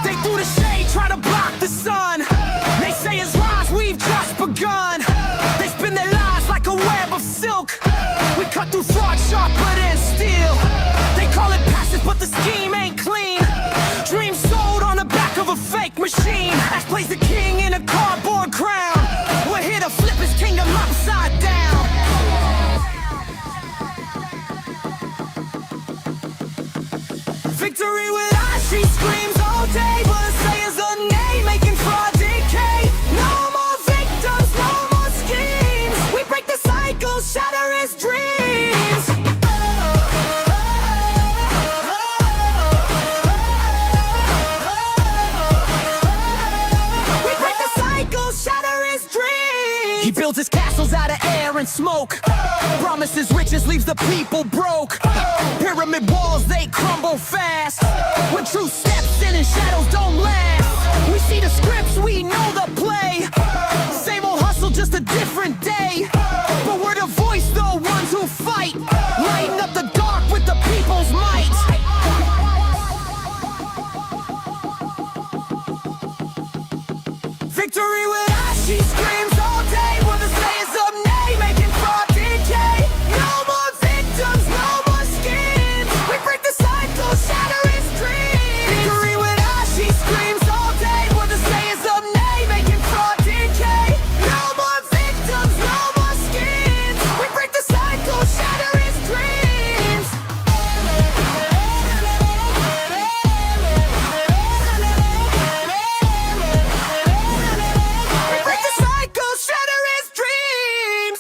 They threw the shade, try to block the sun. They say it's lies, we've just begun. They spin their lies like a web of silk. We cut through fraud sharper than steel. They call it passive, but the scheme ain't clean. Dreams sold on the back of a fake machine. Ash plays the king in a cardboard crown. We're here to flip his kingdom upside down. Victory with us, she screams all day, but say is a name, making fraud decay. No more victims, no more schemes. We break the cycle, shatter his dreams. We break the cycle, shatter his dreams. He builds his castles out of air and smoke. Promises riches, leaves the people broke. Pyramid walls, they crumble fast. When truth steps in and shadows don't last. We see the scripts, we know the play. Same old hustle, just a different day. But we're the voice, the ones who fight. Lighten up the dark with the people's might. Victory with us, she screams all day. With the sayers of nay, making fraud decay. No more victims, no more schemes. We break the cycle, shatter his dreams. Victory with us, she screams all day. With the sayers of nay, making fraud decay. No more victims, no more schemes. We break the cycle, shatter his dreams. We break the cycle, shatter his dreams.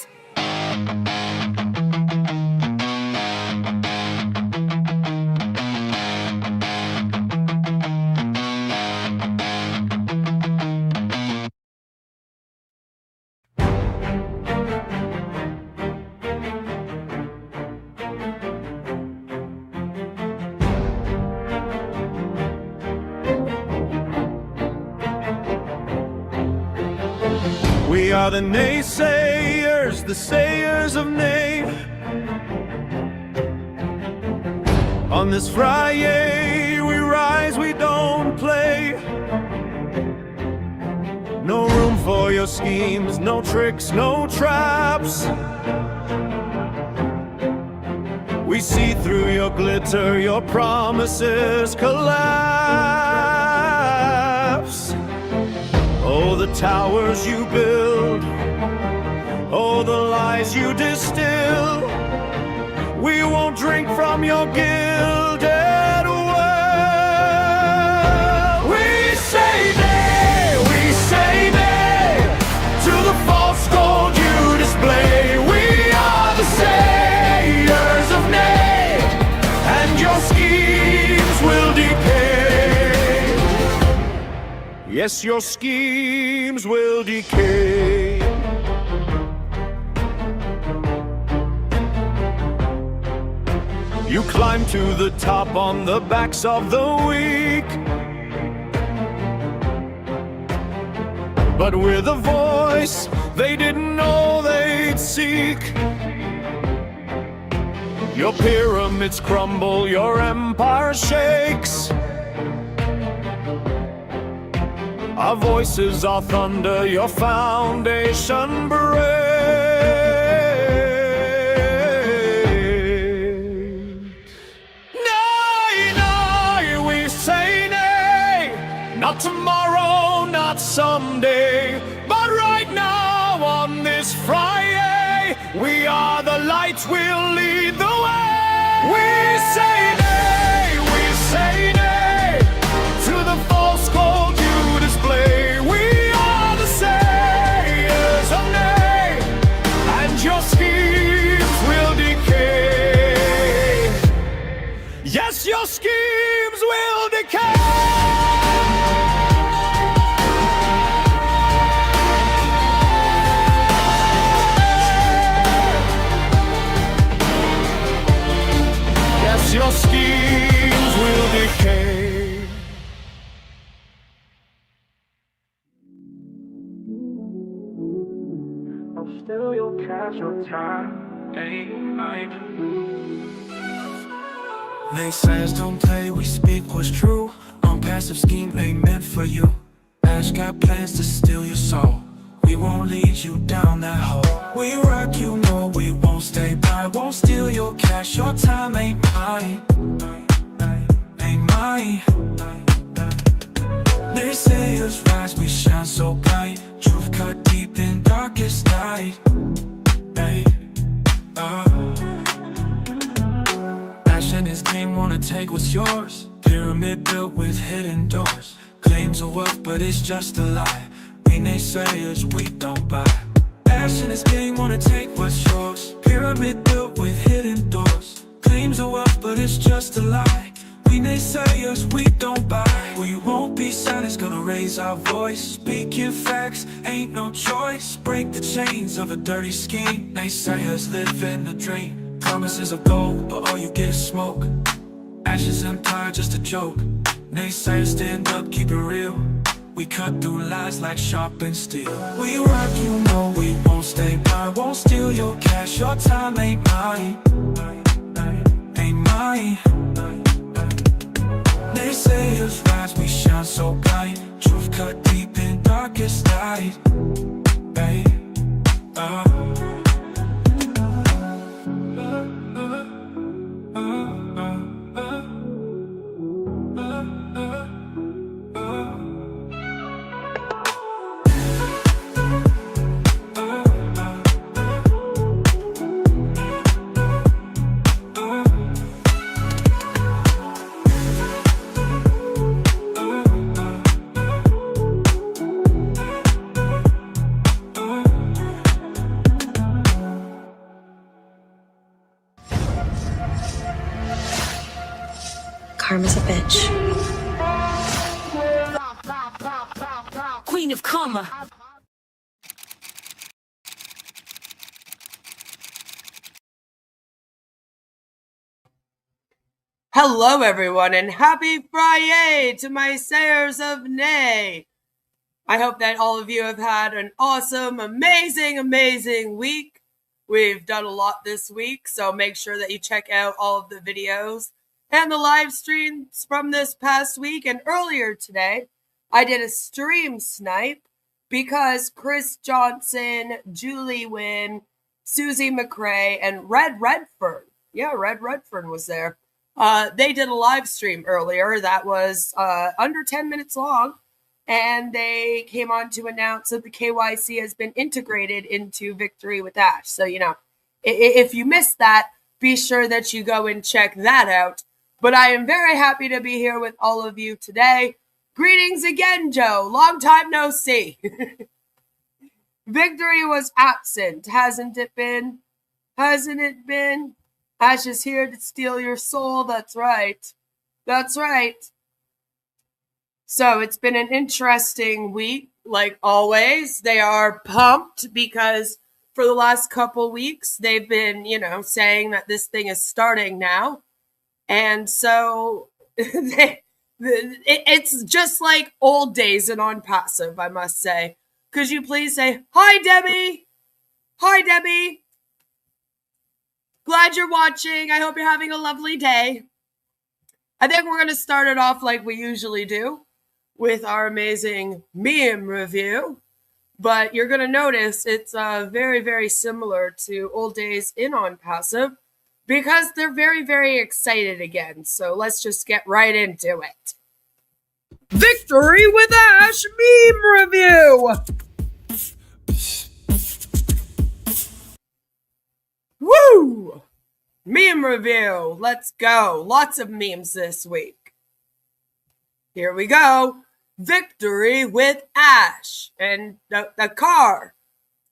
We are the naysayers, the sayers of nay. On this FriYAY, we rise, we don't play. No room for your schemes, no tricks, no traps. We see through your glitter, your promises collapse. Oh, the towers you build, oh, the lies you distill. We won't drink from your gilded well. We say nay to the false gold you display. We are the sayers of nay, and your schemes will decay. Yes, your schemes will decay. You climb to the top on the backs of the weak, but with a voice they didn't know they'd seek. Your pyramids crumble, your empire shakes. Our voices are thunder, your foundation breaks. Nay, nay, we say nay. Not tomorrow, not someday, but right now on this FriYAY, we are the lights, we'll lead the way. We say nay, to the false gold you display. We are the sayers of nay, and your schemes will decay. Yes, your schemes will decay. Your schemes Still you'll catch your time, ain't mine. Naysayers don't play, we speak what's true. OnPassive scheme ain't meant for you. Ash got plans to steal your soul. We won't lead you down that hole. We rock, you know we won't stay by. Won't steal your cash, your time ain't mine. Ain't mine. Naysayers rise, we shine so bright. Truth cut deep in darkest night. Hey, Ash and his gang wanna take what's yours. Pyramid built with hidden doors. Claims of wealth, but it's just a lie. We naysayers, we don't buy. Ash and his gang wanna take what's yours. Pyramid built with hidden doors. Claims of wealth, but it's just a lie. We naysayers, we don't buy. We won't be silent, gonna raise our voice. Speaking facts, ain't no choice. Break the chains of a dirty scheme. Naysayers live in the dream. Promises of gold, but all you get is smoke. Ash's empire, just a joke. Naysayers stand up, keep it real. We cut through lies like sharpened steel. We rock, you know we won't stay by. Won't steal your cash, your time ain't mine. Ain't mine. Naysayers rise, we shine so bright. Truth cut deep in darkest night. Hey, Karma's a bitch. Queen of Karma. Hello everyone and happy FriYAY to my sayers of nay. I hope that all of you have had an awesome, amazing week. We've done a lot this week, so make sure that you check out all of the videos and the live streams from this past week. And earlier today, I did a stream snipe because Chris Johnson, Julie Wynn, Susie McRae, and Red Redfern was there. They did a live stream earlier that was under 10 minutes long, and they came on to announce that the KYC has been integrated into Victory with Ash. So, you know, if you missed that, be sure that you go and check that out. But I am very happy to be here with all of you today. Greetings again, Joe. Long time no see. Victory was absent, hasn't it been? Hasn't it been? Ash is here to steal your soul. That's right. That's right. So it's been an interesting week, like always. They are pumped because for the last couple weeks, they've been, you know, saying that this thing is starting now. And so it's just like old days in OnPassive, I must say. Could you please say, hi, Debbie? Hi, Debbie. Glad you're watching. I hope you're having a lovely day. I think we're going to start it off like we usually do with our amazing meme review. But you're going to notice it's very similar to old days in OnPassive because they're very excited again. So let's just get right into it. Victory with Ash meme review. Woo! Meme review. Let's go. Lots of memes this week. Here we go. Victory with Ash. And the car.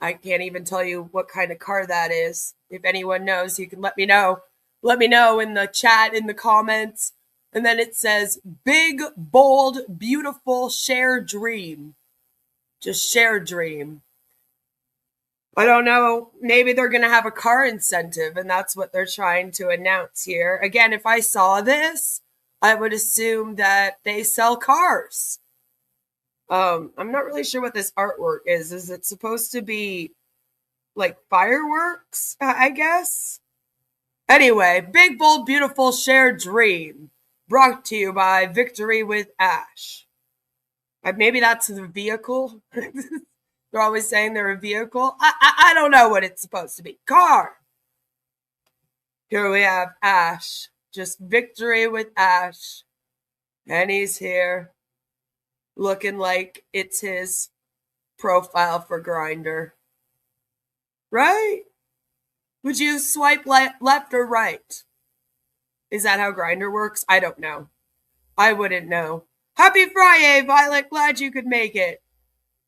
I can't even tell you what kind of car that is. If anyone knows, you can let me know. Let me know in the chat, in the comments. And then it says, big, bold, beautiful, share dream. Just share dream. I don't know. Maybe they're going to have a car incentive, and that's what they're trying to announce here. Again, if I saw this, I would assume that they sell cars. I'm not really sure what this artwork is. Is it supposed to be like fireworks, I guess. Anyway, big, bold, beautiful, shared dream. Brought to you by Victory with Ash. Maybe that's the vehicle. They're always saying they're a vehicle. I don't know what it's supposed to be. Car. Here we have Ash. Just Victory with Ash. And he's here. Looking like it's his profile for Grindr. Right? Would you swipe left or right? Is that how Grindr works? I don't know. I wouldn't know. Happy FriYAY, Violet. Glad you could make it.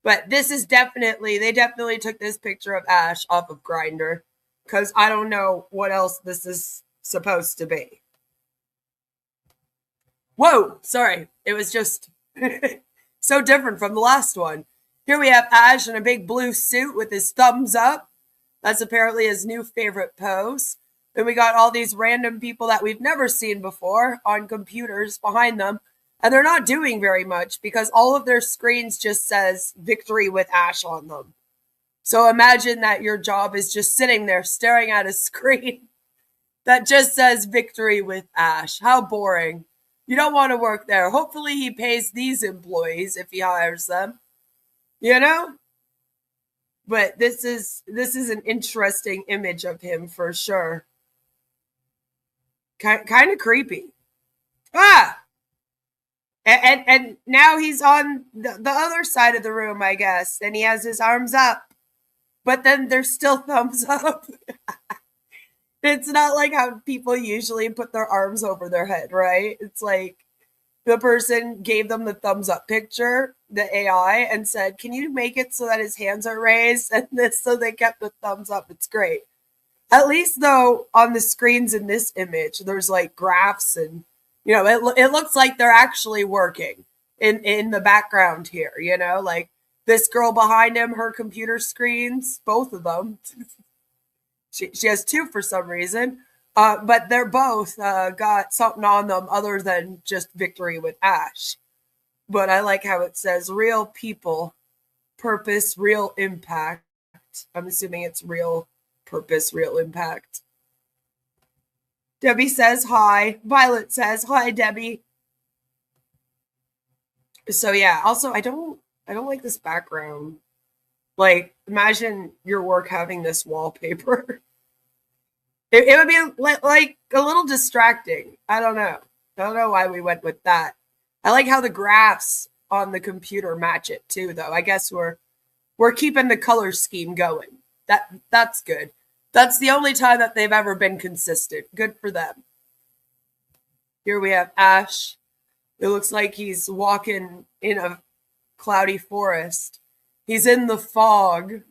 But this is they definitely took this picture of Ash off of Grindr. Because I don't know what else this is supposed to be. Whoa, sorry. It was just so different from the last one. Here we have Ash in a big blue suit with his thumbs up. That's apparently his new favorite pose. Then we got all these random people that we've never seen before on computers behind them. And they're not doing very much because all of their screens just says Victory with Ash on them. So imagine that your job is just sitting there staring at a screen that just says Victory with Ash. How boring. You don't want to work there. Hopefully he pays these employees if he hires them. You know? But this is an interesting image of him for sure. Kind of creepy. Ah! And now he's on the other side of the room, I guess. And he has his arms up. But then there's still thumbs up. It's not like how people usually put their arms over their head, right? It's like the person gave them the thumbs up picture, the AI, and said, can you make it so that his hands are raised? And this, so they kept the thumbs up. It's great. At least, though, on the screens in this image, there's like graphs and, you know, it looks like they're actually working in the background here, you know, like this girl behind him, her computer screens, both of them. She has two for some reason, but they're both got something on them other than just Victory with Ash. But I like how it says real people, purpose, real impact. I'm assuming it's real purpose, real impact. Debbie says hi. Violet says hi, Debbie. So yeah, also I don't like this background. Like, imagine your work having this wallpaper. It would be like a little distracting. I don't know why we went with that. I like how the graphs on the computer match it too, though. I guess we're keeping the color scheme going. That's good. That's the only time that they've ever been consistent. Good for them. Here we have Ash. It looks like he's walking in a cloudy forest. He's in the fog.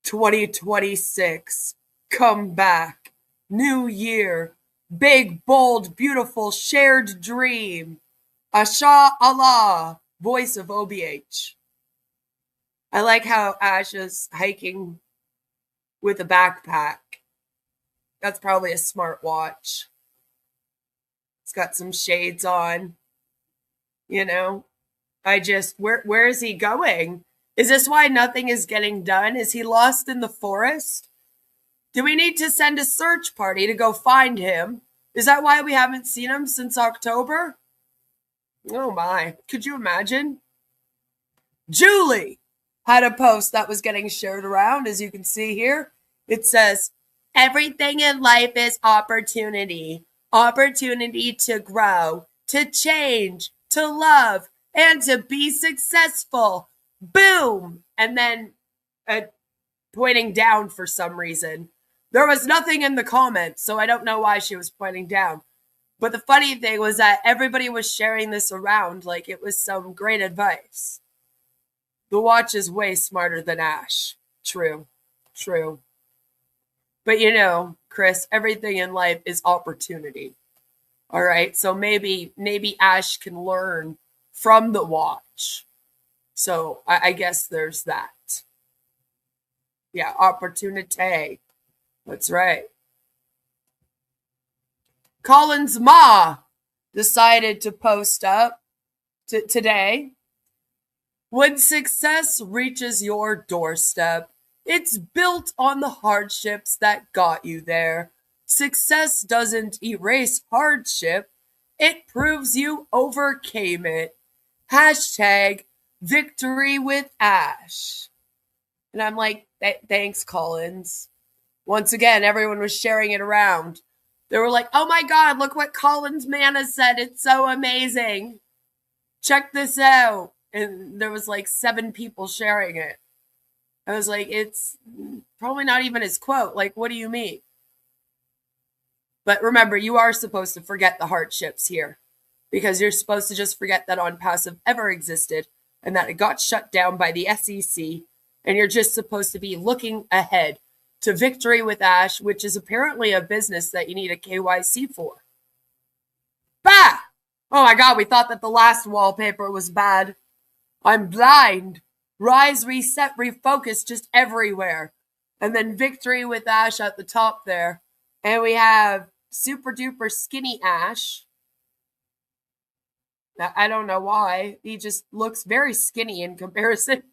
2026. Come back. New year. Big, bold, beautiful, shared dream. Asha Allah. Voice of OBH. I like how Ash is hiking with a backpack. That's probably a smart watch. It's got some shades on. You know, where is he going? Is this why nothing is getting done? Is he lost in the forest? Do we need to send a search party to go find him? Is that why we haven't seen him since October? Oh my, could you imagine? Julie had a post that was getting shared around, as you can see here. It says, everything in life is opportunity. Opportunity to grow, to change, to love, and to be successful. Boom! And then pointing down for some reason. There was nothing in the comments, so I don't know why she was pointing down. But the funny thing was that everybody was sharing this around like it was some great advice. The watch is way smarter than Ash. True. But you know, Chris, everything in life is opportunity. All right, so maybe Ash can learn from the watch. So I guess there's that. Yeah, opportunity. That's right. Colin's ma decided to post up today. When success reaches your doorstep, It's built on the hardships that got you there. Success doesn't erase hardship, it proves you overcame it. Hashtag victory with Ash. And I'm like, thanks, Collins. Once again, everyone was sharing it around. They were like, oh my God, look what Collins Manna said. It's so amazing. Check this out. And there was like 7 people sharing it. I was like, it's probably not even his quote. Like, what do you mean? But remember, you are supposed to forget the hardships here, because you're supposed to just forget that OnPassive ever existed and that it got shut down by the S.E.C. And you're just supposed to be looking ahead to victory with Ash, which is apparently a business that you need a KYC for. Bah! Oh my God, we thought that the last wallpaper was bad. I'm blind. Rise, reset, refocus just everywhere. And then victory with Ash at the top there. And we have super duper skinny Ash. I don't know why. He just looks very skinny in comparison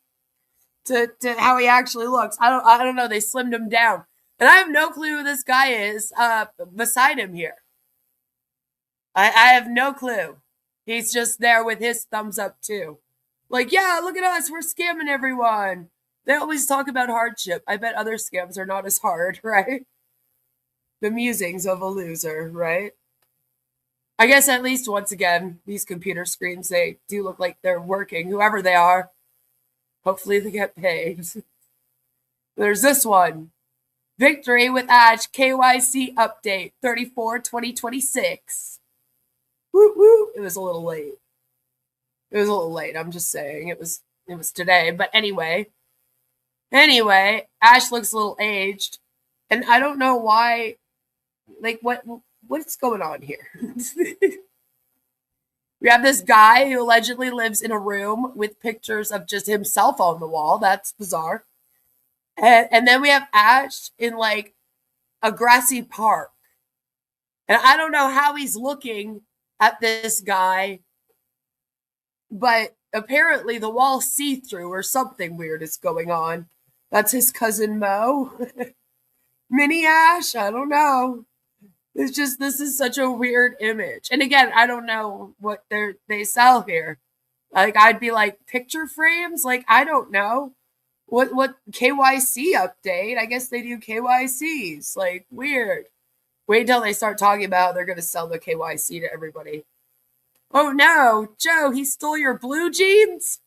to how he actually looks. I don't know. They slimmed him down. And I have no clue who this guy is beside him here. I have no clue. He's just there with his thumbs up too. Like, yeah, look at us. We're scamming everyone. They always talk about hardship. I bet other scams are not as hard, right? The musings of a loser, right? I guess at least once again, these computer screens, they do look like they're working, whoever they are. Hopefully they get paid. There's this one. Victory with Ash KYC update 34/2026. Woo woo. It was a little late. I'm just saying. It was today. But anyway, Ash looks a little aged. And I don't know why, like, what's going on here? We have this guy who allegedly lives in a room with pictures of just himself on the wall. That's bizarre. And then we have Ash in like a grassy park. And I don't know how he's looking at this guy, but apparently the wall's see-through or something weird is going on. That's his cousin Mo. Mini Ash? I don't know. It's just, this is such a weird image. And again, I don't know what they sell here. Like, I'd be like, picture frames? Like, I don't know. What KYC update? I guess they do KYCs. Like, weird. Wait until they start talking about how they're going to sell the KYC to everybody. Oh no, Joe, he stole your blue jeans?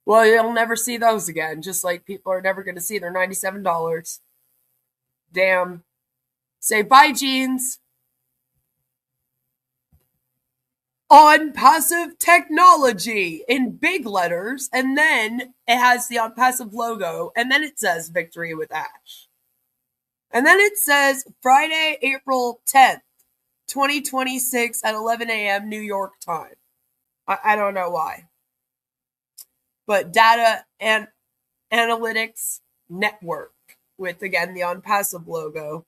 Well, you'll never see those again. Just like people are never going to see their $97. Damn. Say bye, jeans. OnPassive technology in big letters, and then it has the OnPassive logo, and then it says victory with Ash. And then it says Friday, April 10th, 2026 at 11 a.m. New York time. I don't know why. But data and analytics network with, again, the OnPassive logo.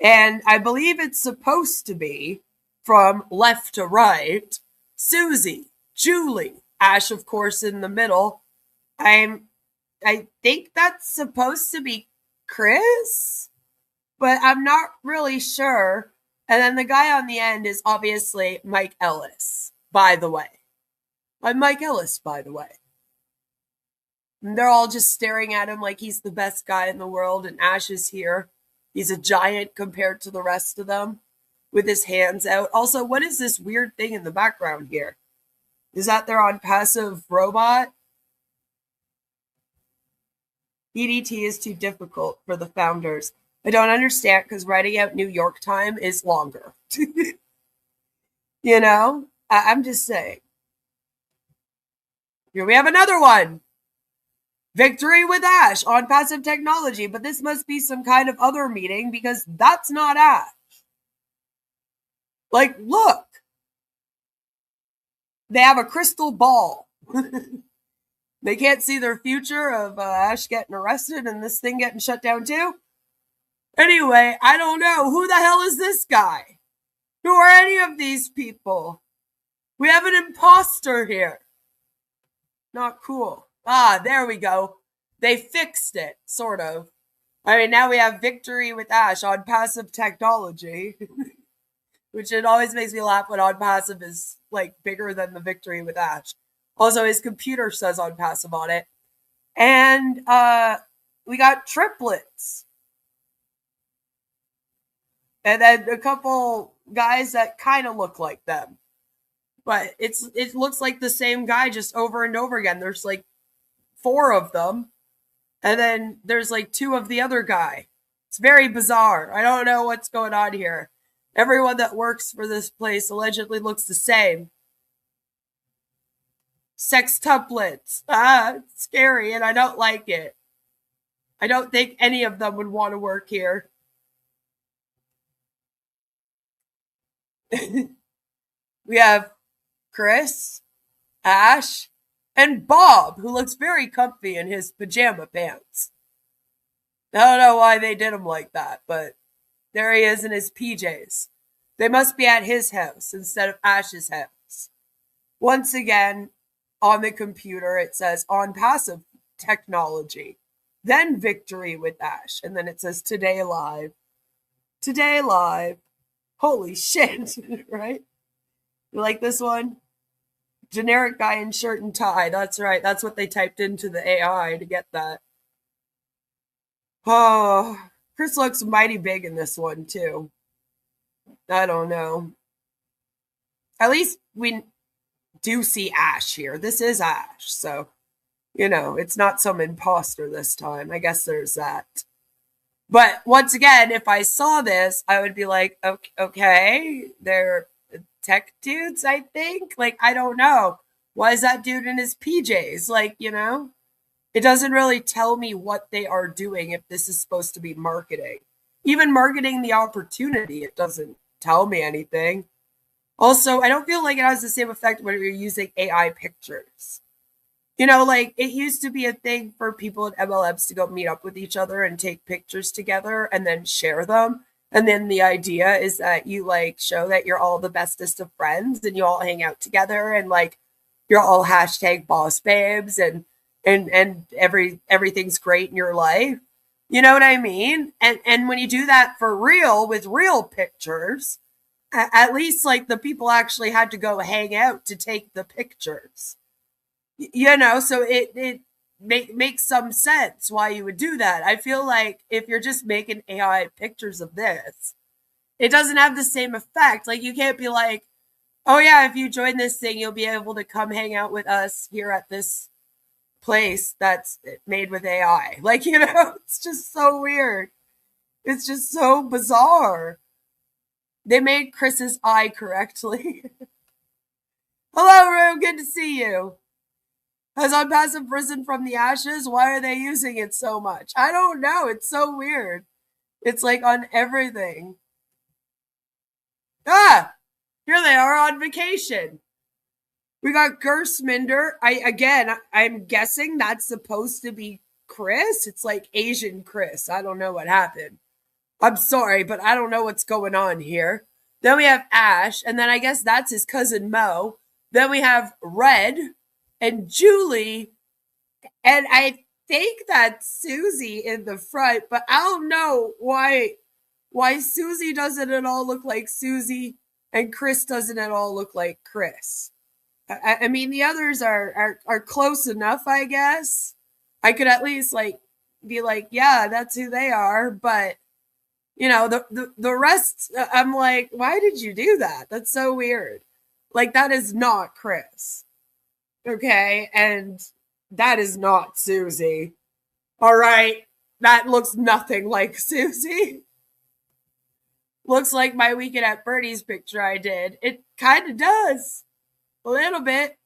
And I believe it's supposed to be from left to right, Susie, Julie, Ash, of course, in the middle. I think that's supposed to be Chris, but I'm not really sure. And then the guy on the end is obviously Mike Ellis, by the way. I'm Mike Ellis, by the way. And they're all just staring at him like he's the best guy in the world, and Ash is here. He's a giant compared to the rest of them, with his hands out. Also, what is this weird thing in the background here? Is that their OnPassive robot? EDT is too difficult for the founders. I don't understand, because writing out New York time is longer. You know? I'm just saying. Here we have another one. Victory with Ash, OnPassive technology, but this must be some kind of other meeting because that's not Ash. Like, look. They have a crystal ball. They can't see their future of Ash getting arrested and this thing getting shut down too. Anyway, I don't know. Who the hell is this guy? Who are any of these people? We have an imposter here. Not cool. Ah, there we go. They fixed it, sort of. I mean, now we have Victory with Ash OnPassive technology, which it always makes me laugh when OnPassive is like bigger than the Victory with Ash. Also, his computer says OnPassive on it. And we got triplets. And then a couple guys that kind of look like them. But it looks like the same guy just over and over again. There's like 4 of them. And then there's like 2 of the other guy. It's very bizarre. I don't know what's going on here. Everyone that works for this place allegedly looks the same. Sextuplets. It's scary and I don't like it. I don't think any of them would want to work here. We have Chris, Ash, and Bob, who looks very comfy in his pajama pants. I don't know why they did him like that, but there he is in his PJs. They must be at his house instead of Ash's house. Once again, on the computer, it says OnPassive technology, then Victory with Ash, and then it says Today Live. Today Live. Holy shit, right? You like this one? Generic guy in shirt and tie. That's right. That's what they typed into the AI to get that. Oh, Chris looks mighty big in this one, too. I don't know. At least we do see Ash here. This is Ash, so, you know, it's not some imposter this time. I guess there's that. But once again, if I saw this, I would be like, okay, they're tech dudes, I think. Like, I don't know. Why is that dude in his PJs? Like, you know, it doesn't really tell me what they are doing if this is supposed to be marketing. Even marketing the opportunity, it doesn't tell me anything. Also, I don't feel like it has the same effect when you're using AI pictures. You know, like, it used to be a thing for people at MLMs to go meet up with each other and take pictures together and then share them. And then the idea is that you, like, show that you're all the bestest of friends and you all hang out together and, like, you're all hashtag boss babes and everything's great in your life. You know what I mean? And when you do that for real with real pictures, at least, like, the people actually had to go hang out to take the pictures. You know, so it makes some sense why you would do that. I feel like if you're just making AI pictures of this, it doesn't have the same effect. Like, you can't be like, oh yeah, if you join this thing, you'll be able to come hang out with us here at this place that's made with AI. Like, you know, it's just so weird. It's just so bizarre. They made Chris's eye correctly. Hello, Rue. Good to see you. Has OnPassive risen from the ashes? Why are they using it so much? I don't know. It's so weird. It's like on everything. Ah! Here they are on vacation. We got Gersminder. I'm guessing that's supposed to be Chris. It's like Asian Chris. I don't know what happened. I'm sorry, but I don't know what's going on here. Then we have Ash, and then I guess that's his cousin Mo. Then we have Red and Julie, and I think that's Susie in the front, but I don't know why Susie doesn't at all look like Susie and Chris doesn't at all look like Chris. I mean, the others are close enough, I guess. I could at least like be like, yeah, that's who they are, but you know, the rest, I'm like, why did you do that? That's so weird. Like, that is not Chris. Okay, and that is not Susie. All right, that looks nothing like Susie. Looks like my Weekend at Bernie's picture I did. It kind of does. A little bit.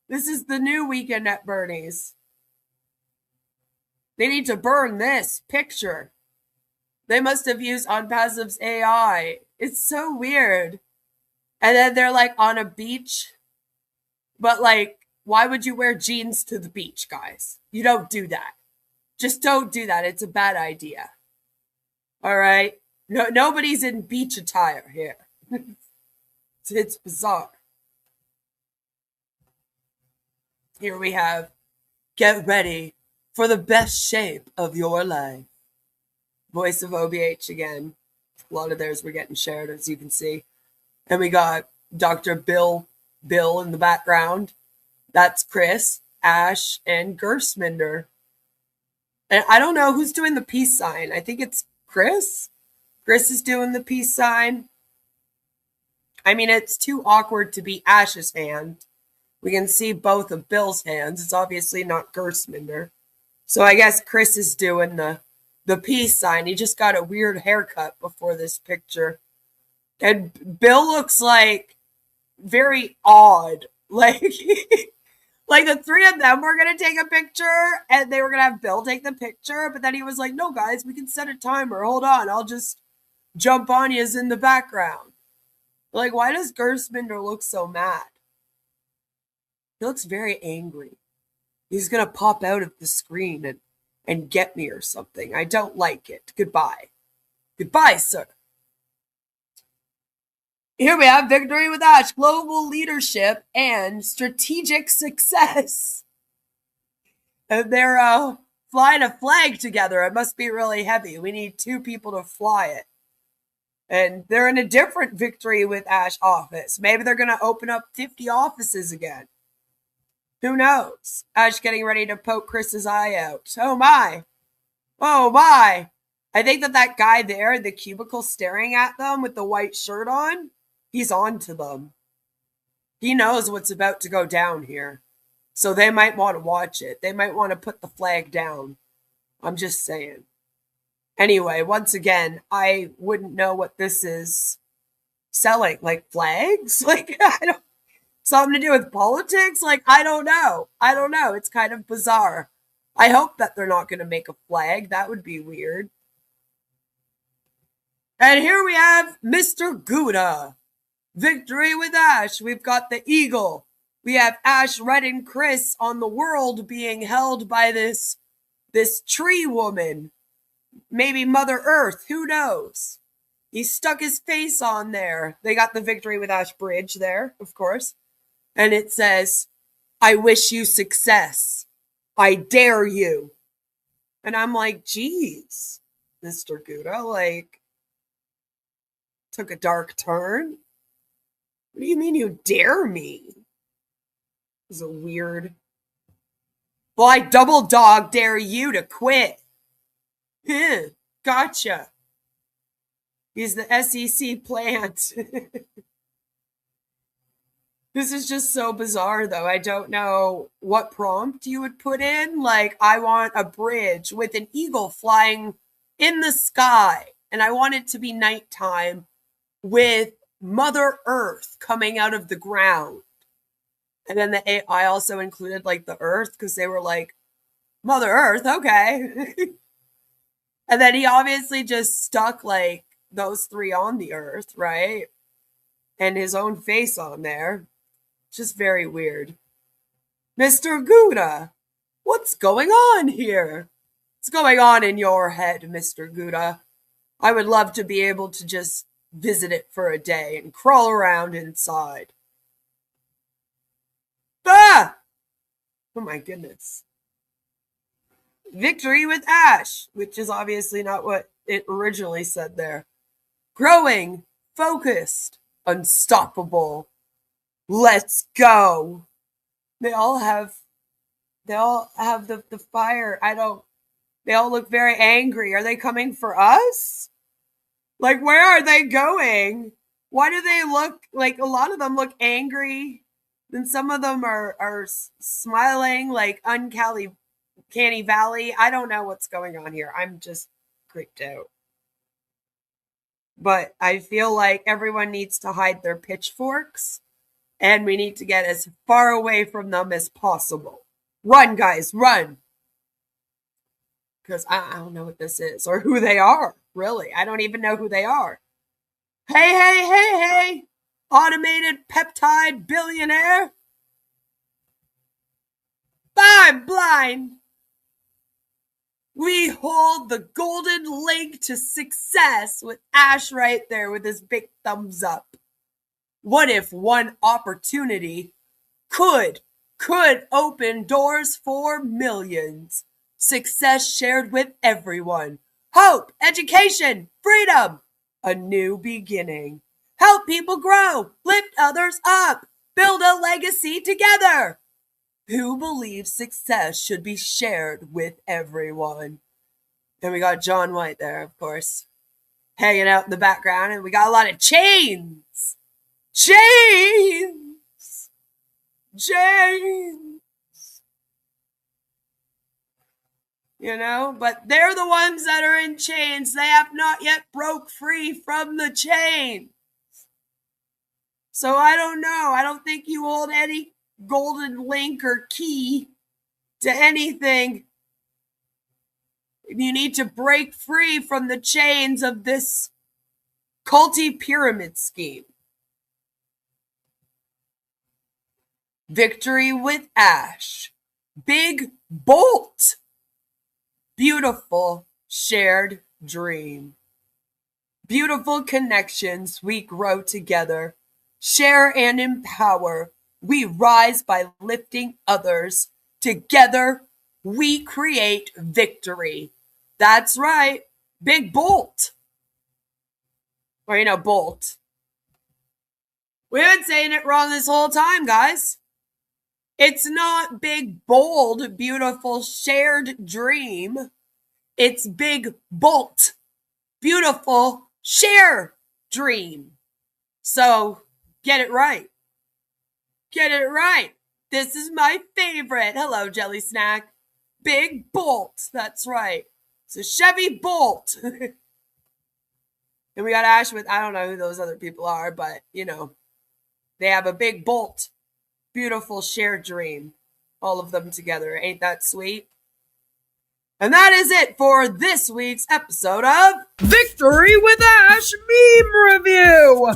This is the new Weekend at Bernie's. They need to burn this picture. They must have used OnPassive's AI. It's so weird. And then they're like on a beach. But like, why would you wear jeans to the beach, guys? You don't do that. Just don't do that. It's a bad idea. All right? No, nobody's in beach attire here. It's bizarre. Here we have, get ready for the best shape of your life. Voice of OBH again. A lot of theirs were getting shared, as you can see. And we got Dr. Bill in the background. That's Chris, Ash, and Gersminder. And I don't know who's doing the peace sign. I think it's Chris. Chris is doing the peace sign. I mean, it's too awkward to be Ash's hand. We can see both of Bill's hands. It's obviously not Gersminder. So I guess Chris is doing the peace sign. He just got a weird haircut before this picture. And Bill looks like very odd. Like, like the three of them were going to take a picture and they were going to have Bill take the picture. But then he was like, no, guys, we can set a timer. Hold on. I'll just jump on you in the background. Like, why does Gersminder look so mad? He looks very angry. He's going to pop out of the screen and get me or something. I don't like it. Goodbye. Goodbye, sir. Here we have Victory with Ash, global leadership and strategic success. And they're flying a flag together. It must be really heavy. We need 2 people to fly it. And they're in a different Victory with Ash office. Maybe they're going to open up 50 offices again. Who knows? Ash getting ready to poke Chris's eye out. Oh my. Oh my. I think that guy there in the cubicle staring at them with the white shirt on, he's on to them. He knows what's about to go down here. So they might want to watch it. They might want to put the flag down. I'm just saying. Anyway, once again, I wouldn't know what this is selling. Like flags? Like, I don't, something to do with politics? Like, I don't know. I don't know. It's kind of bizarre. I hope that they're not going to make a flag. That would be weird. And here we have Mr. Gouda. Victory with Ash. We've got the eagle. We have Ash, Red, and Chris on the world being held by this tree woman. Maybe Mother Earth. Who knows? He stuck his face on there. They got the Victory with Ash bridge there, of course. And it says, I wish you success. I dare you. And I'm like, geez, Mr. Gouda, like, took a dark turn. What do you mean you dare me? This is a weird. Well, I double dog dare you to quit. Gotcha. He's the S.E.C. plant. This is just so bizarre, though. I don't know what prompt you would put in. Like, I want a bridge with an eagle flying in the sky. And I want it to be nighttime with Mother Earth coming out of the ground. And then the AI also included, like, the Earth, because they were like, Mother Earth, okay. And then he obviously just stuck, like, those 3 on the Earth, right? And his own face on there. Just very weird. Mr. Gouda, what's going on here? What's going on in your head, Mr. Gouda? I would love to be able to just visit it for a day and crawl around inside. Ah! Oh my goodness. Victory with Ash, which is obviously not what it originally said there. Growing, focused, unstoppable. Let's go. They all have the fire. They all look very angry. Are they coming for us? Like, where are they going? Why do they look like, a lot of them look angry? Then some of them are smiling like Uncanny Valley. I don't know what's going on here. I'm just creeped out. But I feel like everyone needs to hide their pitchforks. And we need to get as far away from them as possible. Run, guys, run. Because I don't know what this is or who they are, really. I don't even know who they are. Hey. Automated peptide billionaire. I'm blind. We hold the golden link to success with Ash right there with his big thumbs up. What if one opportunity could open doors for millions? success shared with everyone, hope, education, freedom, a new beginning. Help people grow, lift others up, build a legacy together. Who believes success should be shared with everyone? And we got John White there, of course, hanging out in the background, and we got a lot of chains. Chains! Chains! You know, but they're the ones that are in chains. They have not yet broke free from the chains. So I don't know. I don't think you hold any golden link or key to anything. You need to break free from the chains of this culty pyramid scheme. Victory with Ash. Big bolt. Beautiful shared dream. Beautiful connections we grow together. Share and empower. We rise by lifting others. Together we create victory. That's right. Big bolt. Or, bolt. We've been saying it wrong this whole time, guys. It's not big, bold, beautiful, shared dream. It's big, bolt, beautiful, share dream. So get it right. Get it right. This is my favorite. Hello, Jelly Snack. Big bolt. That's right. It's a Chevy Bolt. And we got Ash with, I don't know who those other people are, but, they have a big bolt. Beautiful shared dream. All of them together. Ain't that sweet? And that is it for this week's episode of Victory with Ash Meme Review.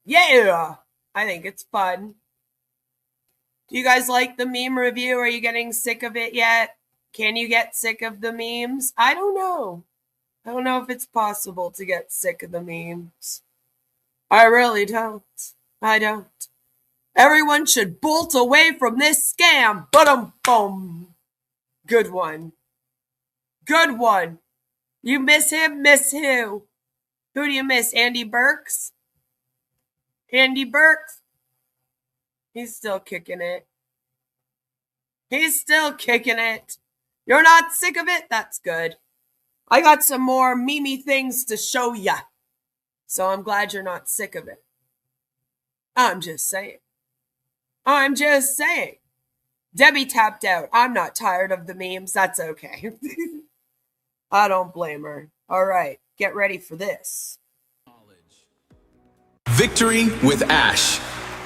Yeah, I think it's fun. Do you guys like the meme review? Are you getting sick of it yet? Can you get sick of the memes? I don't know. I don't know if it's possible to get sick of the memes. I really don't. I don't. Everyone should bolt away from this scam. Ba-dum-bum. Good one. Good one. You miss him? Miss who? Who do you miss? Andy Burks? Andy Burks? He's still kicking it. He's still kicking it. You're not sick of it? That's good. I got some more memey things to show ya. So I'm glad you're not sick of it. I'm just saying. I'm just saying. Debbie tapped out. I'm not tired of the memes. That's okay. I don't blame her. All right, get ready for this. Victory with Ash.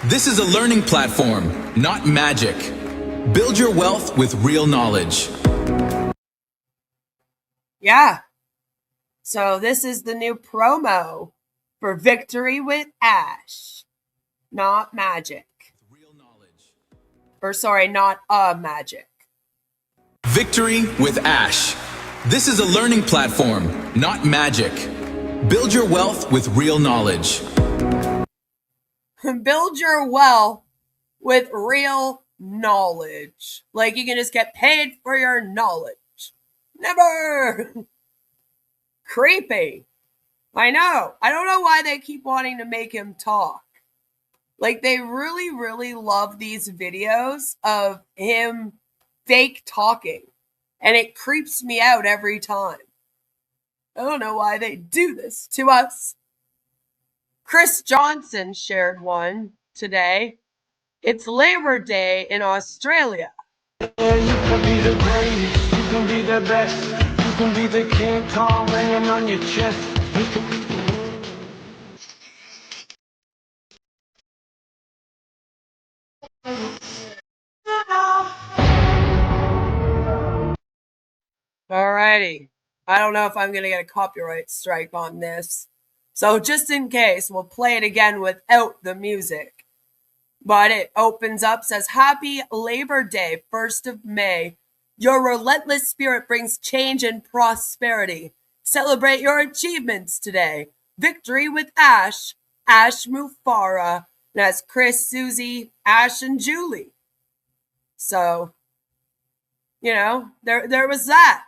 This is a learning platform, not magic. Build your wealth with real knowledge. Yeah. So this is the new promo for Victory with Ash. Not magic. Real knowledge. Or sorry, not a magic. Victory with Ash. This is a learning platform, not magic. Build your wealth with real knowledge. Build your wealth with real knowledge. Like you can just get paid for your knowledge. Never! Creepy. I know. I don't know why they keep wanting to make him talk. Like, they really, really love these videos of him fake talking. And it creeps me out every time. I don't know why they do this to us. Chris Johnson shared one today. It's Labor Day in Australia. Yeah, you can be the greatest, you can be the best, you can be the king, Kong ringing on your chest. You can be the Alrighty. I don't know if I'm going to get a copyright strike on this. So just in case, we'll play it again without the music. But it opens up, says, Happy Labor Day, 1st of May. Your relentless spirit brings change and prosperity. Celebrate your achievements today. Victory with Ash, Ash Mufareh. And that's Chris, Susie, Ash, and Julie. So, you know, there was that.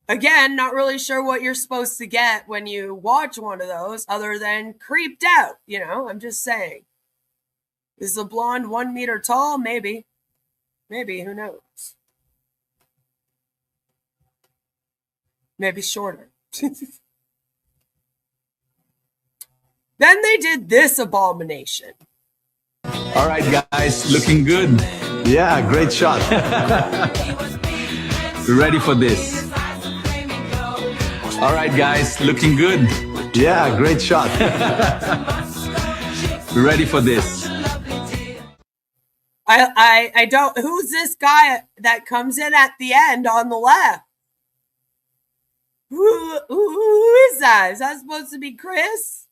Again, not really sure what you're supposed to get when you watch one of those other than creeped out, you know? I'm just saying. Is the blonde 1 meter tall? Maybe. Maybe, who knows? Maybe shorter. Then they did this abomination. All right, guys, looking good. Yeah, great shot. We're ready for this. All right, guys, looking good. Yeah, great shot. We're ready for this. I don't, who's this guy that comes in at the end on the left? Who is that? Is that supposed to be Chris?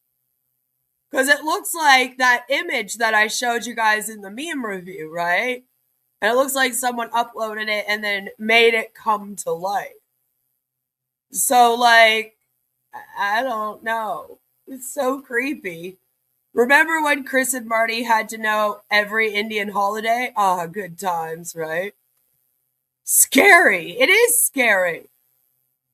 Because it looks like that image that I showed you guys in the meme review, right? And it looks like someone uploaded it and then made it come to life. So, like, I don't know. It's so creepy. Remember when Chris and Marty had to know every Indian holiday? Ah, good times, right? Scary. It is scary.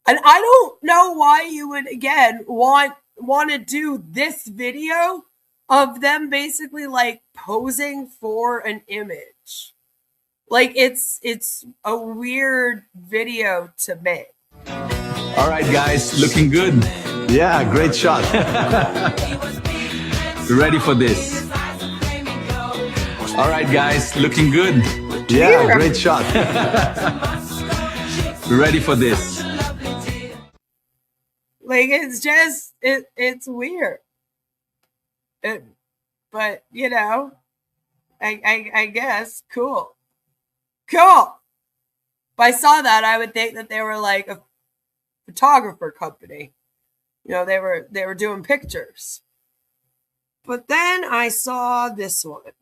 And I don't know why you would, again, want to do this video of them basically, like, posing for an image. Like, it's a weird video to make. All right, guys, looking good. Yeah, great shot. We're ready for this. All right, guys, looking good. Yeah, great shot. We're ready for this. Like, it's just, it's weird. But, you know, I guess, cool. Cool. If I saw that, I would think that they were like a photographer company. You know, they were doing pictures. But then I saw this one.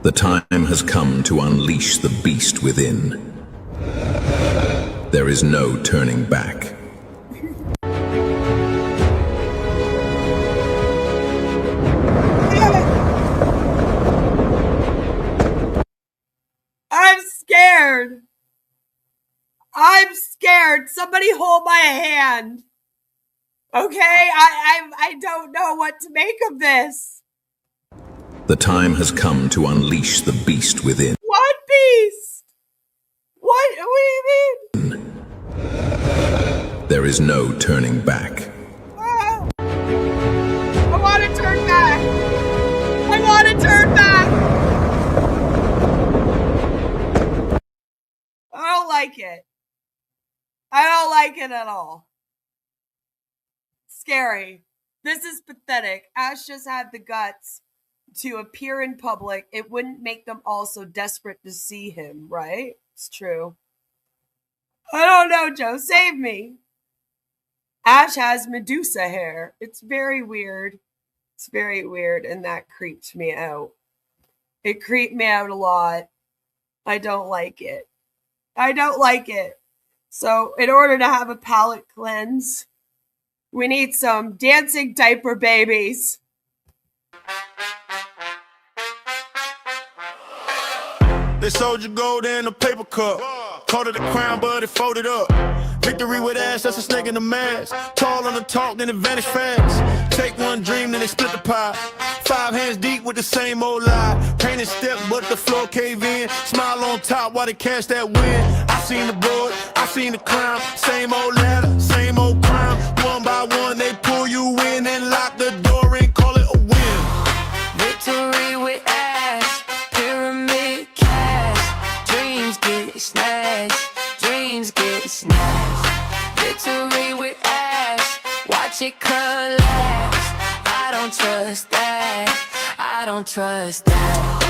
The time has come to unleash the beast within. There is no turning back. I'm scared. I'm scared. Somebody hold my hand. Okay, I don't know what to make of this. The time has come to unleash the beast within. What beast? What do you mean? There is no turning back. Oh. I want to turn back. I want to turn back. I don't like it. I don't like it at all. Scary. This is pathetic. Ash just had the guts to appear in public. It wouldn't make them all so desperate to see him, right? It's true. I don't know, Joe. Save me. Ash has Medusa hair. It's very weird. It's very weird, and that creeped me out. It creeped me out a lot. I don't like it. I don't like it. So, in order to have a palate cleanse, we need some dancing diaper babies. They sold you gold in a paper cup. Called it a crown, but it folded up. Victory with Ash, that's a snake in the mask. Tall on the talk, then it vanished fast. Take one dream, then they split the pie. 5 hands deep with the same old lie. Painted step, but the floor cave in. Smile on top while they cash that win. I seen the board, I seen the crown. Same old ladder, same old crown. One by one, they pull you in and lock the door and call it a win. Victory with Ash, pyramid cash. Dreams get snatched, dreams get snatched. Victory with Ash, watch it collapse. I don't trust that, I don't trust that.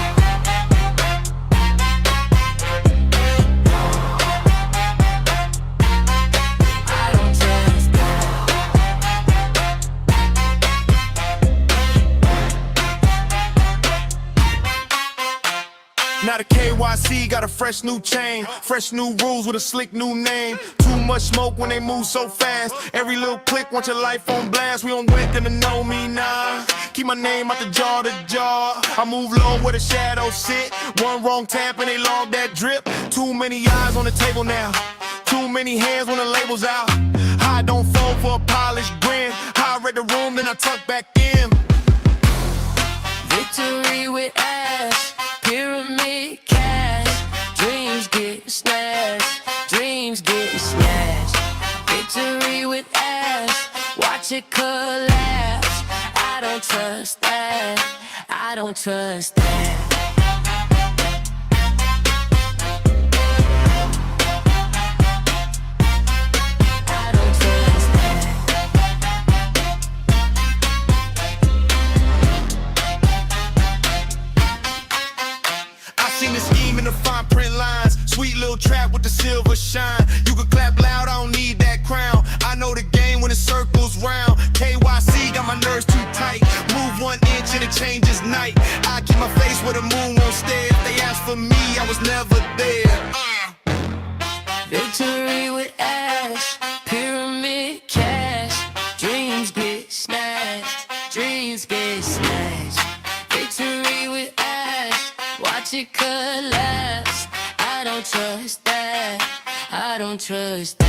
Now the KYC got a fresh new chain, fresh new rules with a slick new name. Too much smoke when they move so fast. Every little click want your life on blast. We don't wait to know me now. Keep my name out the jar to jar. I move low where the shadows sit. One wrong tap and they log that drip. Too many eyes on the table now. Too many hands when the label's out. I don't fall for a polished grin. I read the room, then I tuck back in. Victory with Ash, pyramid cash. Dreams get snatched, dreams get snatched. Victory with Ash, watch it collapse. I don't trust that, I don't trust that. Fine print lines, sweet little trap with the silver shine. You can clap loud, I don't need that crown. I know the game when it circles round. KYC got my nerves too tight. Move 1 inch and it changes night. I keep my face where the moon won't stare. If they ask for me, I was never there. Victory with Ash, pyramid cash. Dreams get snatched, dreams get snatched. Victory with Ash, watch it collapse. I don't trust that, I don't trust that.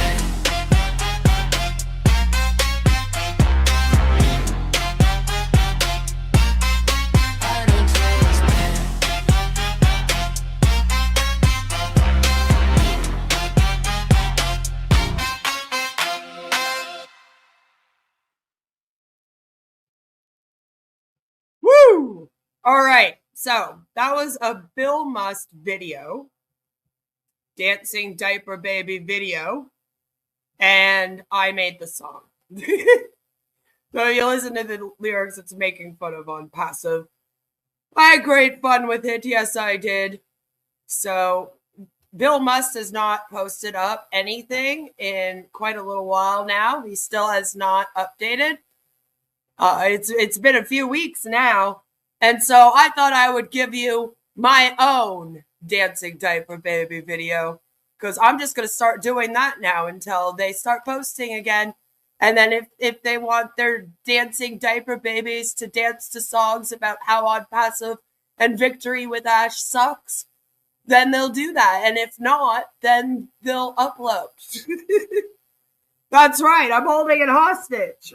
I don't trust that. Woo! All right. So that was a Bill Must video, dancing diaper baby video, and I made the song. So you listen to the lyrics, it's making fun of OnPassive. I had great fun with it. Yes, I did. So Bill Must has not posted up anything in quite a little while now. He still has not updated. It's been a few weeks now. And so I thought I would give you my own dancing diaper baby video, because I'm just going to start doing that now until they start posting again. And then if they want their dancing diaper babies to dance to songs about how OnPassive and Victory with Ash sucks, then they'll do that. And if not, then they'll upload. That's right. I'm holding it hostage.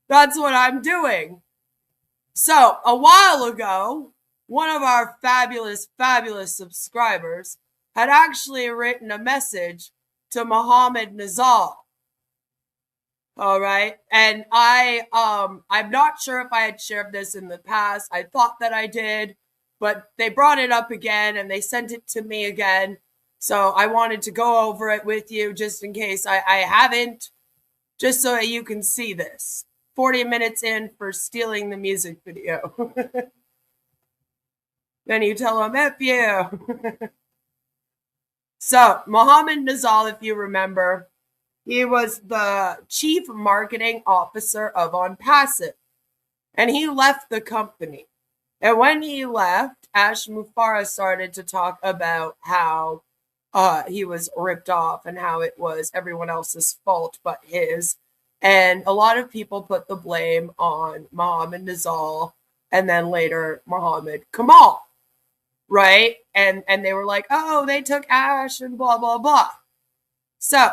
That's what I'm doing. So, a while ago, one of our fabulous, fabulous subscribers had actually written a message to Muhammad Nazal. All right. And I'm not sure if I had shared this in the past. I thought that I did, but they brought it up again and they sent it to me again. So I wanted to go over it with you just in case I haven't, just so that you can see this. 40 minutes in for stealing the music video. Then you tell them, F you. So, Muhammad Nazal, if you remember, he was the chief marketing officer of OnPassive. And he left the company. And when he left, Ash Mufareh started to talk about how he was ripped off and how it was everyone else's fault but his. And a lot of people put the blame on Muhammad Nazal and then later Muhammad Kamal, right? And they were like, oh, they took Ash and blah, blah, blah. So,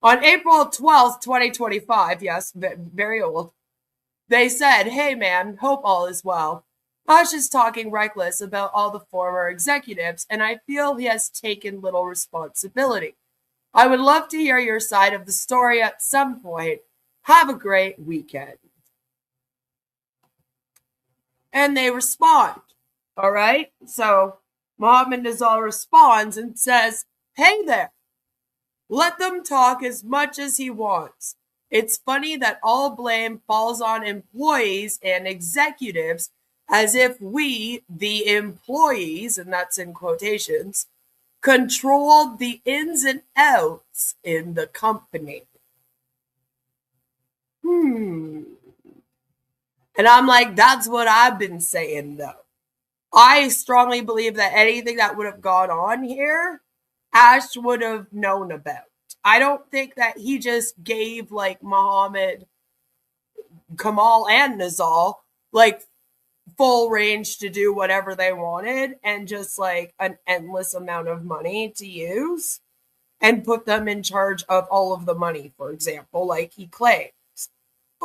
on April 12th, 2025, yes, very old, they said, hey, man, hope all is well. Ash is talking reckless about all the former executives, and I feel he has taken little responsibility. I would love to hear your side of the story at some point. Have a great weekend. And they respond. All right? So Muhammad Nazal responds and says, hey there. Let them talk as much as he wants. It's funny that all blame falls on employees and executives as if we, the employees, and that's in quotations, controlled the ins and outs in the company. And I'm like, that's what I've been saying, though. I strongly believe that anything that would have gone on here, Ash would have known about. I don't think that he just gave like Muhammad, Kamal, and Nizal like full range to do whatever they wanted and just like an endless amount of money to use and put them in charge of all of the money, for example, like he claims.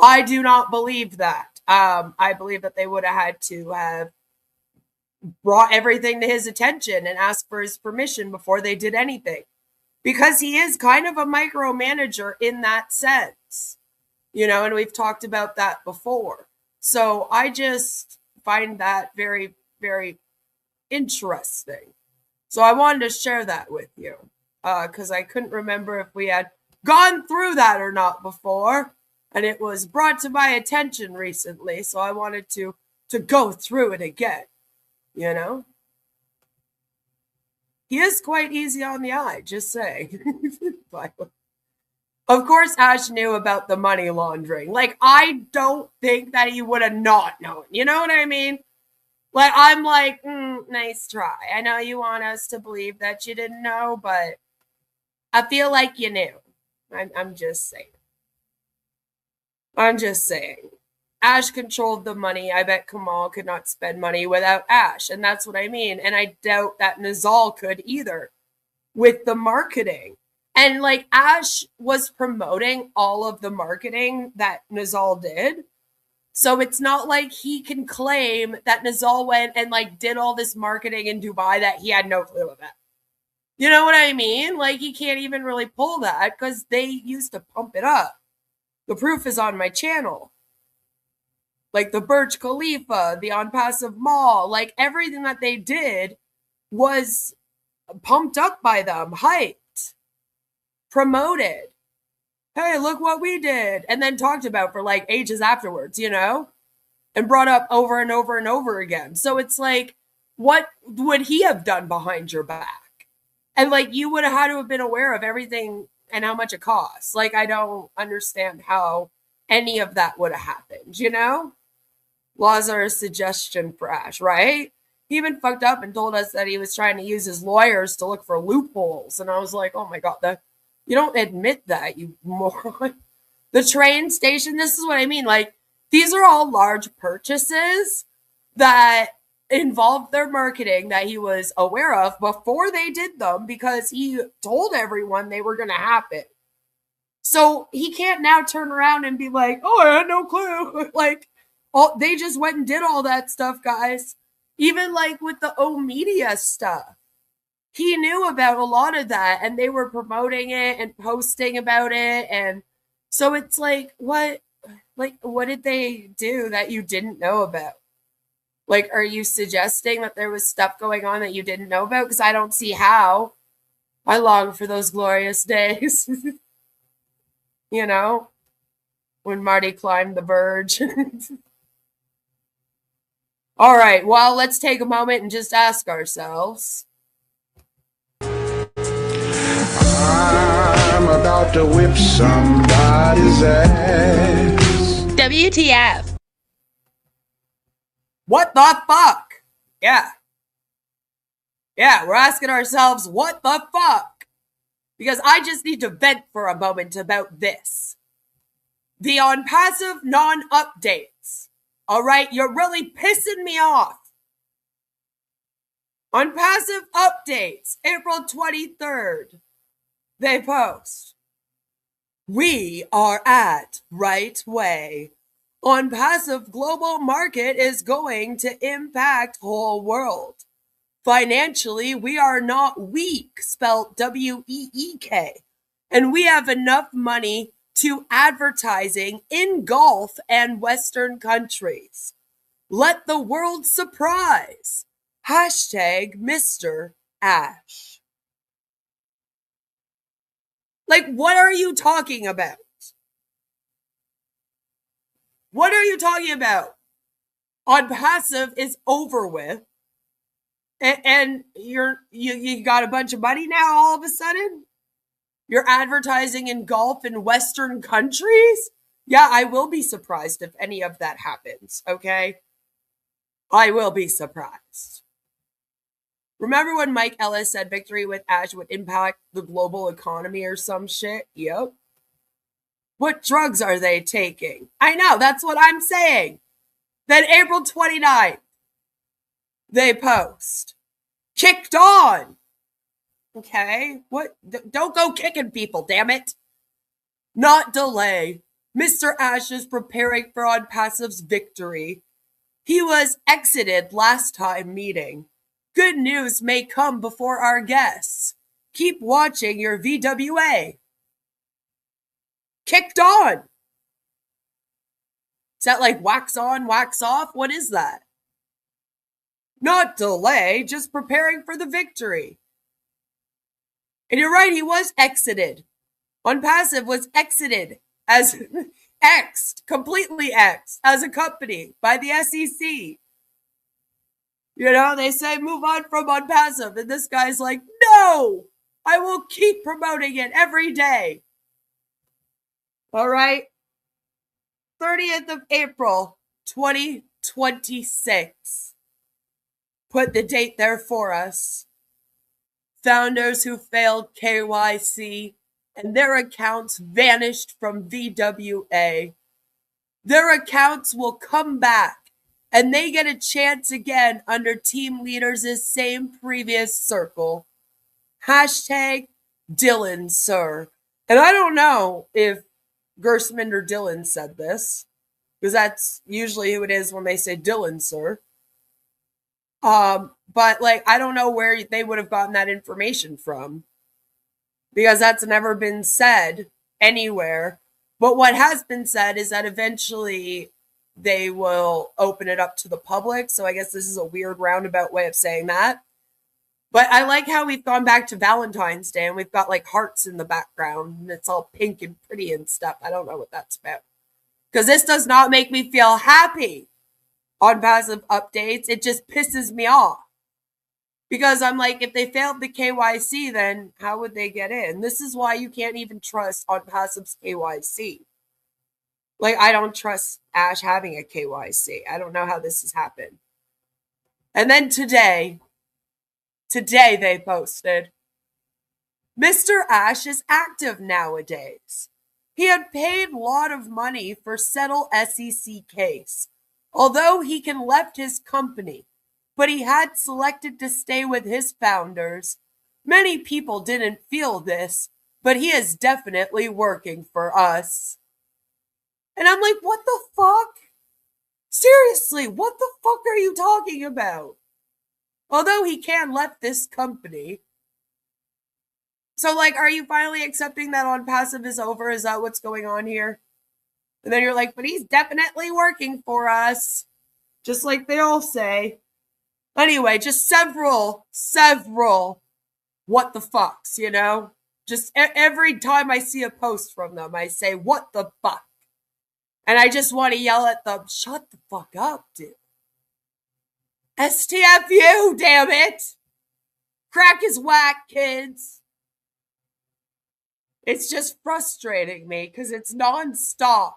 I do not believe that. I believe that they would have had to have brought everything to his attention and asked for his permission before they did anything. Because he is kind of a micromanager in that sense, you know, and we've talked about that before. So I just find that very, very interesting. So I wanted to share that with you because I couldn't remember if we had gone through that or not before. And it was brought to my attention recently. So I wanted to go through it again, you know. He is quite easy on the eye, just saying. Of course, Ash knew about the money laundering. Like, I don't think that he would have not known. You know what I mean? Like, I'm like, nice try. I know you want us to believe that you didn't know, but I feel like you knew. I'm just saying. I'm just saying. Ash controlled the money. I bet Kamal could not spend money without Ash. And that's what I mean. And I doubt that Nizal could either with the marketing. And like Ash was promoting all of the marketing that Nizal did. So it's not like he can claim that Nizal went and like did all this marketing in Dubai that he had no clue about. You know what I mean? Like he can't even really pull that because they used to pump it up. The proof is on my channel. Like the Burj Khalifa, the OnPassive Mall, like everything that they did was pumped up by them, hyped, promoted. Hey, look what we did. And then talked about for like ages afterwards, you know, and brought up over and over and over again. So it's like, what would he have done behind your back? And like, you would have had to have been aware of everything and how much it costs. Like, I don't understand how any of that would have happened, you know? Laws are a suggestion for Ash, right? He even fucked up and told us that he was trying to use his lawyers to look for loopholes. And I was like, oh my God, you don't admit that, you moron. The train station, this is what I mean. Like, these are all large purchases that involved their marketing that he was aware of before they did them because he told everyone they were going to happen. So he can't now turn around and be like, oh, I had no clue. Like, they just went and did all that stuff, guys. Even like with the O Media stuff. He knew about a lot of that and they were promoting it and posting about it. And so it's like, what did they do that you didn't know about? Like, are you suggesting that there was stuff going on that you didn't know about? Because I don't see how. I long for those glorious days. You know, when Marty climbed the verge. All right, well, let's take a moment and just ask ourselves. I'm about to whip somebody's ass. WTF? What the fuck? Yeah. Yeah, we're asking ourselves, what the fuck? Because I just need to vent for a moment about this. The OnPassive non-updates. All right, you're really pissing me off. OnPassive updates, April 23rd. They post. We are at FriYAY. OnPassive global market is going to impact whole world. Financially, we are not weak, spelled W-E-E-K. And we have enough money to advertising in Gulf and Western countries. Let the world surprise. Hashtag Mr. Ash. Like, what are you talking about? What are you talking about? OnPassive is over with. And you got a bunch of money now all of a sudden? You're advertising in Gulf and Western countries? Yeah, I will be surprised if any of that happens, okay? I will be surprised. next. Remember when Mike Ellis said victory with Ash would impact the global economy or some shit? Yep. What drugs are they taking? I know, that's what I'm saying. Then April 29th, they post. Kicked on. Okay? What? Don't go kicking people, damn it. Not delay. Mr. Ash is preparing for OnPassive's victory. He was exited last time meeting. Good news may come before our guests. Keep watching your VWA. Kicked on. Is that like wax on, wax off? What is that? Not delay, just preparing for the victory. And you're right, he was exited. OnPassive was exited as completely X'd as a company by the S.E.C. You know, they say move on from OnPassive, and this guy's like, no, I will keep promoting it every day. All right. 30th of April, 2026. Put the date there for us. Founders who failed KYC and their accounts vanished from VWA. Their accounts will come back and they get a chance again under team leaders' same previous circle. Hashtag Dylan, sir. And I don't know if Gersman or Dylan said this, because that's usually who it is when they say Dylan, sir. But like, I don't know where they would have gotten that information from, because that's never been said anywhere. But what has been said is that eventually they will open it up to the public. So I guess this is a weird roundabout way of saying that. But I like how we've gone back to Valentine's Day and we've got like hearts in the background and it's all pink and pretty and stuff. I don't know what that's about. Because this does not make me feel happy. OnPassive updates, it just pisses me off. Because I'm like, if they failed the KYC, then how would they get in? This is why you can't even trust OnPassive's KYC. Like, I don't trust Ash having a KYC. I don't know how this has happened. And then today they posted, Mr. Ash is active nowadays. He had paid a lot of money for settle S.E.C. case, although he can left his company, but he had selected to stay with his founders. Many people didn't feel this, but he is definitely working for us. And I'm like, what the fuck? Seriously, what the fuck are you talking about? Although he can left this company. So, like, are you finally accepting that OnPassive is over? Is that what's going on here? And then you're like, but he's definitely working for us. Just like they all say. Anyway, just several what the fucks, you know? Just every time I see a post from them, I say, what the fuck? And I just want to yell at them, shut the fuck up, dude. STFU, damn it. Crack is whack, kids. It's just frustrating me because it's nonstop.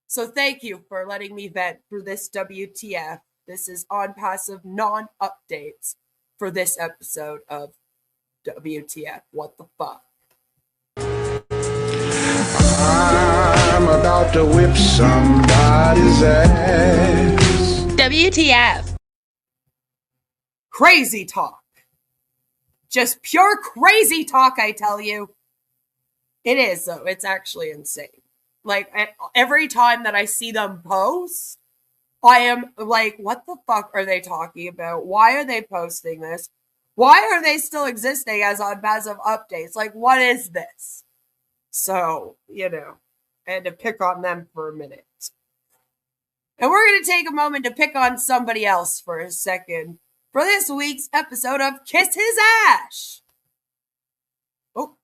So thank you for letting me vent through this WTF. This is OnPassive non-updates for this episode of WTF. What the fuck? I'm about to whip somebody's ass. WTF. Crazy talk. Just pure crazy talk, I tell you. It is, though. It's actually insane. Like, every time that I see them post, I am like, what the fuck are they talking about? Why are they posting this? Why are they still existing as OnPassive updates? Like, what is this? So, you know, I had to pick on them for a minute. And we're going to take a moment to pick on somebody else for a second for this week's episode of Kiss His Ash. Oh.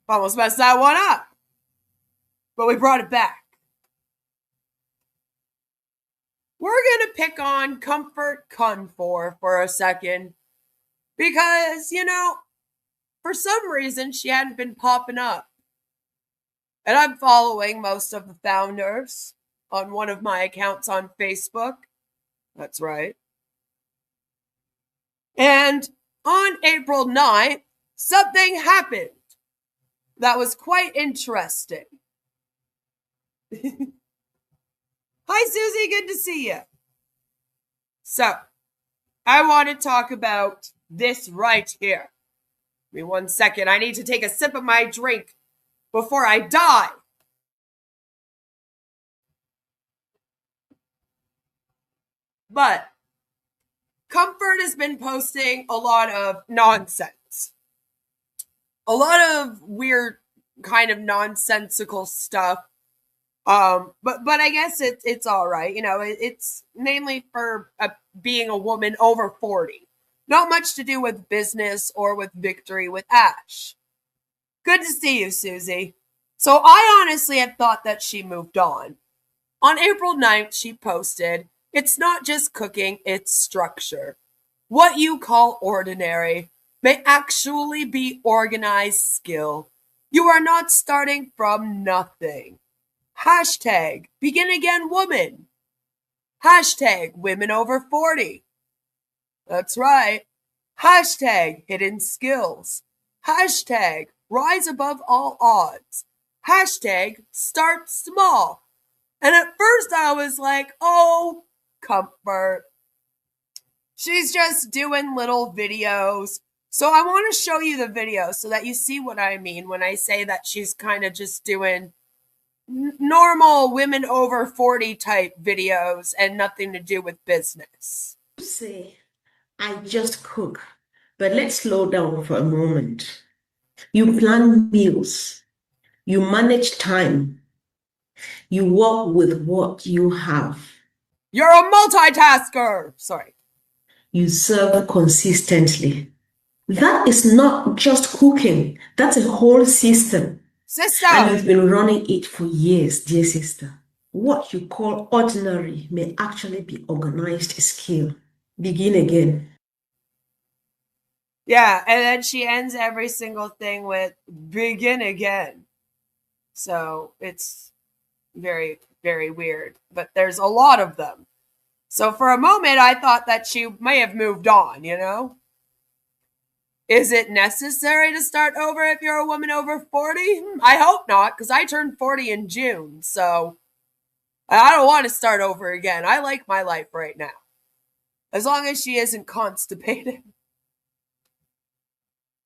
Almost messed that one up. But we brought it back. We're going to pick on Comfort Confor for a second. Because, you know, for some reason she hadn't been popping up. And I'm following most of the founders on one of my accounts on Facebook. That's right. And on April 9th, something happened that was quite interesting. Hi, Susie. Good to see you. So, I want to talk about this right here. Give me 1 second. I need to take a sip of my drink before I die. But Comfort has been posting a lot of nonsense. A lot of weird kind of nonsensical stuff. But I guess it's all right. You know, it's mainly for being a woman over 40. Not much to do with business or with Victory with Ash. Good to see you, Susie. So I honestly had thought that she moved on. On April 9th, she posted, "It's not just cooking, it's structure. What you call ordinary may actually be organized skill. You are not starting from nothing. Hashtag begin again woman. Hashtag women over 40. That's right. Hashtag hidden skills. Hashtag rise above all odds. Hashtag start small." And at first I was like, oh, Comfort. She's just doing little videos. So I want to show you the video so that you see what I mean when I say that she's kind of just doing normal women over 40 type videos and nothing to do with business. Say, I just cook. But let's slow down for a moment. You plan meals. You manage time. You work with what you have. You're a multitasker. Sorry. You serve consistently. That is not just cooking. That's a whole system. Sister. And you've been running it for years, dear sister. What you call ordinary may actually be organized skill. Begin again. Yeah, and then she ends every single thing with begin again. So it's very, very weird. But there's a lot of them. So for a moment, I thought that she may have moved on, you know? Is it necessary to start over if you're a woman over 40? I hope not, because I turned 40 in June. So I don't want to start over again. I like my life right now. As long as she isn't constipated.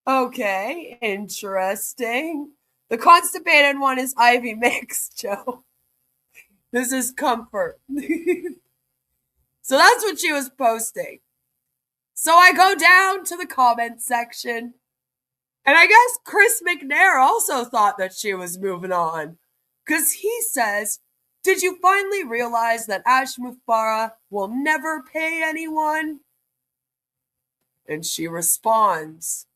Okay, interesting. The constipated one is Ivy Mix, Joe. This is Comfort. So that's what she was posting. So I go down to the comment section, and I guess Chris McNair also thought that she was moving on. Because he says, "Did you finally realize that Ash Mufareh will never pay anyone?" And she responds,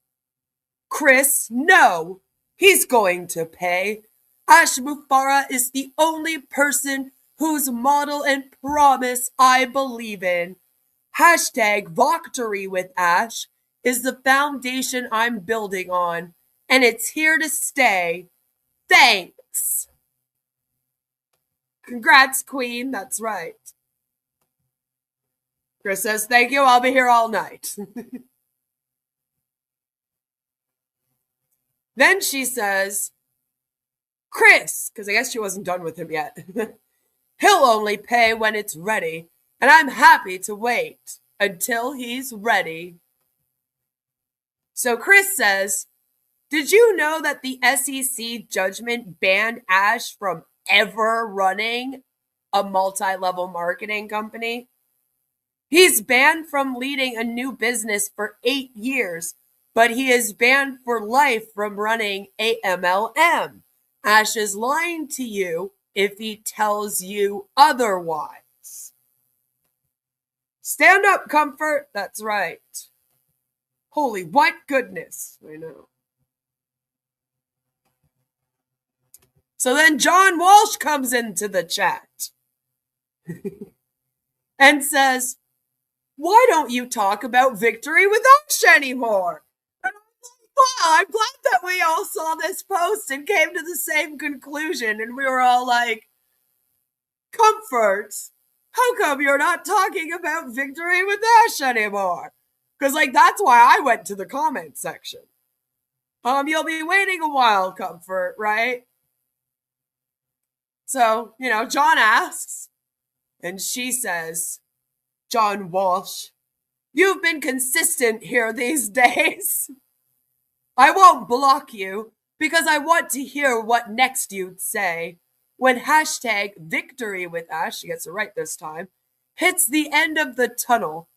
"Chris, no, he's going to pay. Ash Mufareh is the only person whose model and promise I believe in. Hashtag Victory with Ash is the foundation I'm building on, and it's here to stay. Thanks." Congrats, Queen. That's right. Chris says, "Thank you. I'll be here all night." Then she says, "Chris," because I guess she wasn't done with him yet, "he'll only pay when it's ready, and I'm happy to wait until he's ready." So Chris says, "Did you know that the S.E.C. judgment banned Ash from ever running a multi-level marketing company? He's banned from leading a new business for 8 years, but he is banned for life from running a MLM. Ash is lying to you if he tells you otherwise." Stand up, Comfort. That's right. Holy white goodness. I know. So then John Walsh comes into the chat and says, "Why don't you talk about Victory with Ash anymore?" And I'm like, Well, I'm glad that we all saw this post and came to the same conclusion, and we were all like, Comfort, how come you're not talking about Victory with Ash anymore? Because, like, that's why I went to the comment section. You'll be waiting a while, Comfort, right? So, John asks, and she says, John Walsh, you've been consistent here these days. I won't block you because I want to hear what next you'd say. When hashtag Victory with Ash, she gets it right this time, hits the end of the tunnel,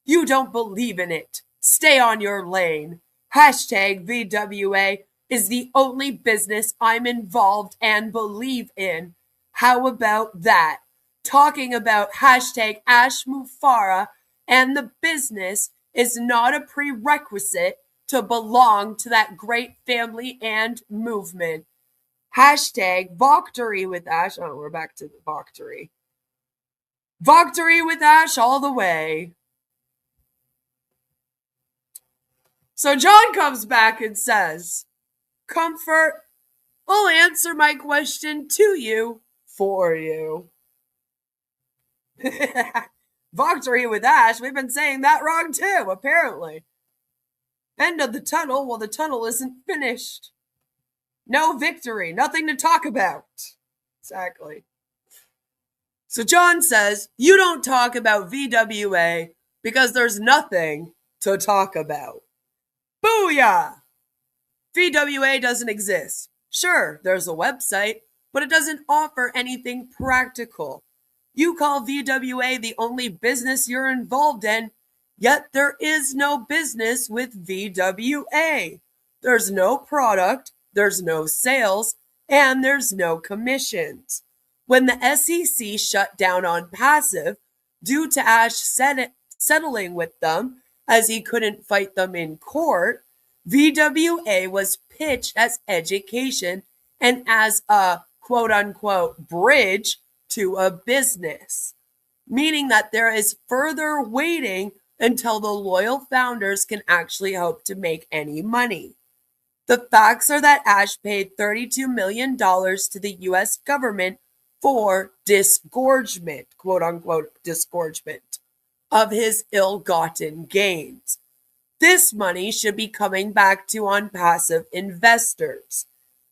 you don't believe in it. Stay on your lane. Hashtag VWA is the only business I'm involved and believe in. How about that? Talking about hashtag Ash Mufareh and the business is not a prerequisite to belong to that great family and movement. Hashtag Victory with Ash. Oh, we're back to the Victory. Victory with Ash all the way. So John comes back and says, Comfort, I'll answer my question to you for you. Victory with Ash, we've been saying that wrong too, apparently. End of the tunnel, well, the tunnel isn't finished. No victory, nothing to talk about. Exactly. So John says, you don't talk about VWA because there's nothing to talk about. Booyah! VWA doesn't exist. Sure, there's a website, but it doesn't offer anything practical. You call VWA the only business you're involved in, yet there is no business with VWA. There's no product, there's no sales, and there's no commissions. When the S.E.C. shut down OnPassive due to Ash settling with them as he couldn't fight them in court, VWA was pitched as education and as a quote-unquote bridge to a business, meaning that there is further waiting until the loyal founders can actually hope to make any money. The facts are that Ash paid $32 million to the U.S. government for disgorgement, quote-unquote disgorgement, of his ill-gotten gains. This money should be coming back to OnPassive investors.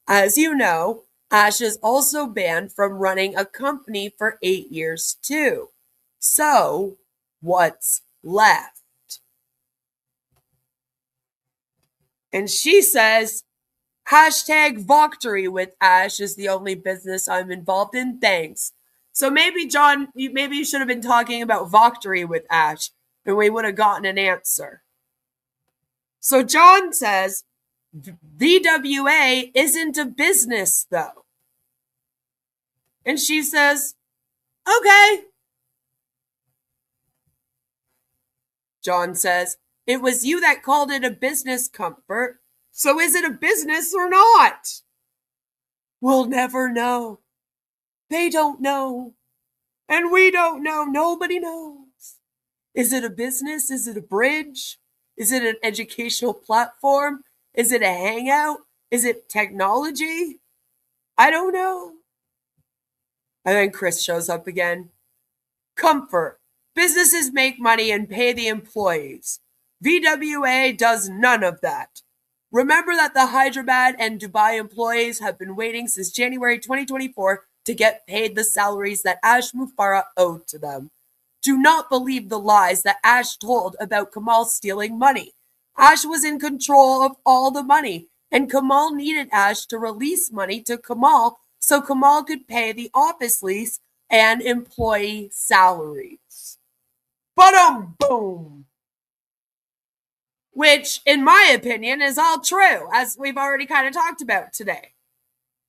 As you know, Ash is also banned from running a company for 8 years too. So, what's left? And she says, hashtag Victory with Ash is the only business I'm involved in. Thanks. So maybe, John, maybe you should have been talking about Victory with Ash, and we would have gotten an answer. So John says, VWA isn't a business, though. And she says, okay. John says, it was you that called it a business, Comfort. So is it a business or not? We'll never know. They don't know. And we don't know. Nobody knows. Is it a business? Is it a bridge? Is it an educational platform? Is it a hangout? Is it technology? I don't know. And then Chris shows up again. Comfort. Businesses make money and pay the employees. VWA does none of that. Remember that the Hyderabad and Dubai employees have been waiting since January 2024 to get paid the salaries that Ash Mufareh owed to them. Do not believe the lies that Ash told about Kamal stealing money. Ash was in control of all the money, and Kamal needed Ash to release money to Kamal so Kamal could pay the office lease and employee salaries. Boom! Which, in my opinion, is all true, as we've already kind of talked about today.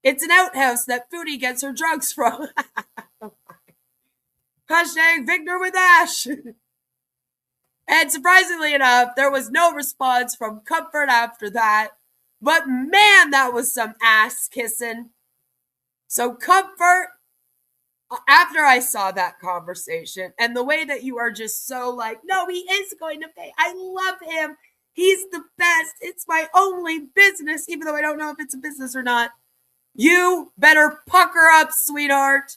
It's an outhouse that Foodie gets her drugs from. Hashtag Victor with Ash. And surprisingly enough, there was no response from Comfort after that. But man, that was some ass kissing. So Comfort, after I saw that conversation and the way that you are just so like, no, he is going to pay. I love him. He's the best. It's my only business, even though I don't know if it's a business or not. You better pucker up, sweetheart.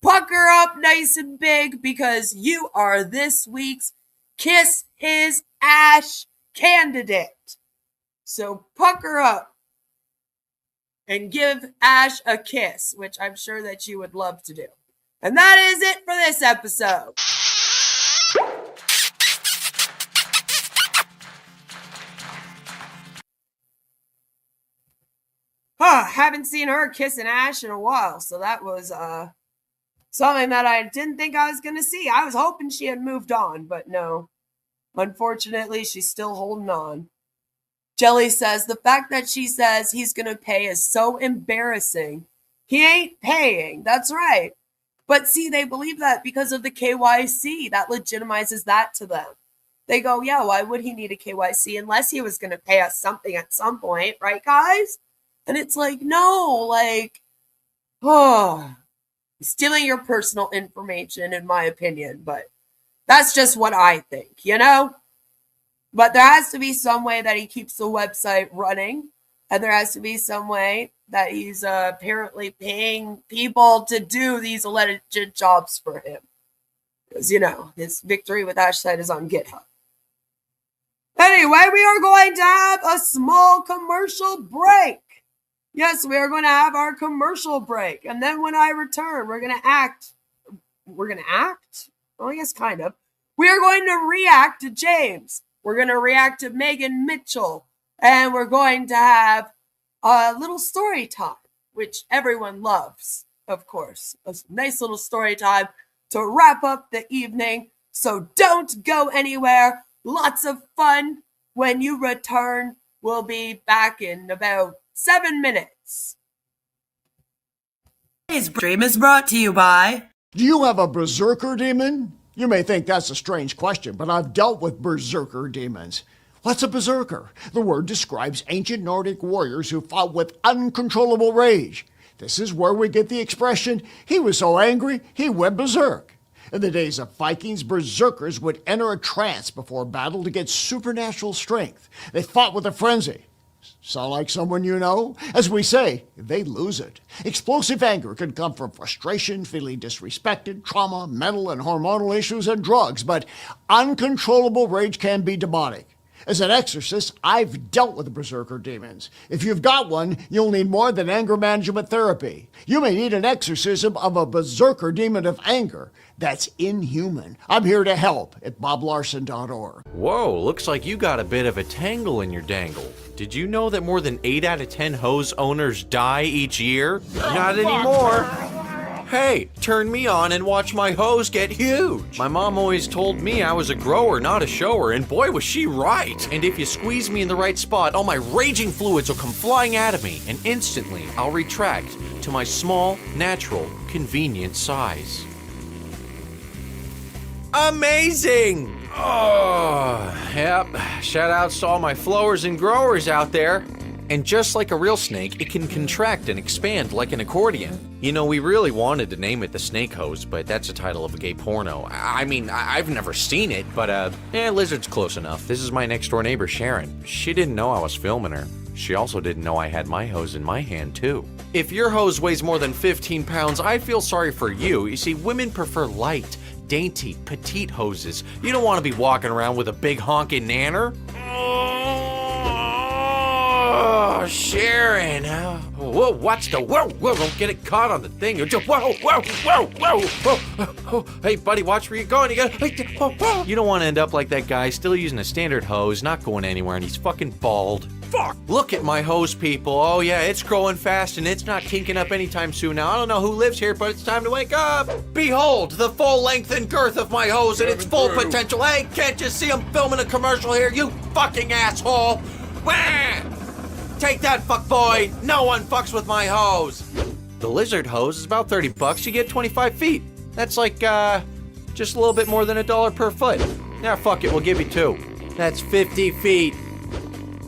Pucker up nice and big because you are this week's Kiss His Ash candidate. So pucker up and give Ash a kiss, which I'm sure that you would love to do. And that is it for this episode. Haven't seen her kissing Ash in a while, so that was something that I didn't think I was going to see. I was hoping she had moved on, but no. Unfortunately, she's still holding on. Jelly says, the fact that she says he's going to pay is so embarrassing. He ain't paying. That's right. But see, they believe that because of the KYC. That legitimizes that to them. They go, yeah, why would he need a KYC unless he was going to pay us something at some point, right, guys? And it's like, no, like, stealing your personal information, in my opinion. But that's just what I think, you know? But there has to be some way that he keeps the website running. And there has to be some way that he's apparently paying people to do these alleged jobs for him. Because, you know, his Victory with Ash site is on GitHub. Anyway, we are going to have a small commercial break. Yes, we are going to have our commercial break. And then when I return, we're going to act. We're going to act? Well, I guess kind of. We are going to react to James. We're going to react to Megan Mitchell. And we're going to have a little story time, which everyone loves, of course. A nice little story time to wrap up the evening. So don't go anywhere. Lots of fun when you return. We'll be back in about 7 minutes. Today's stream is brought to you by... Do you have a berserker demon? You may think that's a strange question, but I've dealt with berserker demons. What's a berserker? The word describes ancient Nordic warriors who fought with uncontrollable rage. This is where we get the expression, he was so angry, he went berserk. In the days of Vikings, berserkers would enter a trance before battle to get supernatural strength. They fought with a frenzy. Sound like someone you know? As we say, they lose it. Explosive anger can come from frustration, feeling disrespected, trauma, mental and hormonal issues, and drugs, but uncontrollable rage can be demonic. As an exorcist, I've dealt with berserker demons. If you've got one, you'll need more than anger management therapy. You may need an exorcism of a berserker demon of anger. That's inhuman. I'm here to help at boblarson.org. Whoa, looks like you got a bit of a tangle in your dangle. Did you know that more than 8 out of 10 hose owners die each year? Not anymore. Hey, turn me on and watch my hose get huge. My mom always told me I was a grower, not a shower, and boy was she right. And if you squeeze me in the right spot, all my raging fluids will come flying out of me, and instantly I'll retract to my small, natural, convenient size. Amazing! Oh, yep. Shout outs to all my flowers and growers out there. And just like a real snake, it can contract and expand like an accordion. You know, we really wanted to name it the Snake Hose, but that's the title of a gay porno. I mean, I've never seen it, but Lizard's close enough. This is my next door neighbor, Sharon. She didn't know I was filming her. She also didn't know I had my hose in my hand, too. If your hose weighs more than 15 pounds, I feel sorry for you. You see, women prefer light, dainty, petite hoses. You don't want to be walking around with a big honking nanner. Oh, Sharon. Whoa, watch the whoa, don't get it caught on the thing. Whoa. Hey, buddy, watch where you're going. You don't want to end up like that guy, still using a standard hose, not going anywhere, and he's fucking bald. Fuck! Look at my hose, people. Oh, yeah, it's growing fast, and it's not kinking up anytime soon. Now, I don't know who lives here, but it's time to wake up. Behold, the full length and girth of my hose and its full potential. Hey, can't you see I'm filming a commercial here, you fucking asshole? Wah! Take that, fuckboy! No one fucks with my hose! The lizard hose is about $30. You get 25 feet. That's like, just a little bit more than $1 per foot. Now, fuck it, we'll give you 2. That's 50 feet.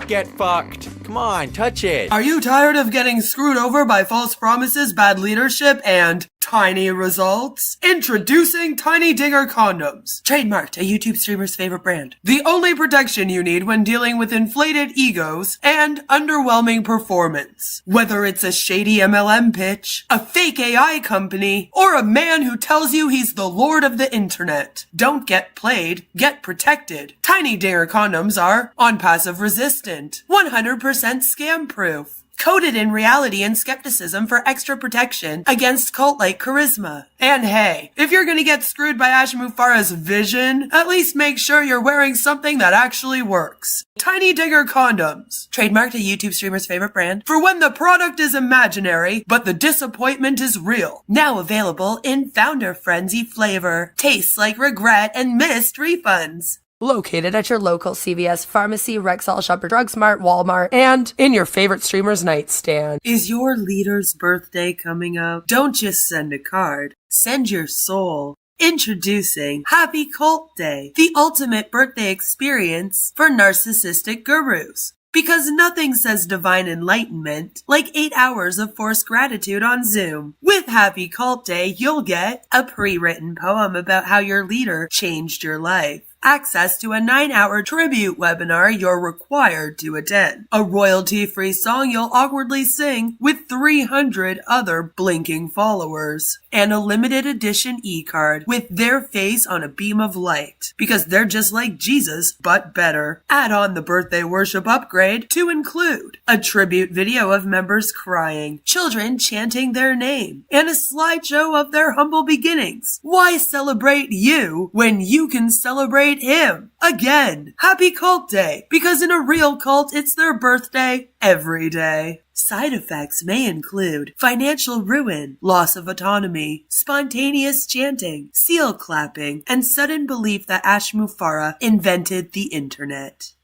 Get fucked. Come on, touch it. Are you tired of getting screwed over by false promises, bad leadership, and Tiny results. Introducing Tiny Digger Condoms. Trademarked, a YouTube streamer's favorite brand. The only protection you need when dealing with inflated egos and underwhelming performance. Whether it's a shady MLM pitch, a fake AI company, or a man who tells you he's the lord of the internet. Don't get played, get protected. Tiny Digger Condoms are OnPassive resistant, 100% scam proof. Coated in reality and skepticism for extra protection against cult-like charisma. And hey, if you're gonna get screwed by Ash Mufareh's vision, at least make sure you're wearing something that actually works. Tiny Digger Condoms. Trademarked, a YouTube streamer's favorite brand. For when the product is imaginary, but the disappointment is real. Now available in Founder Frenzy flavor. Tastes like regret and missed refunds. Located at your local CVS pharmacy, Rexall, Shopper Drug Smart, Walmart, and in your favorite streamer's nightstand. Is your leader's birthday coming up? Don't just send a card. Send your soul. Introducing Happy Cult Day, the ultimate birthday experience for narcissistic gurus. Because nothing says divine enlightenment like 8 hours of forced gratitude on Zoom. With Happy Cult Day, you'll get a pre-written poem about how your leader changed your life. Access to a 9-hour tribute webinar you're required to attend. A royalty-free song you'll awkwardly sing with 300 other blinking followers. And a limited edition e-card with their face on a beam of light. Because they're just like Jesus, but better. Add on the birthday worship upgrade to include a tribute video of members crying, children chanting their name, and a slideshow of their humble beginnings. Why celebrate you when you can celebrate him? Again, Happy Cult Day, because in a real cult, it's their birthday every day. Side effects may include financial ruin, loss of autonomy, spontaneous chanting, seal clapping, and sudden belief that Ash Mufareh invented the internet.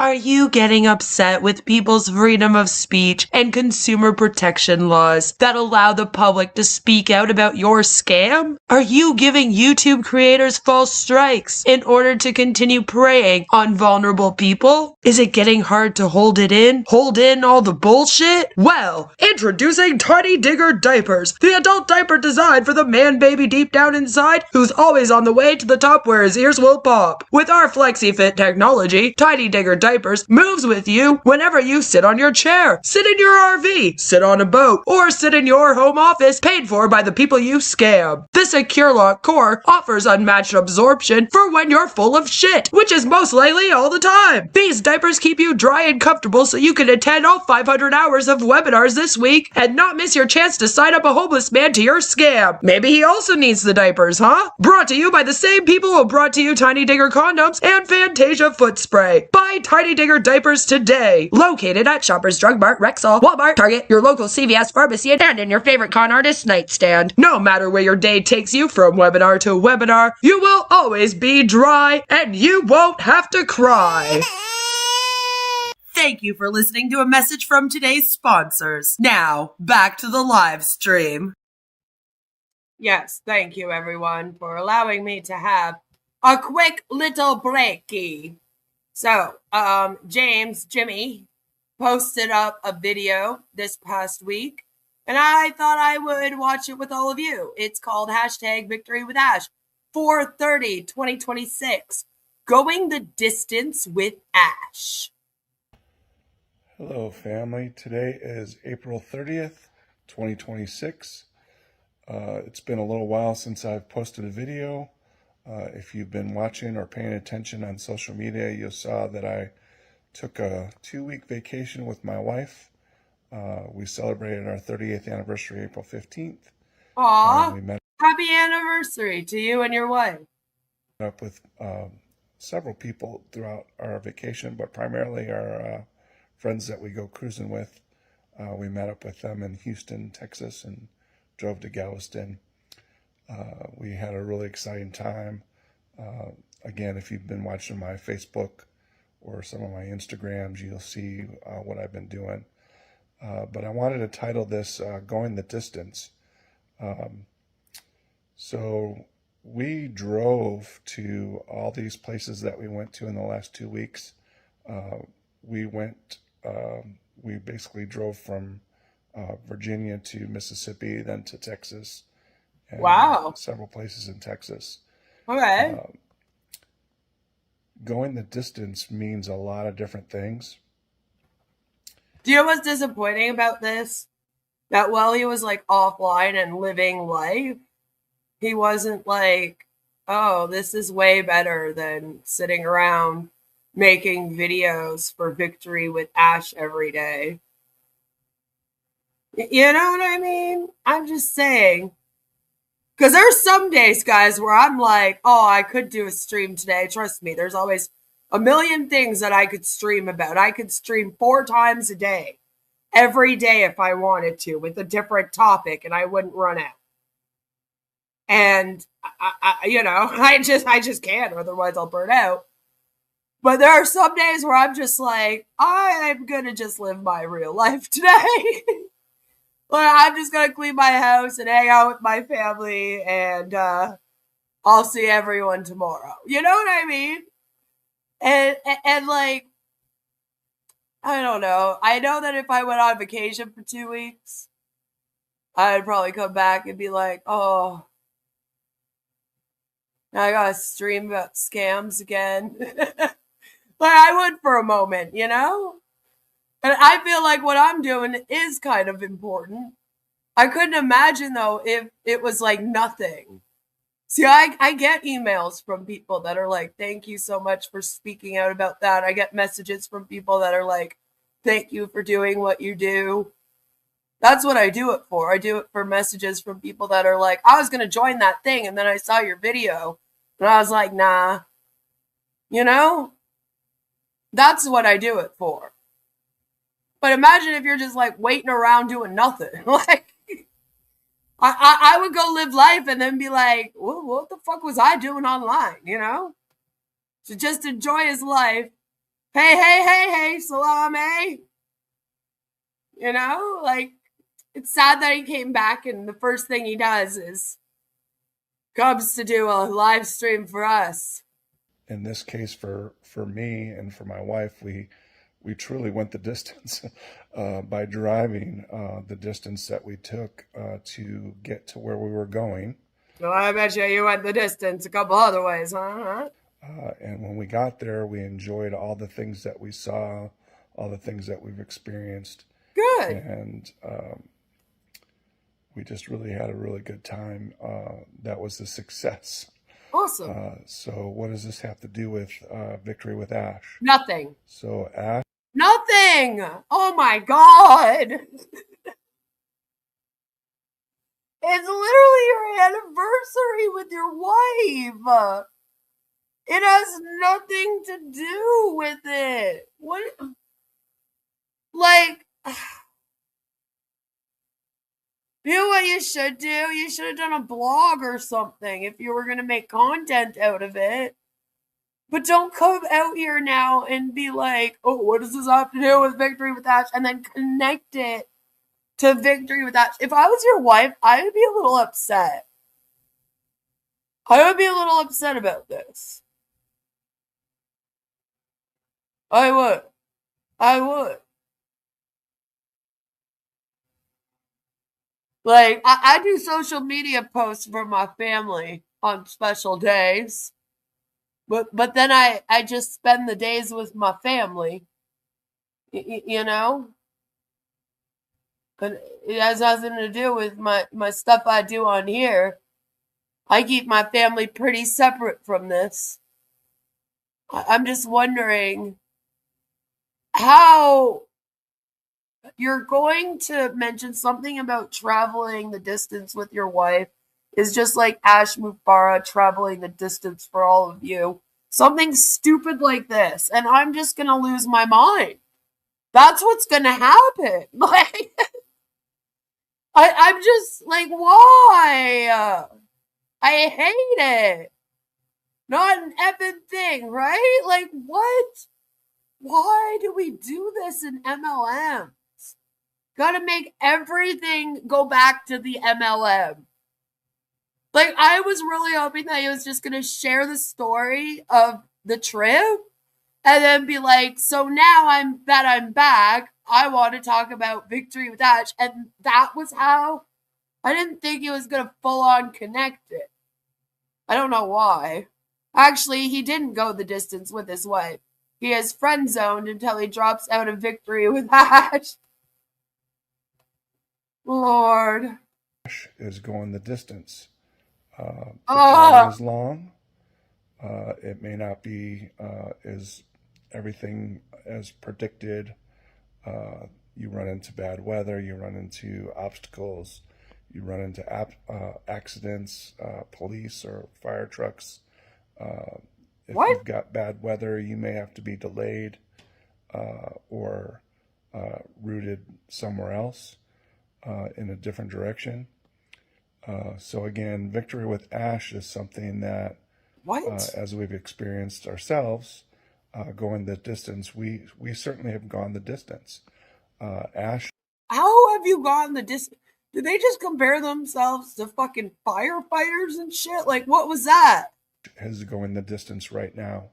Are you getting upset with people's freedom of speech and consumer protection laws that allow the public to speak out about your scam? Are you giving YouTube creators false strikes in order to continue preying on vulnerable people? Is it getting hard to hold it in? Hold in all the bullshit? Well, introducing Tiny Digger Diapers, the adult diaper designed for the man baby deep down inside who's always on the way to the top where his ears will pop. With our FlexiFit technology, Tiny Digger Diapers moves with you whenever you sit on your chair, sit in your RV, sit on a boat, or sit in your home office paid for by the people you scam. The Secure Lock core offers unmatched absorption for when you're full of shit, which is most likely all the time. These diapers keep you dry and comfortable so you can attend all 500 hours of webinars this week and not miss your chance to sign up a homeless man to your scam. Maybe he also needs the diapers, huh? Brought to you by the same people who brought to you Tiny Digger Condoms and Fantasia Foot Spray. Buy Tiny Digger Diapers today. Located at Shoppers Drug Mart, Rexall, Walmart, Target, your local CVS pharmacy, and in your favorite con artist's nightstand. No matter where your day takes you from webinar to webinar, you will always be dry and you won't have to cry. Thank you for listening to a message from today's sponsors. Now, back to the live stream. Yes, thank you everyone for allowing me to have a quick little breaky. So, Jimmy posted up a video this past week, and I thought I would watch it with all of you. It's called #VictoryWithAsh, 4/30/2026, Going the Distance with Ash. Hello, family. Today is April 30th, 2026. It's been a little while since I've posted a video. If you've been watching or paying attention on social media, you saw that I took a 2-week vacation with my wife. We celebrated our 30th anniversary April 15th. Aw, happy anniversary to you and your wife. Up with several people throughout our vacation, but primarily our friends that we go cruising with. We met up with them in Houston, Texas, and drove to Galveston. We had a really exciting time. Again, if you've been watching my Facebook or some of my Instagrams, you'll see what I've been doing. But I wanted to title this Going the Distance. So we drove to all these places that we went to in the last 2 weeks. We went we basically drove from Virginia to Mississippi, then to Texas, and Wow. several places in Texas. Okay. Going the distance means a lot of different things. Do you know what's disappointing about this? That while he was like offline and living life, he wasn't like, oh, this is way better than sitting around making videos for Victory with Ash every day. You know what I mean? I'm just saying. Because there's some days, guys, where I'm like, oh, I could do a stream today. Trust me, there's always a million things that I could stream about. I could stream 4 times a day, every day if I wanted to, with a different topic, and I wouldn't run out. And I just can't, otherwise I'll burn out. But there are some days where I'm just like, I'm gonna just live my real life today. Like, I'm just gonna clean my house and hang out with my family, and I'll see everyone tomorrow. You know what I mean? And like, I don't know. I know that if I went on vacation for 2 weeks, I'd probably come back and be like, oh, now I gotta stream about scams again. But I would for a moment, you know? And I feel like what I'm doing is kind of important. I couldn't imagine, though, if it was like nothing. See, I get emails from people that are like, thank you so much for speaking out about that. I get messages from people that are like, thank you for doing what you do. That's what I do it for. I do it for messages from people that are like, I was going to join that thing, and then I saw your video, and I was like, nah. You know? That's what I do it for. But imagine if you're just like waiting around doing nothing. Like, I would go live life and then be like, what the fuck was I doing online, you know? To just enjoy his life. Hey, salame. You know, like, it's sad that he came back and the first thing he does is comes to do a live stream for us. In this case, for me and for my wife, we truly went the distance by driving the distance that we took to get to where we were going. Well, I bet you went the distance a couple other ways, huh? And when we got there, we enjoyed all the things that we saw, all the things that we've experienced. Good. And we just really had a really good time. That was a success. Awesome. So what does this have to do with Victory with Ash? Nothing. So Ash? Nothing. Oh my God. It's literally your anniversary with your wife. It has nothing to do with it. What? Like, you know what you should do? You should have done a blog or something if you were going to make content out of it. But don't come out here now and be like, oh, what does this have to do with Victory with Ash? And then connect it to Victory with Ash. If I was your wife, I would be a little upset. I would be a little upset about this. I would. Like, I do social media posts for my family on special days. But then I just spend the days with my family, you know? But it has nothing to do with my stuff I do on here. I keep my family pretty separate from this. I'm just wondering how you're going to mention something about traveling the distance with your wife is just like Ash Mufareh traveling the distance for all of you. Something stupid like this. And I'm just going to lose my mind. That's what's going to happen. Like, I'm just like, why? I hate it. Not an epic thing, right? Like, what? Why do we do this in MLMs? Gotta make everything go back to the MLM. Like, I was really hoping that he was just going to share the story of the trip and then be like, so now I'm back, I want to talk about Victory with Ash, and that was how. I didn't think he was going to full on connect it. I don't know why. Actually, he didn't go the distance with his wife. He is friend zoned until he drops out of Victory with Ash. Lord. Ash is going the distance. The journey is long. It may not be as everything as predicted. You run into bad weather, you run into obstacles, you run into accidents, police or fire trucks. If you've got bad weather, you may have to be delayed or routed somewhere else in a different direction. So again, Victory with Ash is something that, as we've experienced ourselves, going the distance, we certainly have gone the distance. Ash. How have you gone the distance? Did they just compare themselves to fucking firefighters and shit? Like, what was that? Is going the distance right now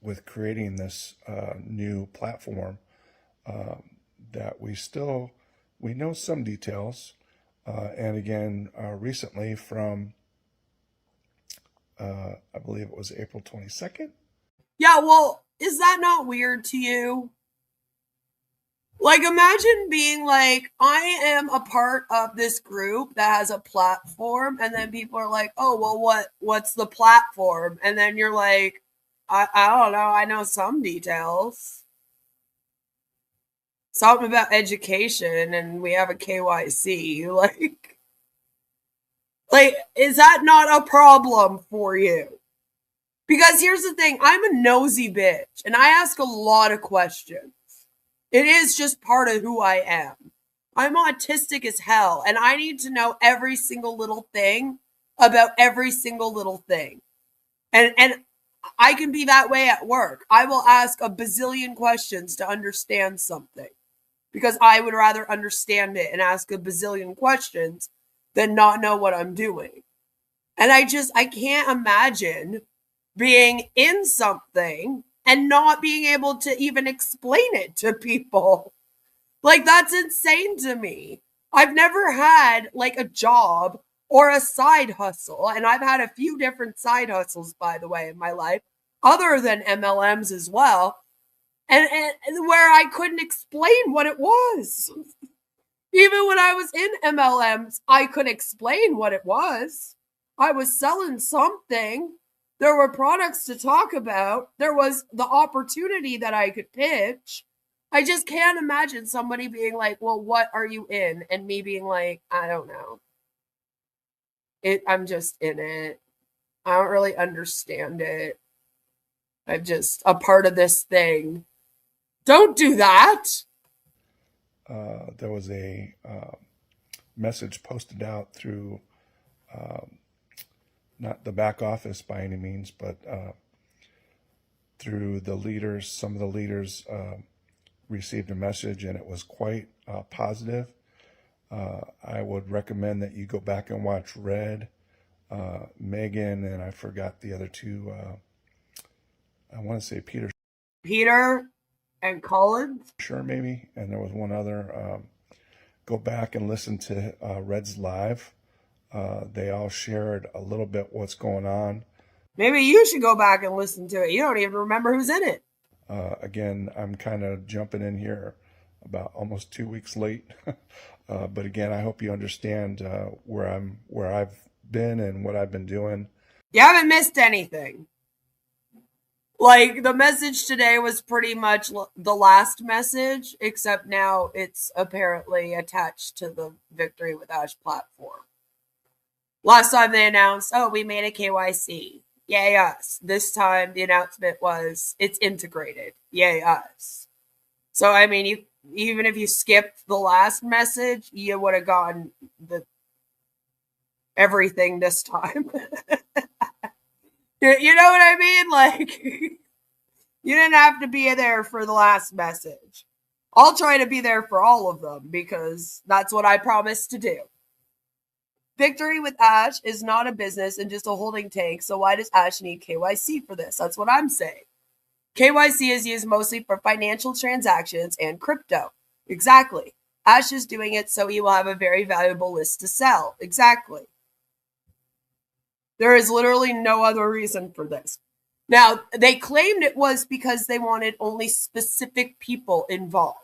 with creating this new platform that we know some details. And again, recently from, I believe it was April 22nd. Yeah, well, is that not weird to you? Like, imagine being like, I am a part of this group that has a platform, and then people are like, oh, well, what's the platform? And then you're like, I don't know, I know some details. Something about education, and we have a KYC. Like, is that not a problem for you? Because here's the thing, I'm a nosy bitch, and I ask a lot of questions. It is just part of who I am. I'm autistic as hell, and I need to know every single little thing about every single little thing. And I can be that way at work. I will ask a bazillion questions to understand something because I would rather understand it and ask a bazillion questions than not know what I'm doing. And I can't imagine being in something and not being able to even explain it to people. Like, that's insane to me. I've never had like a job or a side hustle, and I've had a few different side hustles, by the way, in my life, other than MLMs as well, and where I couldn't explain what it was. Even when I was in MLMs, I couldn't explain what it was. I was selling something. There were products to talk about. There was the opportunity that I could pitch. I just can't imagine somebody being like, well, what are you in? And me being like, I don't know. I'm just in it. I don't really understand it. I'm just a part of this thing. Don't do that. There was a message posted out through not the back office by any means, but through the leaders. Some of the leaders received a message, and it was quite positive. I would recommend that you go back and watch Red, Megan, and I forgot the other two. I want to say Peter and Collins. Sure, maybe. And there was one other. Go back and listen to Red's live. They all shared a little bit what's going on. Maybe you should go back and listen to it. You don't even remember who's in it. Again, I'm kind of jumping in here about almost 2 weeks late. But again, I hope you understand where I've been and what I've been doing. You haven't missed anything. Like, the message today was pretty much the last message, except now it's apparently attached to the Victory with Ash platform. Last time they announced, oh, we made a KYC. Yay us. This time the announcement was, it's integrated. Yay us. So, I mean, even if you skipped the last message, you would have gotten everything this time. You know what I mean? Like, you didn't have to be there for the last message. I'll try to be there for all of them because that's what I promised to do. Victory with Ash is not a business and just a holding tank, so why does Ash need KYC for this? That's what I'm saying. KYC is used mostly for financial transactions and crypto. Exactly. Ash is doing it so he will have a very valuable list to sell. Exactly. There is literally no other reason for this. Now, they claimed it was because they wanted only specific people involved.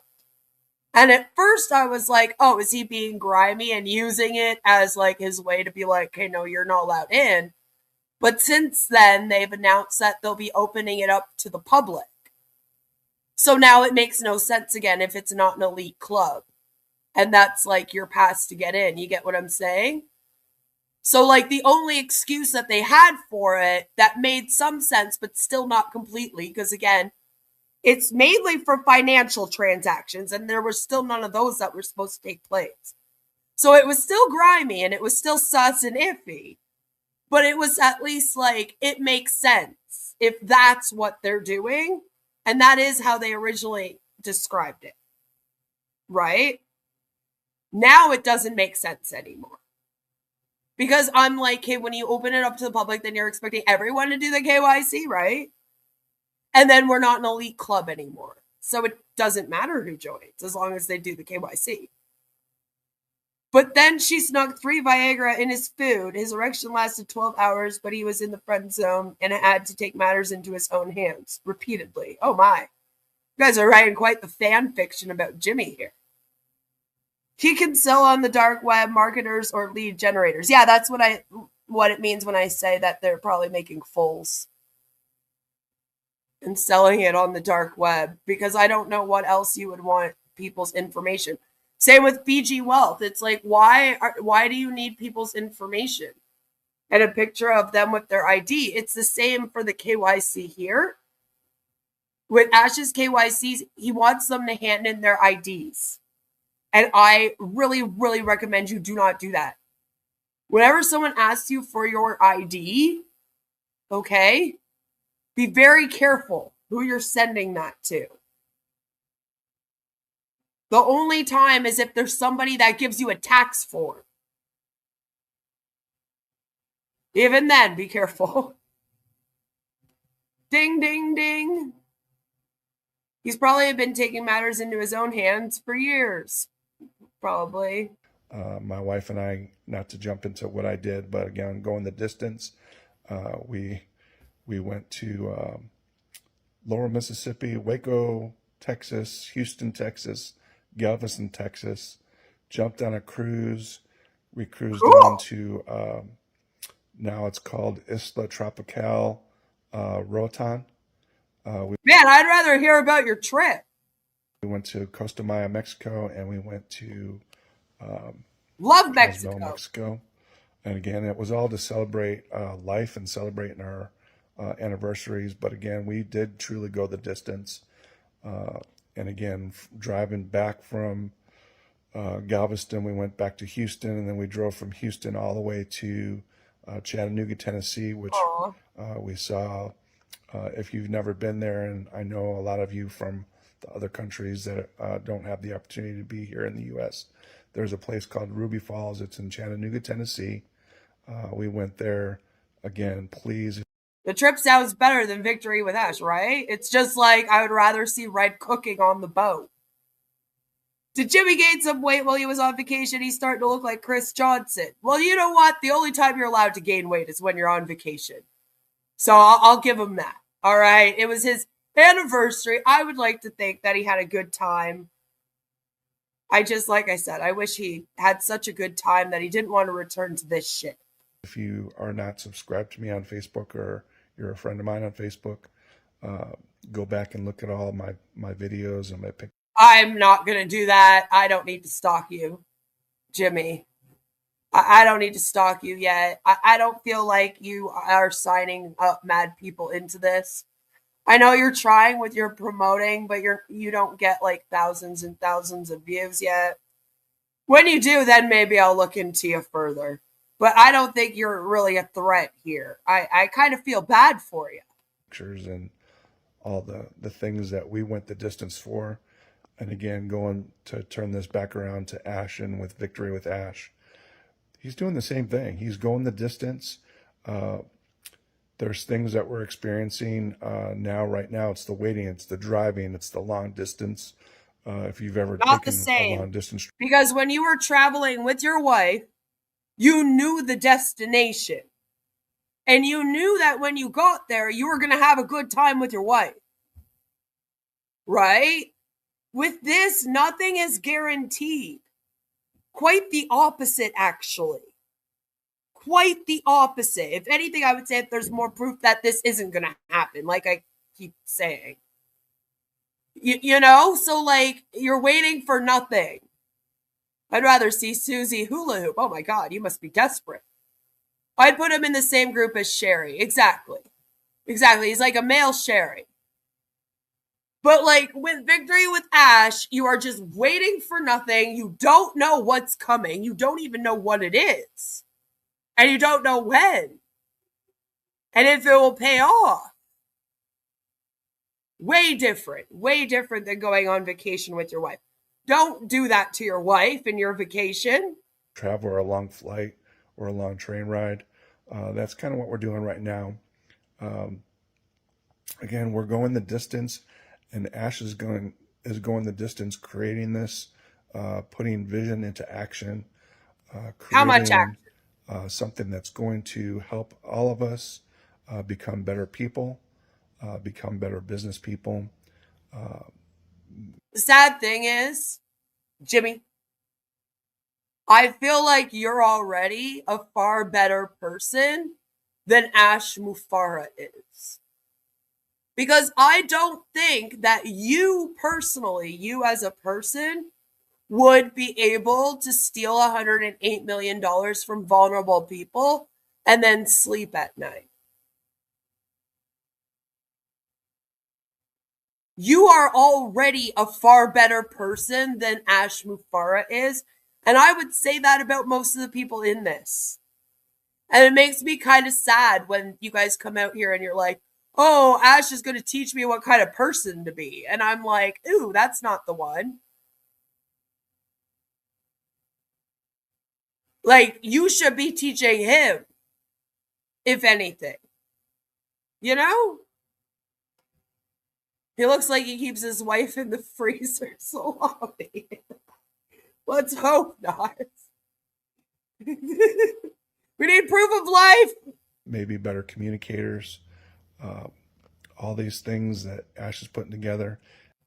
And at first I was like, oh, is he being grimy and using it as like his way to be like, hey, no, you're not allowed in. But since then, they've announced that they'll be opening it up to the public. So now it makes no sense again if it's not an elite club. And that's like your pass to get in. You get what I'm saying? So like the only excuse that they had for it that made some sense, but still not completely, because again, it's mainly for financial transactions, and there were still none of those that were supposed to take place. So it was still grimy and it was still sus and iffy, but it was at least like, it makes sense if that's what they're doing. And that is how they originally described it, right? Now it doesn't make sense anymore. Because I'm like, hey, when you open it up to the public, then you're expecting everyone to do the KYC, right? And then we're not an elite club anymore. So it doesn't matter who joins as long as they do the KYC. But then she snuck 3 Viagra in his food. His erection lasted 12 hours, but he was in the friend zone and had to take matters into his own hands repeatedly. Oh my. You guys are writing quite the fan fiction about Jimmy here. He can sell on the dark web, marketers or lead generators. Yeah, that's what it means when I say that they're probably making fulls and selling it on the dark web, because I don't know what else you would want people's information. Same with Fiji Wealth. It's like, why do you need people's information and a picture of them with their ID? It's the same for the KYC here. With Ash's KYCs, he wants them to hand in their IDs. And I really, really recommend you do not do that. Whenever someone asks you for your ID, okay, be very careful who you're sending that to. The only time is if there's somebody that gives you a tax form. Even then, be careful. Ding, ding, ding. He's probably been taking matters into his own hands for years. Probably. My wife and I, not to jump into what I did, but again, going the distance, we went to Lower Mississippi, Waco, Texas, Houston, Texas, Galveston, Texas, jumped on a cruise. We cruised down to, now it's called Isla Tropical, Roatan. Man, I'd rather hear about your trip. We went to Costa Maya, Mexico, and we went to Love Mexico. Mexico. And again, it was all to celebrate life and celebrating our anniversaries. But again, we did truly go the distance. And again, driving back from Galveston, we went back to Houston, and then we drove from Houston all the way to Chattanooga, Tennessee, which we saw. If you've never been there, and I know a lot of you from the other countries that don't have the opportunity to be here in the U.S., there's a place called Ruby Falls. It's in Chattanooga, Tennessee. We went there. Again, please. The trip sounds better than Victory with Ash, right? It's just like I would rather see Red cooking on the boat. Did Jimmy gain some weight while he was on vacation? He's starting to look like Chris Johnson. Well, you know what? The only time you're allowed to gain weight is when you're on vacation. So I'll give him that. All right. It was his anniversary. I would like to think that he had a good time. Like I said, I wish he had such a good time that he didn't want to return to this shit. If you are not subscribed to me on Facebook, or you're a friend of mine on Facebook, go back and look at all my videos and my pictures. I'm not going to do that. I don't need to stalk you, Jimmy. I don't need to stalk you yet. I don't feel like you are signing up mad people into this. I know you're trying with your promoting, but you don't get like thousands and thousands of views yet. When you do, then maybe I'll look into you further. But I don't think you're really a threat here. I kind of feel bad for you. Pictures and all the things that we went the distance for. And again, going to turn this back around to Ash and with Victory with Ash. He's doing the same thing. He's going the distance. The There's things that we're experiencing right now. It's the waiting, it's the driving, it's the long distance. If you've ever Not the taken a long same. distance, Because when you were traveling with your wife, you knew the destination. And you knew that when you got there, you were going to have a good time with your wife. Right? With this, nothing is guaranteed. Quite the opposite, actually. Quite the opposite. If anything, I would say if there's more proof that this isn't going to happen, like I keep saying. You know? So, like, you're waiting for nothing. I'd rather see Susie hula hoop. Oh my God, you must be desperate. I'd put him in the same group as Sherry. Exactly. He's like a male Sherry. But like with Victory with Ash, you are just waiting for nothing. You don't know what's coming. You don't even know what it is. And you don't know when. And if it will pay off. Way different than going on vacation with your wife. Don't do that to your wife in your vacation. Travel or a long flight or a long train ride. That's kind of what we're doing right now. Again, we're going the distance, and Ash is going the distance, creating this, putting vision into action, How much creating something that's going to help all of us become better people, become better business people. The sad thing is, Jimmy, I feel like you're already a far better person than Ash Mufareh is. Because I don't think that you personally, you as a person, would be able to steal $108 million from vulnerable people and then sleep at night. You are already a far better person than Ash Mufareh is. And I would say that about most of the people in this. And it makes me kind of sad when you guys come out here and you're like, oh, Ash is going to teach me what kind of person to be. And I'm like, ooh, that's not the one. Like, you should be teaching him, if anything. You know? He looks like he keeps his wife in the freezer so long. Let's hope not. We need proof of life. Maybe better communicators. All these things that Ash is putting together.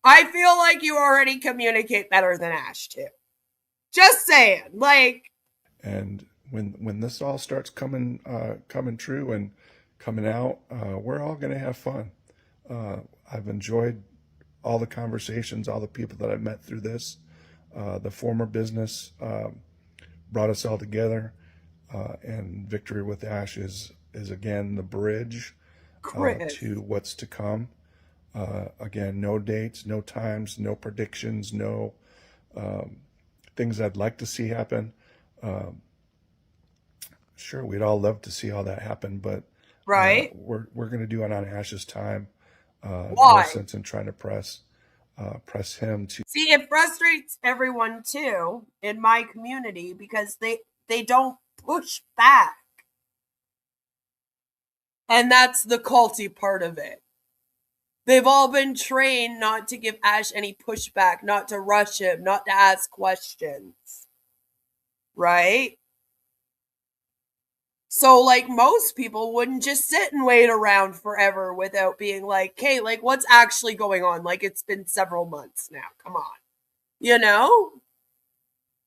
I feel like you already communicate better than Ash too. Just saying, like. And when this all starts coming true and coming out, we're all going to have fun. I've enjoyed all the conversations, all the people that I've met through this. The former business brought us all together, and Victory with Ash is again the bridge to what's to come. Again, no dates, no times, no predictions, no things I'd like to see happen. Sure, we'd all love to see all that happen, but right, we're going to do it on Ash's time. Why? No sense in trying to press him to. See, it frustrates everyone too in my community because they don't push back. And that's the culty part of it. They've all been trained not to give Ash any pushback, not to rush him, not to ask questions. Right? So, like, most people wouldn't just sit and wait around forever without being like, hey, like, what's actually going on? Like, it's been several months now. Come on. You know?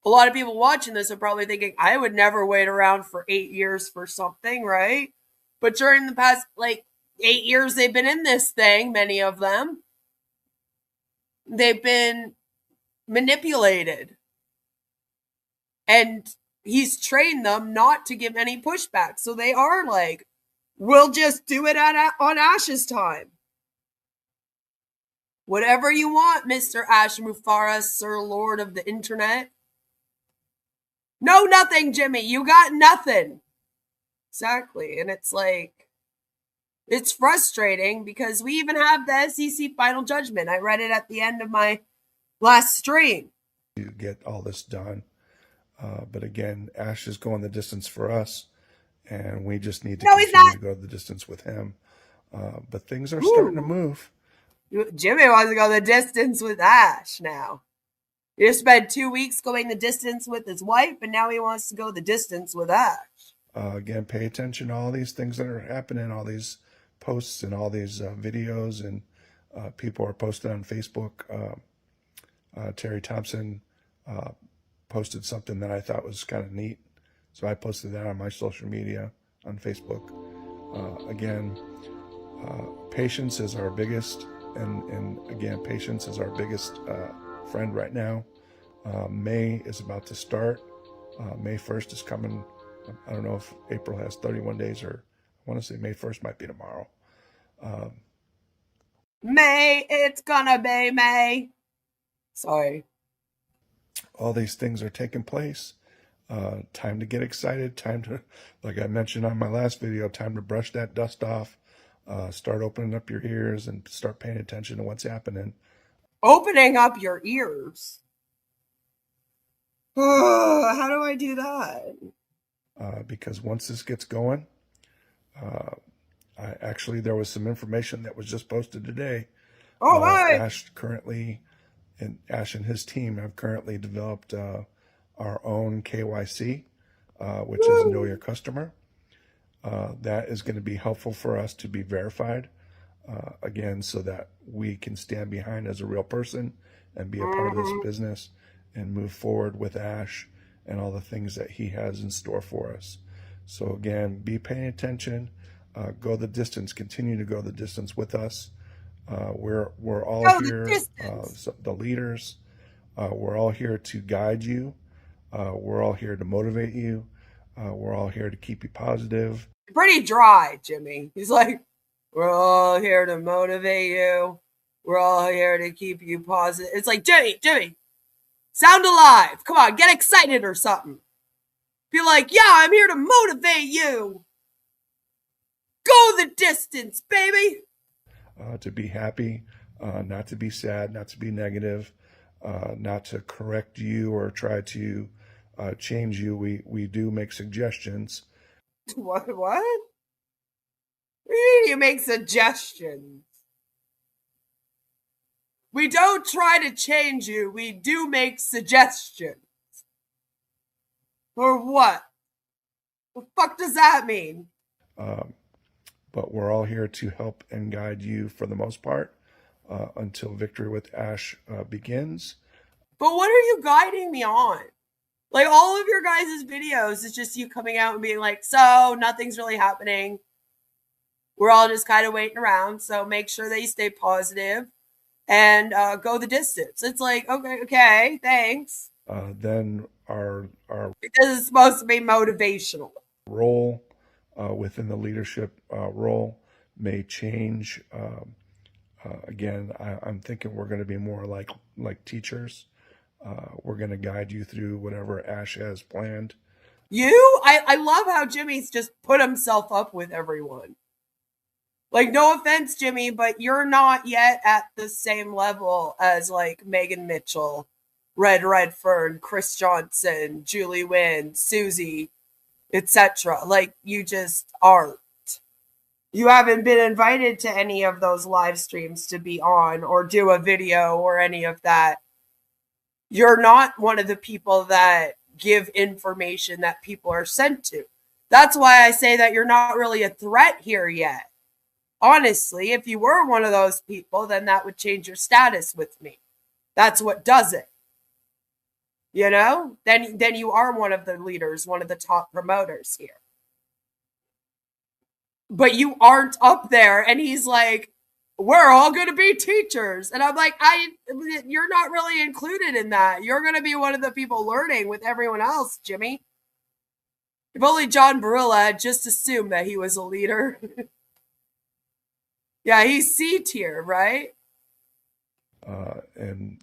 A lot of people watching this are probably thinking, I would never wait around for 8 years for something, right? But during the past, 8 years they've been in this thing, many of them, they've been manipulated. And he's trained them not to give any pushback. So they are like, we'll just do it on Ash's time. Whatever you want, Mr. Ash Mufareh, Sir Lord of the Internet. No, nothing, Jimmy. You got nothing. Exactly. And it's like, it's frustrating because we even have the S.E.C final judgment. I read it at the end of my last stream. To get all this done. But again, Ash is going the distance for us. and we just need to No, he's continue not. to go the distance with him. But things are starting to move. Jimmy wants to go the distance with Ash now. He just spent 2 weeks going the distance with his wife, and now he wants to go the distance with Ash. Again, pay attention to all these things that are happening, all these posts and all these videos, and people are posting on Facebook. Terry Thompson posted something that I thought was kind of neat, so I posted that on my social media on Facebook. Again, patience is our biggest, and again, patience is our biggest friend right now. May is about to start. May 1st is coming. I don't know if April has 31 days, or I want to say May 1st might be tomorrow. May, it's gonna be May. Sorry. All these things are taking place. Time to get excited. Time to, like I mentioned on my last video, time to brush that dust off. Start opening up your ears and start paying attention to what's happening. Opening up your ears? How do I do that? Because once this gets going, there was some information that was just posted today. Oh, my! Ash and his team have currently developed our own KYC, which is Know Your Customer. That is going to be helpful for us to be verified, again, so that we can stand behind as a real person and be a part of this business and move forward with Ash and all the things that he has in store for us. So again, be paying attention, go the distance, continue to go the distance with us. We're all here, the leaders, we're all here to guide you. We're all here to motivate you. We're all here to keep you positive. Pretty dry, Jimmy. He's like, we're all here to motivate you. We're all here to keep you positive. It's like, Jimmy, sound alive. Come on, get excited or something. Be like, yeah, I'm here to motivate you. Go the distance, baby. To be happy, not to be sad, not to be negative, not to correct you or try to change you. We do make suggestions. What? What do you mean you make suggestions? We don't try to change you. We do make suggestions. Or what? What the fuck does that mean? But we're all here to help and guide you for the most part until Victory with Ash begins. But what are you guiding me on? Like, all of your guys' videos is just you coming out and being like, so nothing's really happening. We're all just kind of waiting around. So make sure that you stay positive and go the distance. It's like, okay, thanks. Then our this is supposed to be motivational. Role within the leadership role may change. Again, I'm thinking we're going to be more like teachers. We're going to guide you through whatever Ash has planned. I love how Jimmy's just put himself up with everyone. Like, no offense, Jimmy, but you're not yet at the same level as like Megan Mitchell, Red Redfern, Chris Johnson, Julie Wynn, Susie, etc. Like, you just aren't. You haven't been invited to any of those live streams to be on or do a video or any of that. You're not one of the people that give information that people are sent to. That's why I say that you're not really a threat here yet. Honestly, if you were one of those people, then that would change your status with me. That's what does it. You know? Then you are one of the leaders, one of the top promoters here. But you aren't up there, and he's like, we're all going to be teachers. And I'm like, you're not really included in that. You're going to be one of the people learning with everyone else, Jimmy. If only John Barilla had just assumed that he was a leader. Yeah, he's C tier, right? And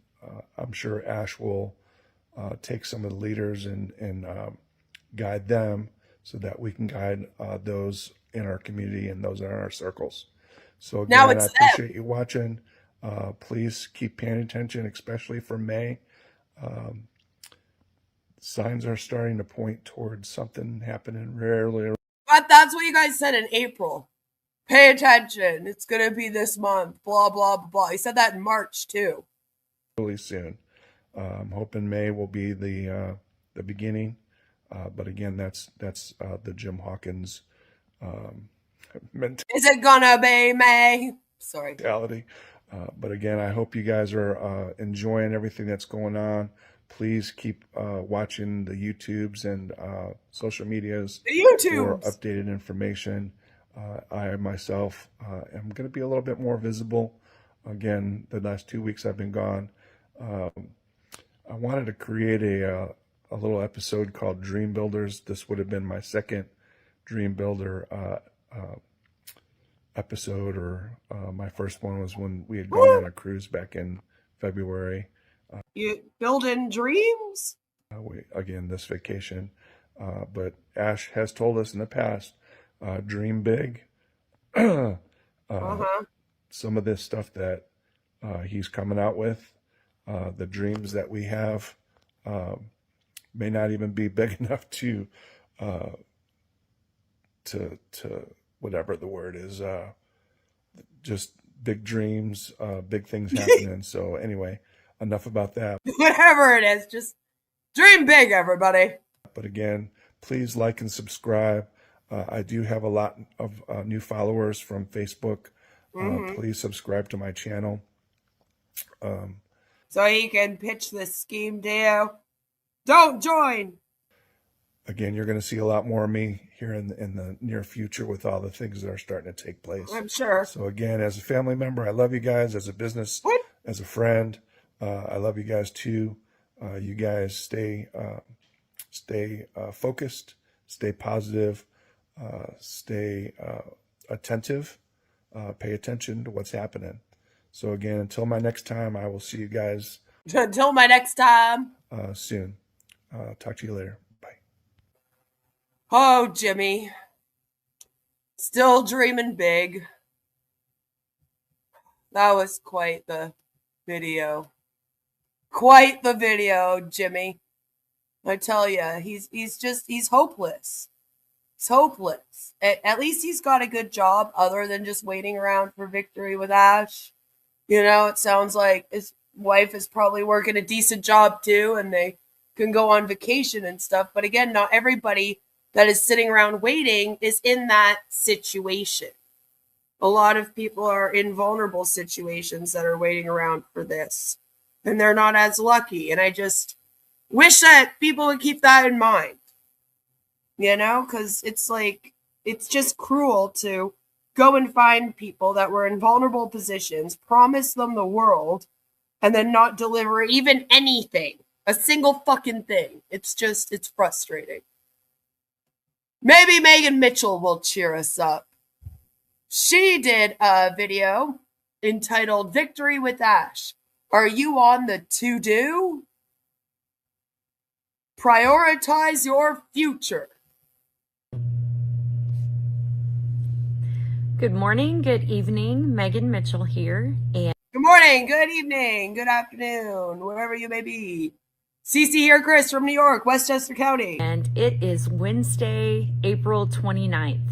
I'm sure Ash will take some of the leaders and guide them so that we can guide those in our community and those in our circles. So again, I appreciate you watching. Please keep paying attention, especially for May. Signs are starting to point towards something happening rarely. That's what you guys said in April. Pay attention. It's going to be this month. Blah, blah, blah, blah. You said that in March, too. Really soon. I'm hoping May will be the beginning. But again, that's the Jim Hawkins Is it gonna be May? Sorry. mentality. But again, I hope you guys are enjoying everything that's going on. Please keep watching the YouTubes and social medias for updated information. I myself am going to be a little bit more visible. Again, the last 2 weeks I've been gone. I wanted to create a little episode called Dream Builders. This would have been my second Dream Builder episode, or my first one was when we had gone on a cruise back in February. You building dreams? Again, this vacation. But Ash has told us in the past, dream big. Some of this stuff that he's coming out with, the dreams that we have, may not even be big enough to whatever the word is, just big dreams, big things happening. So anyway, enough about that. Whatever it is, just dream big, everybody. But again, please like and subscribe. I do have a lot of new followers from Facebook. Please subscribe to my channel. So he can pitch this scheme to you. Don't join. Again, you're going to see a lot more of me here in the near future with all the things that are starting to take place. I'm sure. So again, as a family member, I love you guys. As a business, as a friend, I love you guys too. You guys stay focused, stay positive, stay attentive, pay attention to what's happening. So again, until my next time, I will see you guys. Until my next time. Soon. Talk to you later. Bye. Oh, Jimmy. Still dreaming big. That was quite the video. Quite the video, Jimmy. I tell you, he's hopeless. He's hopeless. At least he's got a good job other than just waiting around for victory with Ash. You know, it sounds like his wife is probably working a decent job too, and they can go on vacation and stuff. But again, not everybody that is sitting around waiting is in that situation. A lot of people are in vulnerable situations that are waiting around for this, and they're not as lucky. And I just wish that people would keep that in mind, you know, because it's like, it's just cruel to go and find people that were in vulnerable positions, promise them the world, and then not deliver even anything, a single fucking thing. It's frustrating. Maybe Megan Mitchell will cheer us up. She did a video entitled Victory with Ash. Are you on the to-do? Prioritize your future. Good morning, good evening. Megan Mitchell here. And good morning, good evening, good afternoon, wherever you may be. S.E.C here, Chris from New York, Westchester County. And it is Wednesday, April 29th.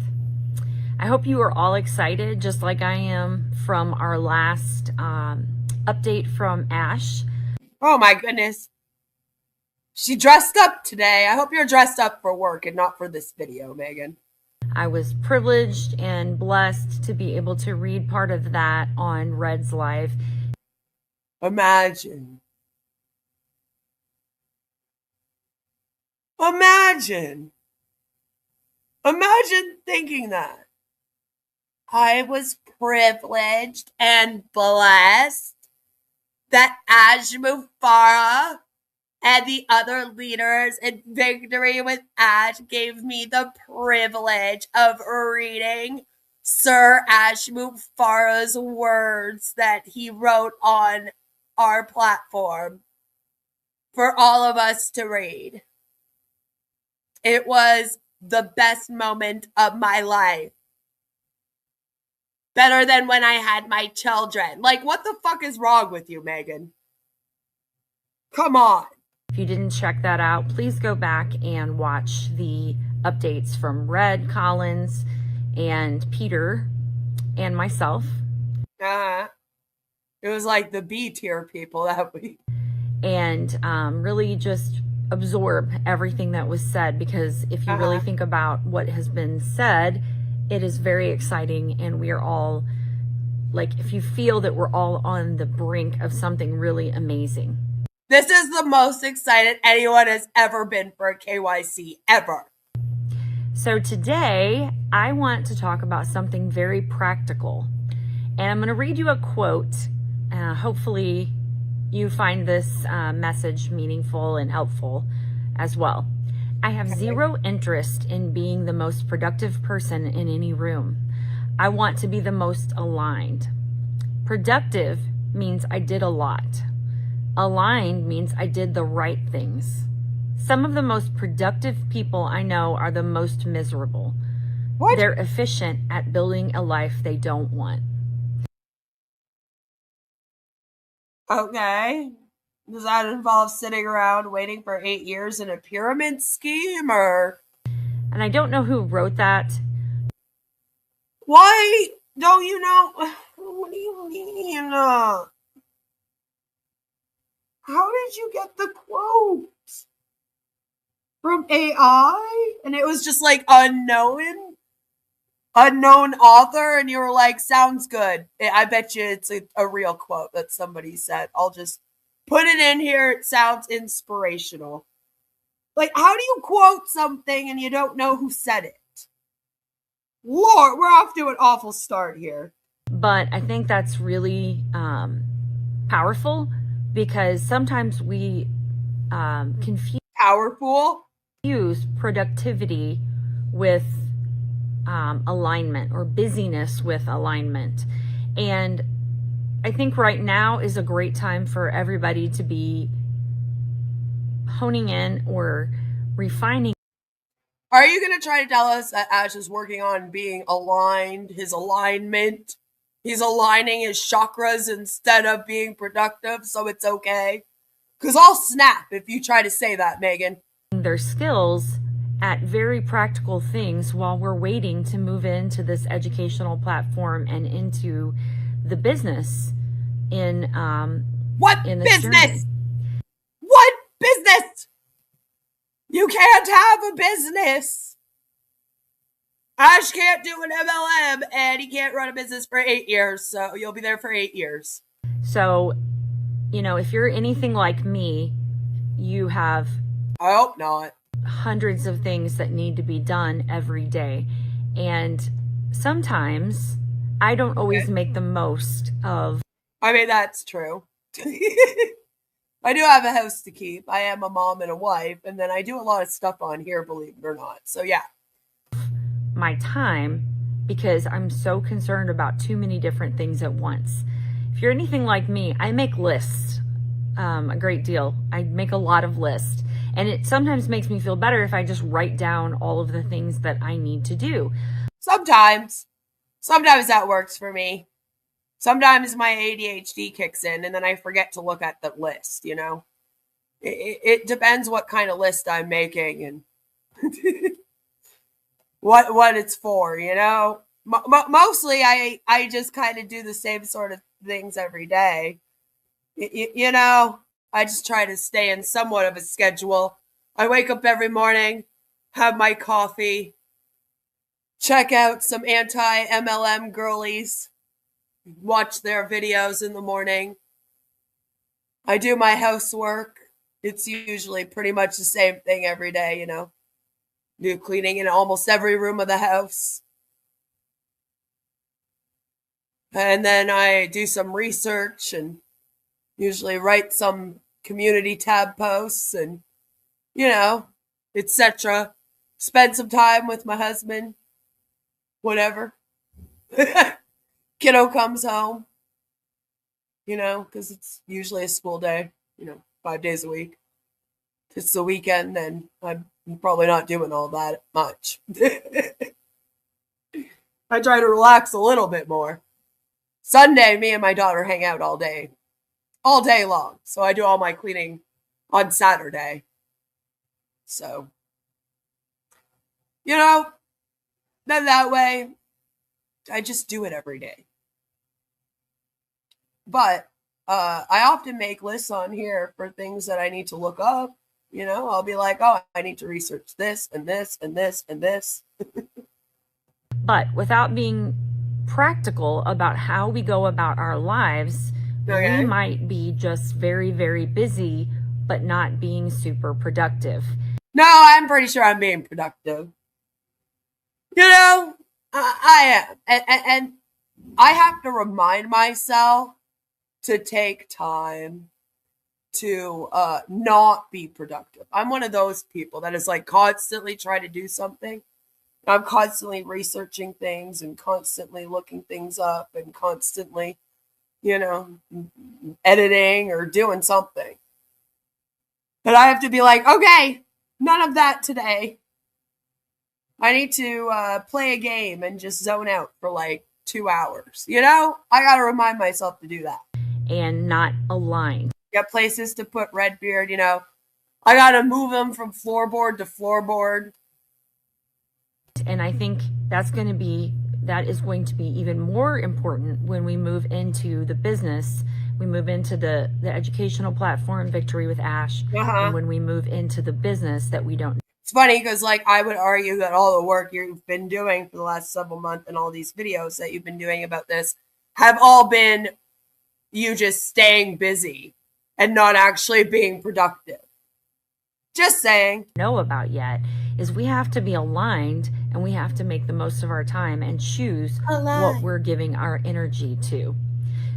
I hope you are all excited, just like I am, from our last update from Ash. Oh my goodness. She dressed up today. I hope you're dressed up for work and not for this video, Megan. I was privileged and blessed to be able to read part of that on Red's Live. Imagine thinking that. I was privileged and blessed that Ash Mufareh and the other leaders in Victory with Ash gave me the privilege of reading Sir Ash Mufareh's words that he wrote on our platform for all of us to read. It was the best moment of my life. Better than when I had my children. Like, what the fuck is wrong with you, Megan? Come on. If you didn't check that out, please go back and watch the updates from Red, Collins, and Peter, and myself. It was like the B tier people that week. And really just absorb everything that was said, because if you really think about what has been said, it is very exciting, and we are all, like, if you feel that we're all on the brink of something really amazing. This is the most excited anyone has ever been for a KYC ever. So today, I want to talk about something very practical. And I'm going to read you a quote. Hopefully you find this message meaningful and helpful as well. I have zero interest in being the most productive person in any room. I want to be the most aligned. Productive means I did a lot. Aligned means I did the right things. Some of the most productive people I know are the most miserable. What? They're efficient at building a life they don't want. Okay. Does that involve sitting around waiting for 8 years in a pyramid scheme, or? And I don't know who wrote that. Why don't you know? What do you mean? How did you get the quote? From AI? And it was just like unknown author, and you were like, sounds good. I bet you it's a real quote that somebody said. I'll just put it in here. It sounds inspirational. Like, how do you quote something and you don't know who said it? Lord, we're off to an awful start here. But I think that's really powerful, because sometimes we confuse productivity with alignment, or busyness with alignment. And I think right now is a great time for everybody to be honing in or refining. Are you going to try to tell us that Ash is working on being aligned, his alignment? He's aligning his chakras instead of being productive, so it's okay? Because I'll snap if you try to say that, Megan. Their skills at very practical things while we're waiting to move into this educational platform and into the business in what in business? Journey. What business? You can't have a business. Ash can't do an MLM, and he can't run a business for 8 years, so you'll be there for 8 years. So, you know, if you're anything like me, you have, I hope not, hundreds of things that need to be done every day. And sometimes I don't always make the most of. I mean, that's true. I do have a house to keep. I am a mom and a wife, and then I do a lot of stuff on here, believe it or not. So yeah. My time, because I'm so concerned about too many different things at once. If you're anything like me, I make lists a great deal. I make a lot of lists. And it sometimes makes me feel better if I just write down all of the things that I need to do. Sometimes that works for me. Sometimes my ADHD kicks in, and then I forget to look at the list, you know? It depends what kind of list I'm making and what it's for, you know? Mostly I just kind of do the same sort of things every day. You know, I just try to stay in somewhat of a schedule. I wake up every morning, have my coffee, check out some anti-MLM girlies, watch their videos in the morning. I do my housework. It's usually pretty much the same thing every day, you know. Do cleaning in almost every room of the house. And then I do some research and usually write some community tab posts and, you know, etc. Spend some time with my husband, whatever. Kiddo comes home, you know, because it's usually a school day, you know, 5 days a week. If it's the weekend, then I'm probably not doing all that much. I try to relax a little bit more. Sunday, me and my daughter hang out all day long. So I do all my cleaning on Saturday. So You know, then that way, I just do it every day. But I often make lists on here for things that I need to look up. You know, I'll be like, oh, I need to research this and this and this and this. But without being practical about how we go about our lives, we might be just very, very busy, but not being super productive. No, I'm pretty sure I'm being productive. You know, I am. And I have to remind myself to take time to not be productive. I'm one of those people that is like constantly trying to do something. I'm constantly researching things and constantly looking things up and constantly, you know, editing or doing something. But I have to be like, okay, none of that today. I need to play a game and just zone out for like 2 hours. You know, I got to remind myself to do that. And not aligned. Got places to put Redbeard, you know. I got to move him from floorboard to floorboard. And I think that is going to be even more important when we move into the business. We move into the educational platform, Victory with Ash. And when we move into the business that we don't. It's funny because, like, I would argue that all the work you've been doing for the last several months and all these videos that you've been doing about this have all been you just staying busy and not actually being productive. Just saying. Know about yet is we have to be aligned and we have to make the most of our time and choose what we're giving our energy to.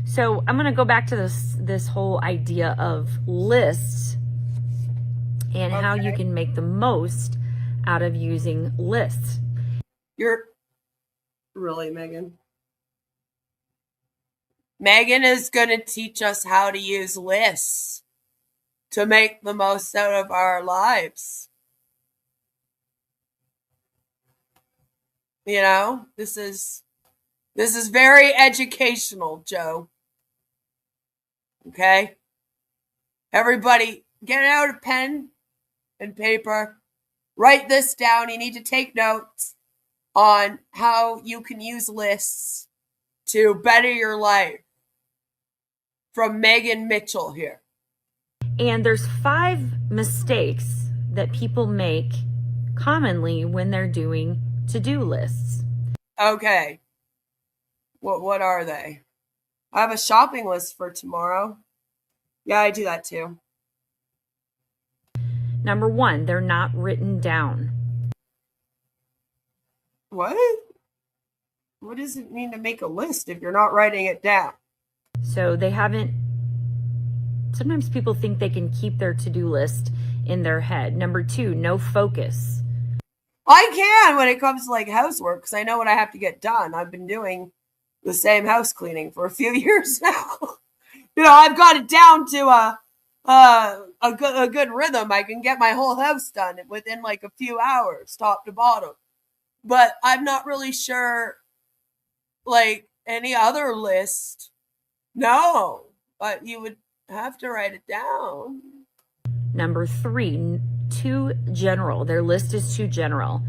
So I'm going to go back to this whole idea of lists and how you can make the most out of using lists. You're really, Megan? Megan is going to teach us how to use lists to make the most out of our lives. You know, this is very educational, Joe. Okay? Everybody, get out a pen and paper. Write this down. You need to take notes on how you can use lists to better your life. From Megan Mitchell here. And there's 5 mistakes that people make commonly when they're doing to-do lists. Okay. What are they? I have a shopping list for tomorrow. Yeah, I do that too. Number 1, they're not written down. What? What does it mean to make a list if you're not writing it down? So they haven't. Sometimes people think they can keep their to-do list in their head. Number 2, no focus. I can when it comes to like housework because I know what I have to get done. I've been doing the same house cleaning for a few years now. You know, I've got it down to a good rhythm. I can get my whole house done within like a few hours, top to bottom. But I'm not really sure, like any other list. No, but you would have to write it down. Number 3, too general. Their list is too general.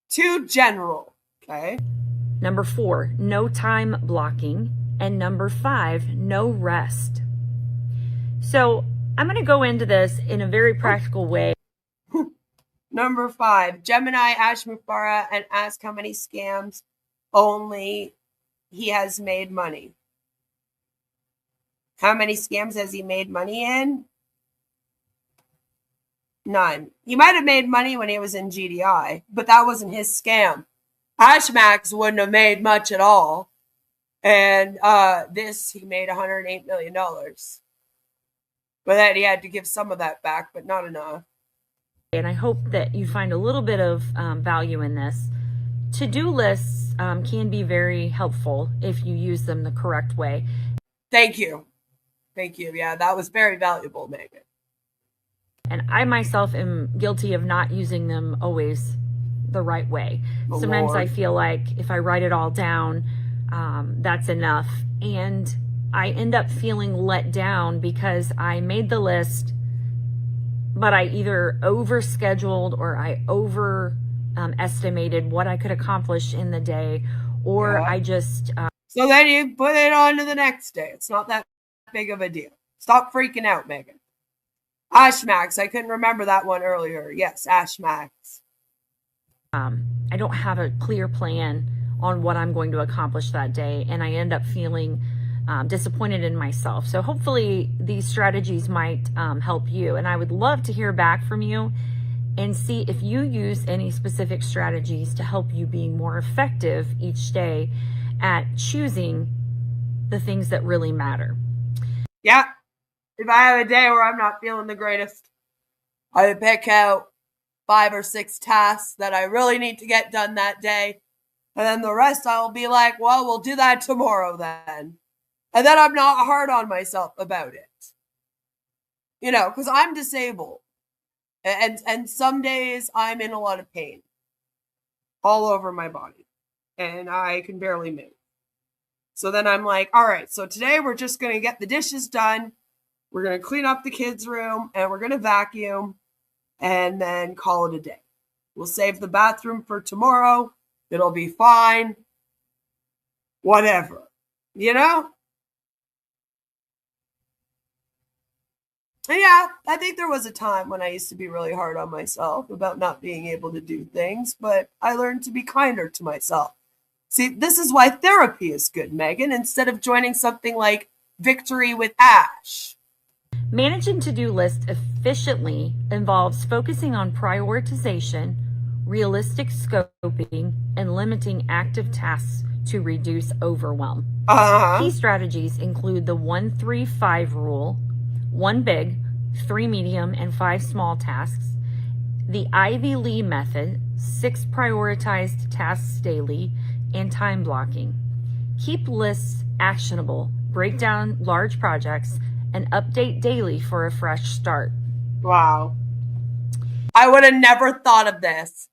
Too general. Okay. Number 4, no time blocking. And number 5, no rest. So I'm going to go into this in a very practical way. Number 5, Gemini, Ash Mufareh, and ask how many scams only he has made money. How many scams has he made money in? None. He might have made money when he was in GDI, but that wasn't his scam. Ashmax wouldn't have made much at all. And he made $108 million. But then he had to give some of that back, but not enough. And I hope that you find a little bit of value in this. To-do lists can be very helpful if you use them the correct way. Thank you. Thank you. Yeah, that was very valuable, Megan. And I myself am guilty of not using them always the right way. Sometimes I feel like if I write it all down, that's enough. And I end up feeling let down because I made the list, but I either overscheduled or I over estimated what I could accomplish in the day, or I just so then you put it on to the next day. It's not that big of a deal. Stop freaking out, Megan. Ash Max, I couldn't remember that one earlier. Yes, Ash Max. I don't have a clear plan on what I'm going to accomplish that day, and I end up feeling disappointed in myself. So hopefully these strategies might help you, and I would love to hear back from you and see if you use any specific strategies to help you be more effective each day at choosing the things that really matter. Yeah. If I have a day where I'm not feeling the greatest, I would pick out 5 or 6 tasks that I really need to get done that day. And then the rest I'll be like, well, we'll do that tomorrow then. And then I'm not hard on myself about it. You know, because I'm disabled. And some days I'm in a lot of pain all over my body. And I can barely move. So then I'm like, all right, so today we're just going to get the dishes done. We're going to clean up the kids' room and we're going to vacuum and then call it a day. We'll save the bathroom for tomorrow. It'll be fine. Whatever. You know? And yeah, I think there was a time when I used to be really hard on myself about not being able to do things, but I learned to be kinder to myself. See, this is why therapy is good, Megan, instead of joining something like Victory with Ash. Managing to-do lists efficiently involves focusing on prioritization, realistic scoping, and limiting active tasks to reduce overwhelm. Key strategies include the 1-3-5 rule, 1 big, 3 medium, and 5 small tasks, the Ivy Lee method, 6 prioritized tasks daily, and time blocking. Keep lists actionable, break down large projects, and update daily for a fresh start. Wow. I would have never thought of this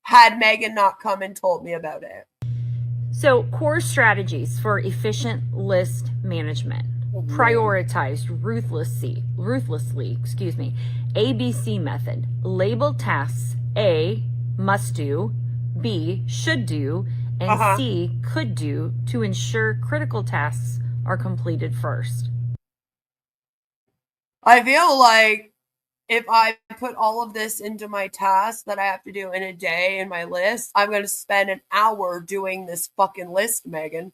had Megan not come and told me about it. So, core strategies for efficient list management. Prioritize ruthlessly, ABC method. Label tasks A, must do, B, should do, and C, could do to ensure critical tasks are completed first. I feel like if I put all of this into my tasks that I have to do in a day in my list, I'm going to spend an hour doing this fucking list, Megan.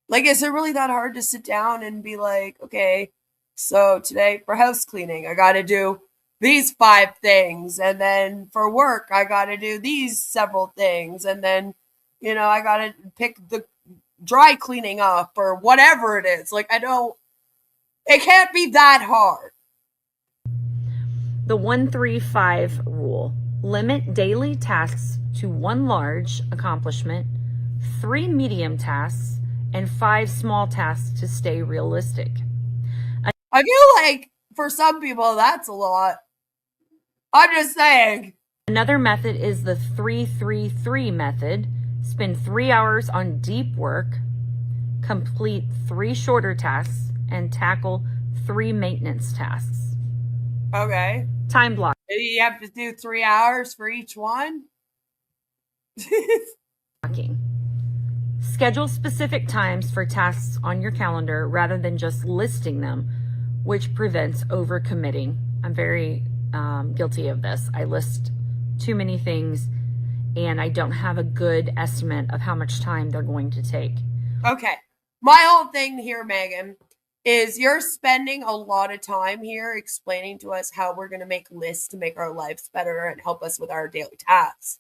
Like, is it really that hard to sit down and be like, okay, so today for house cleaning, I got to do these 5 things. And then for work, I got to do these several things. And then, you know, I got to pick the dry cleaning up or whatever it is. Like, it can't be that hard. The 1-3-5 rule. Limit daily tasks to 1 large accomplishment, 3 medium tasks, and 5 small tasks to stay realistic. I feel like for some people that's a lot. I'm just saying. Another method is the 3-3-3 method. Spend 3 hours on deep work, complete 3 shorter tasks, and tackle 3 maintenance tasks. Okay. Time block. You have to do 3 hours for each one? Blocking. Schedule specific times for tasks on your calendar rather than just listing them, which prevents overcommitting. I'm very guilty of this. I list too many things and I don't have a good estimate of how much time they're going to take. Okay. My whole thing here, Megan, is you're spending a lot of time here explaining to us how we're going to make lists to make our lives better and help us with our daily tasks.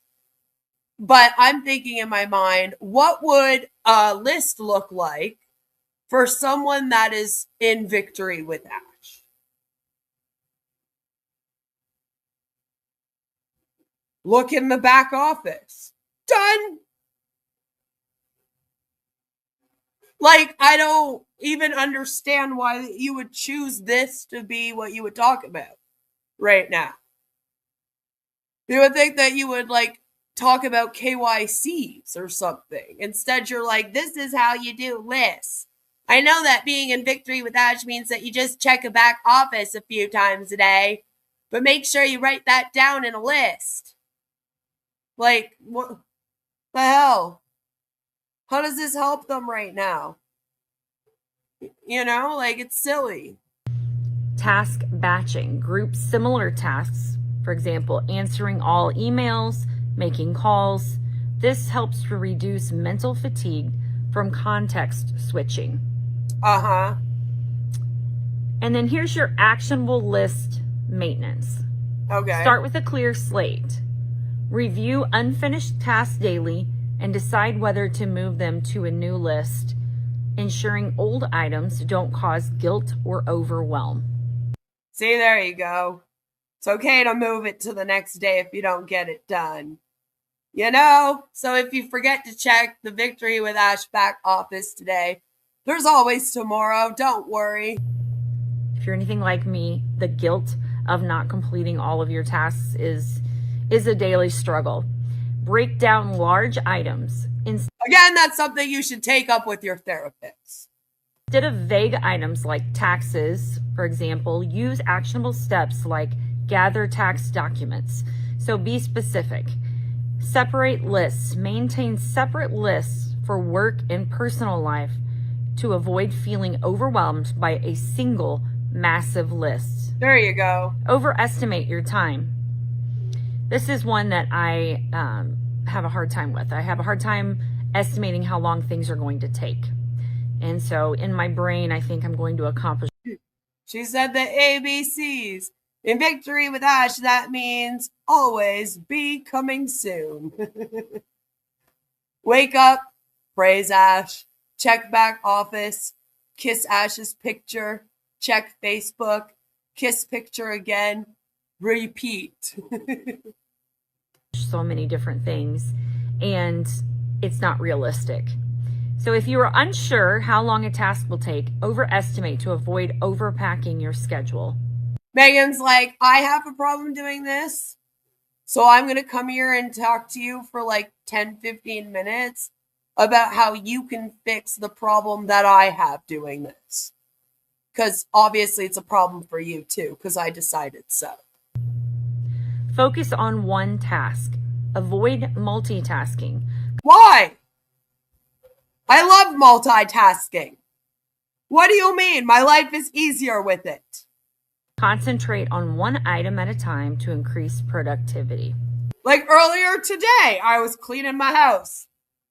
But I'm thinking in my mind, what would a list look like for someone that is in Victory with Ash? Look in the back office. Done. Like, I don't even understand why you would choose this to be what you would talk about right now. You would think that you would, like, talk about KYCs or something. Instead, you're like, this is how you do lists. I know that being in Victory with Ash means that you just check a back office a few times a day, but make sure you write that down in a list. Like, what the hell? How does this help them right now? You know, like, it's silly. Task batching. Group similar tasks. For example, answering all emails, making calls. This helps to reduce mental fatigue from context switching. Uh-huh. And then here's your actionable list maintenance. Okay. Start with a clear slate. Review unfinished tasks daily and decide whether to move them to a new list, ensuring old items don't cause guilt or overwhelm. See, there you go. It's okay to move it to the next day if you don't get it done. You know, so if you forget to check the Victory with Ash back office today, there's always tomorrow. Don't worry. If you're anything like me, the guilt of not completing all of your tasks is a daily struggle. Break down large items. Again, that's something you should take up with your therapist. Instead of vague items like taxes, for example, use actionable steps like gather tax documents. So be specific. Separate lists. Maintain separate lists for work and personal life to avoid feeling overwhelmed by a single massive list. There you go. Overestimate your time. This is one that I have a hard time with. I have a hard time estimating how long things are going to take. And so in my brain, I think I'm going to accomplish. She said the ABCs. In Victory with Ash, that means always be coming soon. Wake up, praise Ash, check back office, kiss Ash's picture, check Facebook, kiss picture again, repeat. So many different things, and it's not realistic. So if you are unsure how long a task will take, overestimate to avoid overpacking your schedule. Megan's like, I have a problem doing this, so I'm going to come here and talk to you for like 10, 15 minutes about how you can fix the problem that I have doing this. Because obviously it's a problem for you too, because I decided so. Focus on one task. Avoid multitasking. Why? I love multitasking. What do you mean? My life is easier with it. Concentrate on one item at a time to increase productivity. Like earlier today, I was cleaning my house.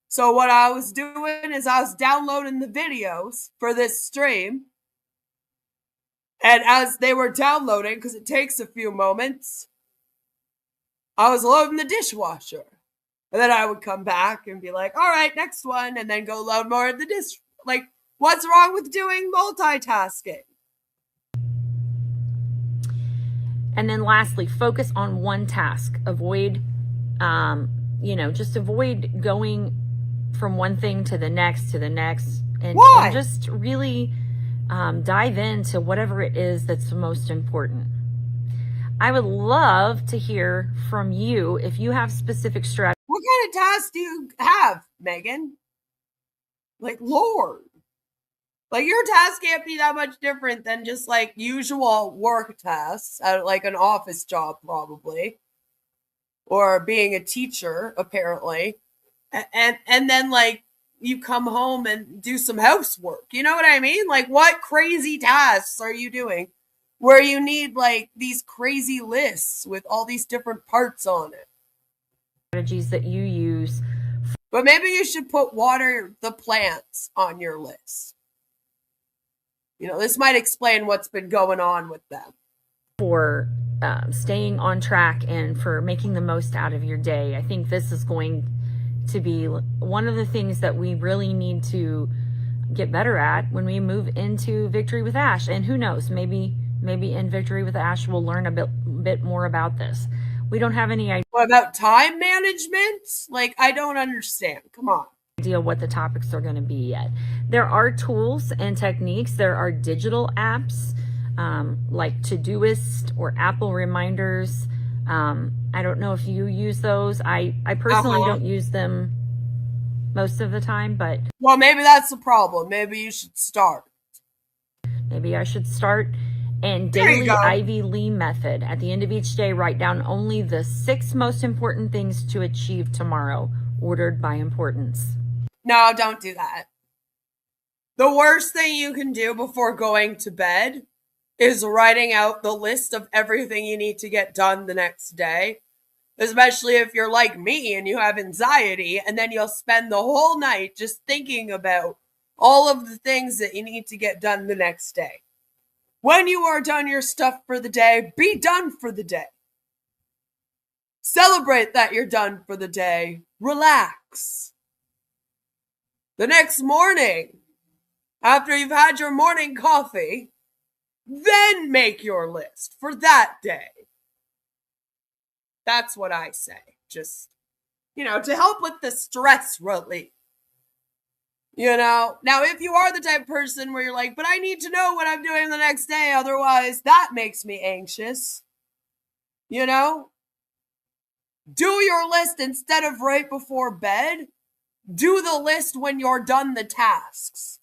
So what I was doing is I was downloading the videos for this stream. And as they were downloading, because it takes a few moments, I was loading the dishwasher. And then I would come back and be like, all right, next one. And then go load more of the dish. Like, what's wrong with doing multitasking? And then lastly, focus on one task. Avoid, just avoid going from one thing to the next and just really dive into whatever it is that's the most important. I would love to hear from you if you have specific strategies. What kind of tasks do you have, Megan? Like, Lord. Like, your task can't be that much different than just like usual work tasks at like an office job, probably, or being a teacher, apparently. And then like you come home and do some housework. You know what I mean? Like, what crazy tasks are you doing where you need like these crazy lists with all these different parts on it? Strategies that you use. But maybe you should put water the plants on your list. You know, this might explain what's been going on with them. For staying on track and for making the most out of your day. I think this is going to be one of the things that we really need to get better at when we move into Victory with Ash. And who knows, maybe in Victory with Ash we'll learn a bit more about this. We don't have any idea. What about time management? Like, I don't understand. Come on. Idea what the topics are going to be yet. There are tools and techniques. There are digital apps like Todoist or Apple Reminders. I don't know if you use those. I personally don't use them most of the time, but well, maybe that's the problem. Maybe you should start. Maybe I should start. And There you daily go. Ivy Lee method. At the end of each day, write down only the 6 most important things to achieve tomorrow, ordered by importance. No, don't do that. The worst thing you can do before going to bed is writing out the list of everything you need to get done the next day. Especially if you're like me and you have anxiety, and then you'll spend the whole night just thinking about all of the things that you need to get done the next day. When you are done your stuff for the day, be done for the day. Celebrate that you're done for the day. Relax. The next morning, after you've had your morning coffee, then make your list for that day. That's what I say. Just, to help with the stress relief. Now, if you are the type of person where you're like, but I need to know what I'm doing the next day, otherwise that makes me anxious. Do your list instead of right before bed. Do the list when you're done the tasks.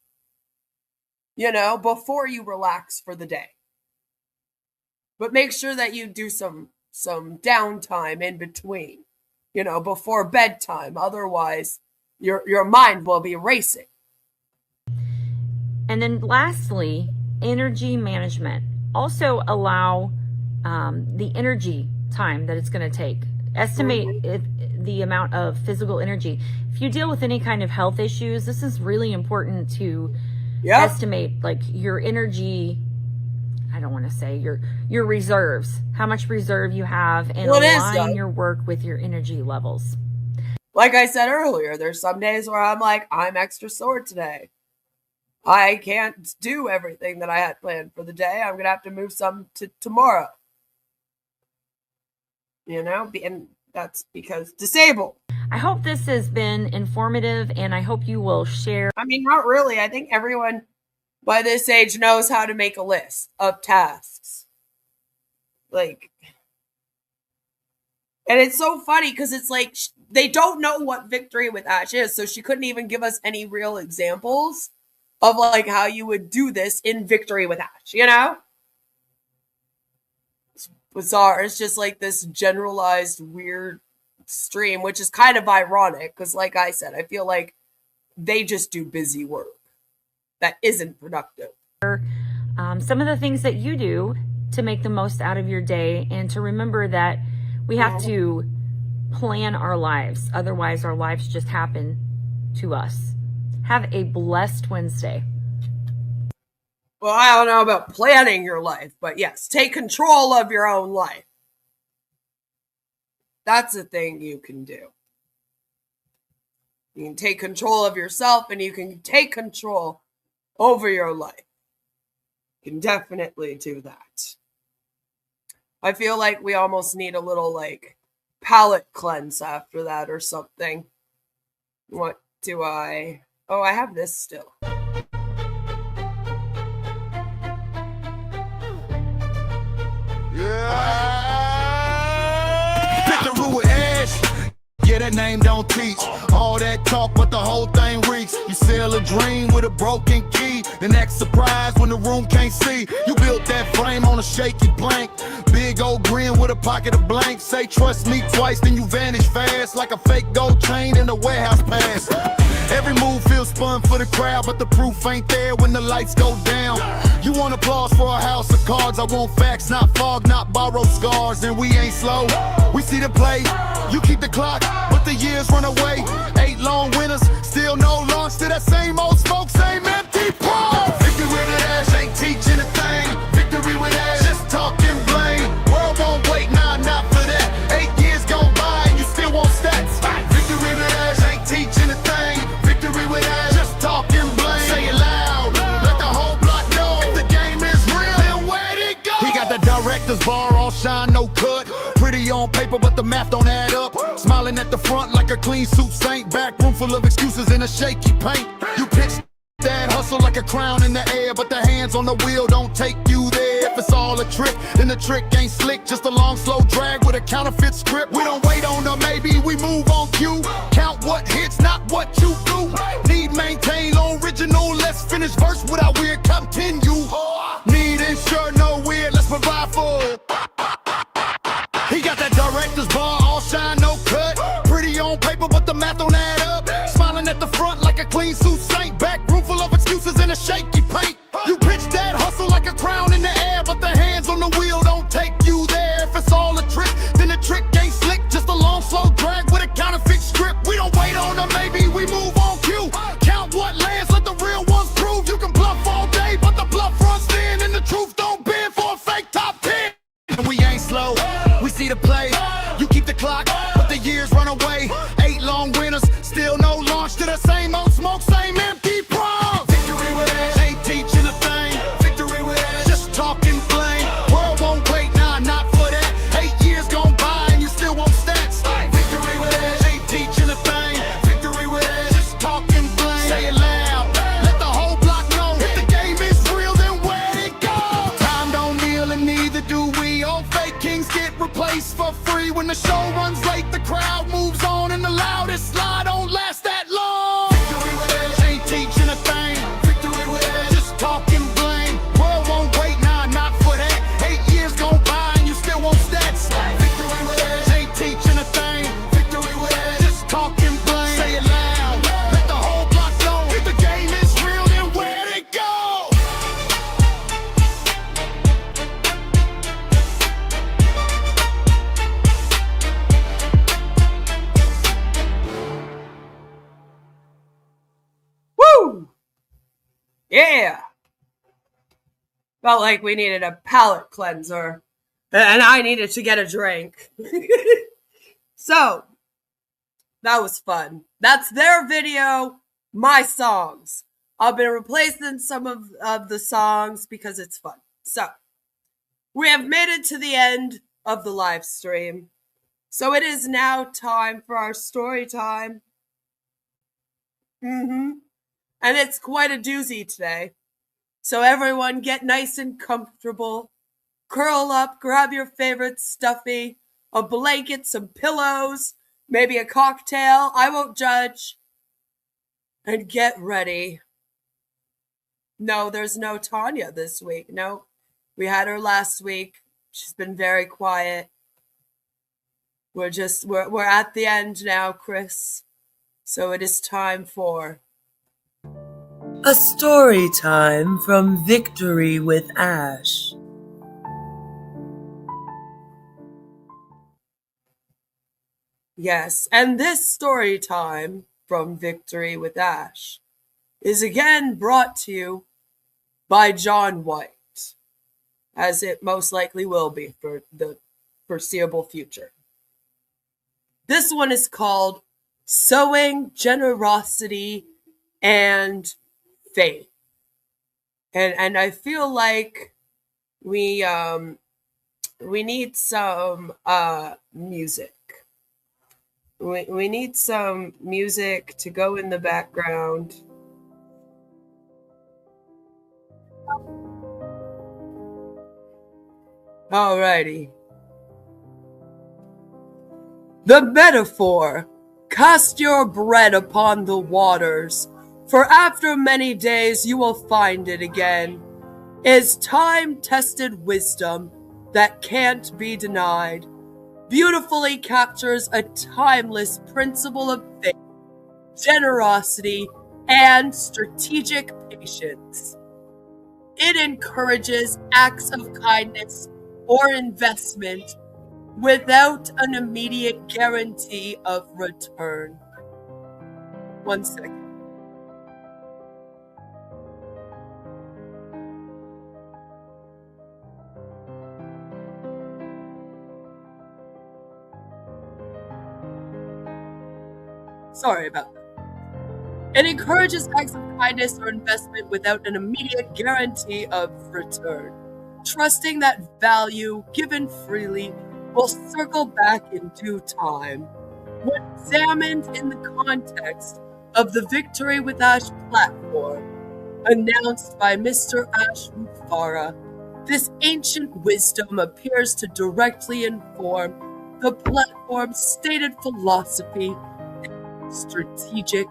Before you relax for the day. But make sure that you do some downtime in between, before bedtime. Otherwise, your mind will be racing. And then lastly, energy management. Also allow the energy time that it's going to take. Estimate the amount of physical energy. If you deal with any kind of health issues, this is really important to estimate like your energy. I don't want to say your reserves, how much reserve you have, and align your work with your energy levels. Like I said earlier, there's some days where I'm like, I'm extra sore today. I can't do everything that I had planned for the day. I'm going to have to move some to tomorrow. And that's because disabled. I hope this has been informative, and I hope you will share. I mean, not really. I think everyone by this age knows how to make a list of tasks. And it's so funny because it's like they don't know what Victory with Ash is, so she couldn't even give us any real examples of like how you would do this in Victory with Ash, It's bizarre. It's just like this generalized weird stream, which is kind of ironic because, like I said, I feel like they just do busy work that isn't productive. Some of the things that you do to make the most out of your day, and to remember that we have to plan our lives. Otherwise, our lives just happen to us. Have a blessed Wednesday. Well, I don't know about planning your life, but yes, take control of your own life. That's a thing you can do. You can take control of yourself, and you can take control over your life. You can definitely do that. I feel like we almost need a little palate cleanse after that or something. What do I... Oh, I have this still. Victory with Ash. Yeah, that name don't teach. All that talk, but the whole thing reeks. You sell a dream with a broken key, then act surprised when the room can't see. You built that frame on a shaky plank. Big old grin with a pocket of blank. Say trust me twice, then you vanish fast like a fake gold chain in a warehouse pass. Every move feels spun for the crowd, but the proof ain't there when the lights go down. You want applause for a house of cards. I want facts, not fog, not borrowed scars. And we ain't slow, we see the play. You keep the clock, but the years run away. 8 long winners, still no launch to that same old smoke, same empty pole. Victory with Ash ain't teaching a thing. Victory with Ash, just talking blame. World won't wait, nah, not for that. 8 years gone by and you still want stats. Victory with Ash ain't teaching a thing. Victory with Ash, just talking blame. Say it loud, let the whole block know. If the game is real, then where'd it go? He got the director's bar, all shine, no cut. Pretty on paper, but the math don't add up. Smiling at the front like a clean suit saint. Back room full of excuses in a shaky paint. You pitch that hustle like a crown in the air, but the hands on the wheel don't take you there. If it's all a trick, then the trick ain't slick. Just a long, slow drag with a counterfeit script. We don't wait on the maybe, we move on cue. Count what hits, not what you do. Need maintain original, let's finish verse without weird continue. Need ensure no weird, let's provide for it. He got that director's bar, all shine, no cut. Pretty on paper, but the math don't add up. Smiling at the front like a clean suit saint. Back room full of excuses in a shaky paint. You pitch that hustle like a crown in the air, but the hands on the wheel don't take you there. If it's all a trick, then the trick ain't slick. Just a long, slow drag with a counterfeit script. We don't wait on them, maybe we move on cue. Count what lands, let the real ones prove. You can bluff all day, but the bluff runs thin, and the truth don't bend for a fake top 10. And we ain't slow, we see the play. You keep the clock, but the years run away. 8 long winners, still no launch to the same old smoke, same empty prom. Victory with Ash, ain't teaching a thing. Victory with Ash, just talking flame. World won't wait, nah, not for that. 8 years gone by and you still want stats. Victory with Ash, ain't teaching a thing. Victory with Ash, just talking flame. Say it loud, let the whole block know. If the game is real, then where'd it go? Time don't kneel and neither do we. All fake kings get replaced for free. When the show runs late, the crowd moves on, and the loudest lie don't last that long. Victory with Ash, ain't teaching a thing. Victory with Ash, just talking blame. World won't wait, nah, not for that. 8 years gone by and you still want stats. Victory with Ash, ain't teaching a thing. Victory with Ash, just talking blame. Say it loud, let the whole block know. If the game is real, then where'd it go? Woo! Yeah! Felt like we needed a palate cleanser. And I needed to get a drink. So, that was fun. That's their video, my songs. I've been replacing some of the songs because it's fun. So, we have made it to the end of the live stream. So it is now time for our story time. And it's quite a doozy today. So everyone get nice and comfortable. Curl up, grab your favorite stuffy, a blanket, some pillows, maybe a cocktail. I won't judge. And get ready. No, there's no Tanya this week. No, we had her last week. She's been very quiet. We're at the end now, Chris. So it is time for a story time from Victory with Ash. Yes, and this story time from Victory with Ash is again brought to you by John White, as it most likely will be for the foreseeable future. This one is called Sowing Generosity and Faith. And I feel like we need some music. We need some music to go in the background. Alrighty. The metaphor, cast your bread upon the waters, for after many days you will find it again, is time-tested wisdom that can't be denied, beautifully captures a timeless principle of faith, generosity, and strategic patience. It encourages acts of kindness or investment without an immediate guarantee of return. 1 second. Sorry about that. It encourages acts of kindness or investment without an immediate guarantee of return, trusting that value given freely will circle back in due time. When examined in the context of the Victory with Ash platform, announced by Mr. Ash Mufareh, this ancient wisdom appears to directly inform the platform's stated philosophy and strategic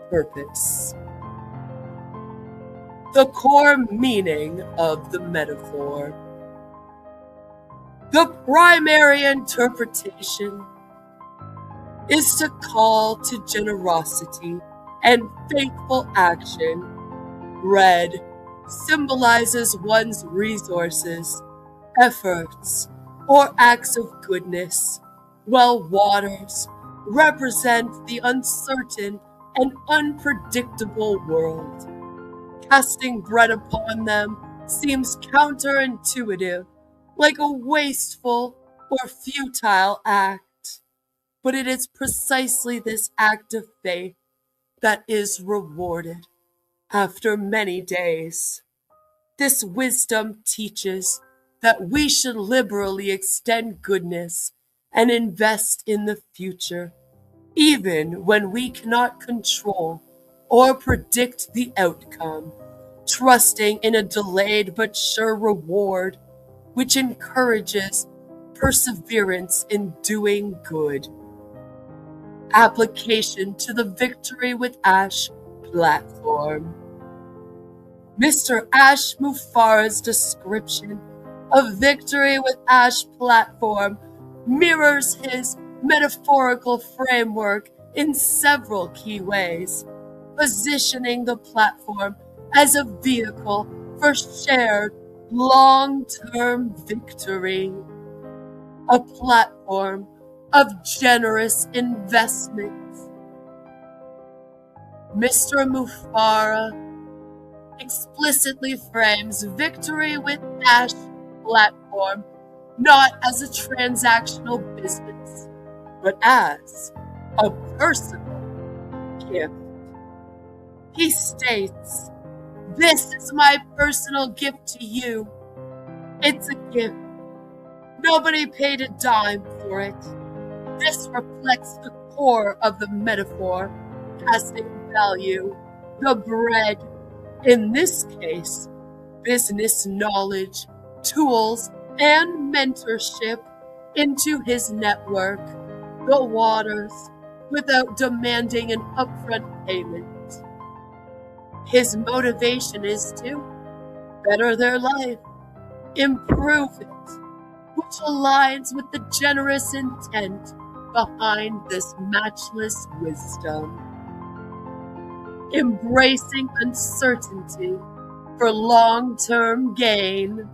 purpose. the core meaning of the metaphor. The primary interpretation is to call to generosity and faithful action. Red symbolizes one's resources, efforts, or acts of goodness, while waters represent the uncertain and unpredictable world. Casting bread upon them seems counterintuitive, like a wasteful or futile act. But it is precisely this act of faith that is rewarded after many days. This wisdom teaches that we should liberally extend goodness and invest in the future, even when we cannot control or predict the outcome, trusting in a delayed but sure reward, which encourages perseverance in doing good. Application to the Victory with Ash platform. Mr. Ash Mufareh's description of Victory with Ash platform mirrors his metaphorical framework in several key ways, positioning the platform as a vehicle for shared long-term victory, a platform of generous investments. Mr. Mufareh explicitly frames Victory with Ash platform not as a transactional business, but as a personal gift. He states, "This is my personal gift to you. It's a gift. Nobody paid a dime for it." This reflects the core of the metaphor, casting value, the bread, in this case, business knowledge, tools, and mentorship into his network, the waters, without demanding an upfront payment. His motivation is to better their life, improve it, which aligns with the generous intent behind this matchless wisdom. Embracing uncertainty for long-term gain.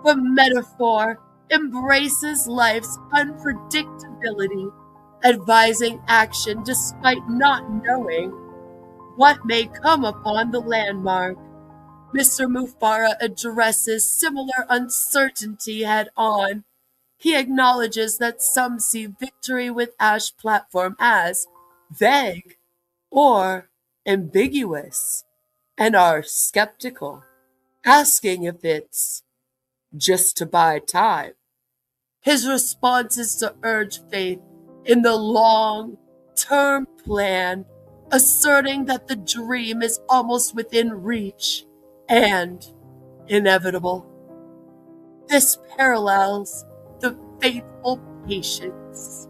The metaphor embraces life's unpredictability, advising action despite not knowing what may come upon the landmark. Mr. Mufareh addresses similar uncertainty head-on. He acknowledges that some see Victory with Ash platform as vague or ambiguous and are skeptical, asking if it's just to buy time. His response is to urge faith in the long-term plan, asserting that the dream is almost within reach and inevitable. This parallels the faithful patience,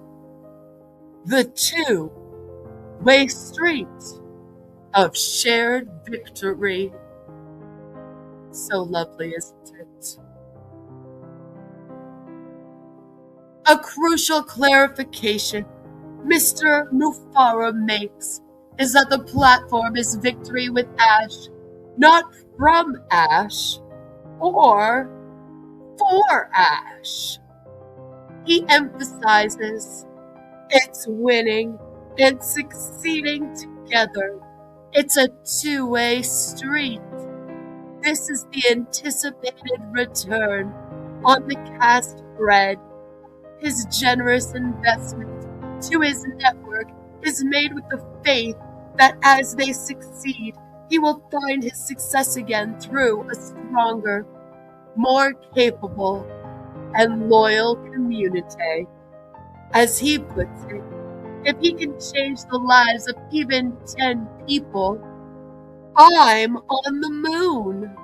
the two-way street of shared victory. So lovely, isn't it? A crucial clarification Mr. Mufareh makes is that the platform is Victory with Ash, not from Ash or for Ash. He emphasizes it's winning and succeeding together. It's a two-way street. This is the anticipated return on the cast bread. His generous investment to his network is made with the faith that as they succeed, he will find his success again through a stronger, more capable, and loyal community. As he puts it, if he can change the lives of even 10 people, I'm on the moon.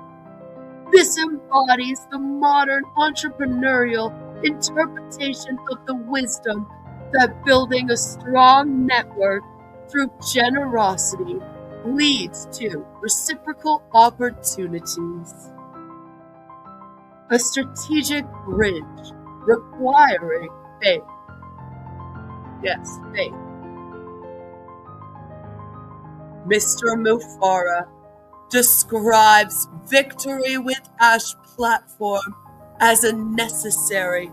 This embodies the modern entrepreneurial interpretation of the wisdom that building a strong network through generosity leads to reciprocal opportunities. A strategic bridge requiring faith. Yes, faith. Mr. Mufareh describes Victory with Ash platform as a necessary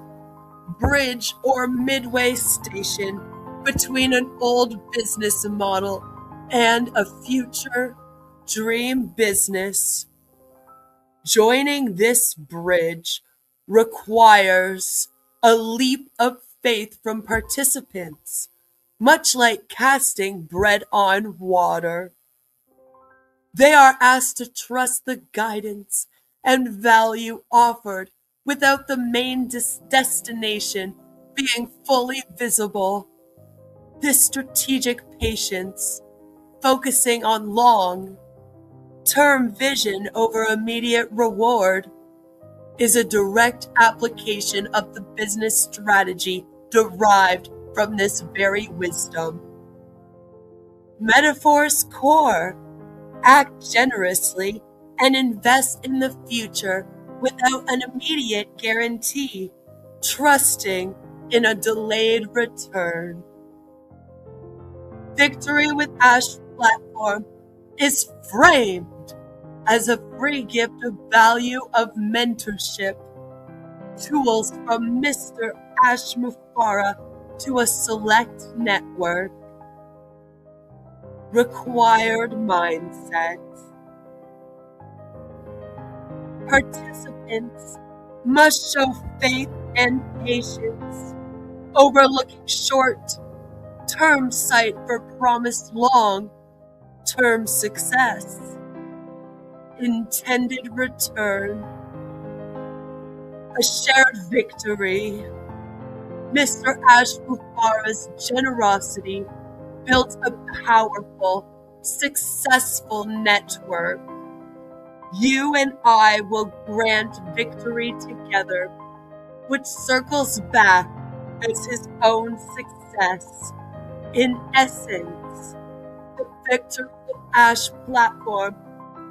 bridge or midway station between an old business model and a future dream business. Joining this bridge requires a leap of faith from participants, much like casting bread on water. They are asked to trust the guidance and value offered without the main destination being fully visible. This strategic patience, focusing on long-term vision over immediate reward, is a direct application of the business strategy derived from this very wisdom. Metaphor's core: act generously and invest in the future without an immediate guarantee, trusting in a delayed return. Victory with Ash platform is framed as a free gift of value of mentorship, tools from Mr. Ash Mufareh to a select network. Required mindset. Participants must show faith and patience, overlooking short-term sight for promised long-term success. Intended return. A shared victory. Mr. Ash Mufareh's generosity builds a powerful, successful network. You and I will grant victory together, which circles back as his own success. In essence, the Victory with Ash platform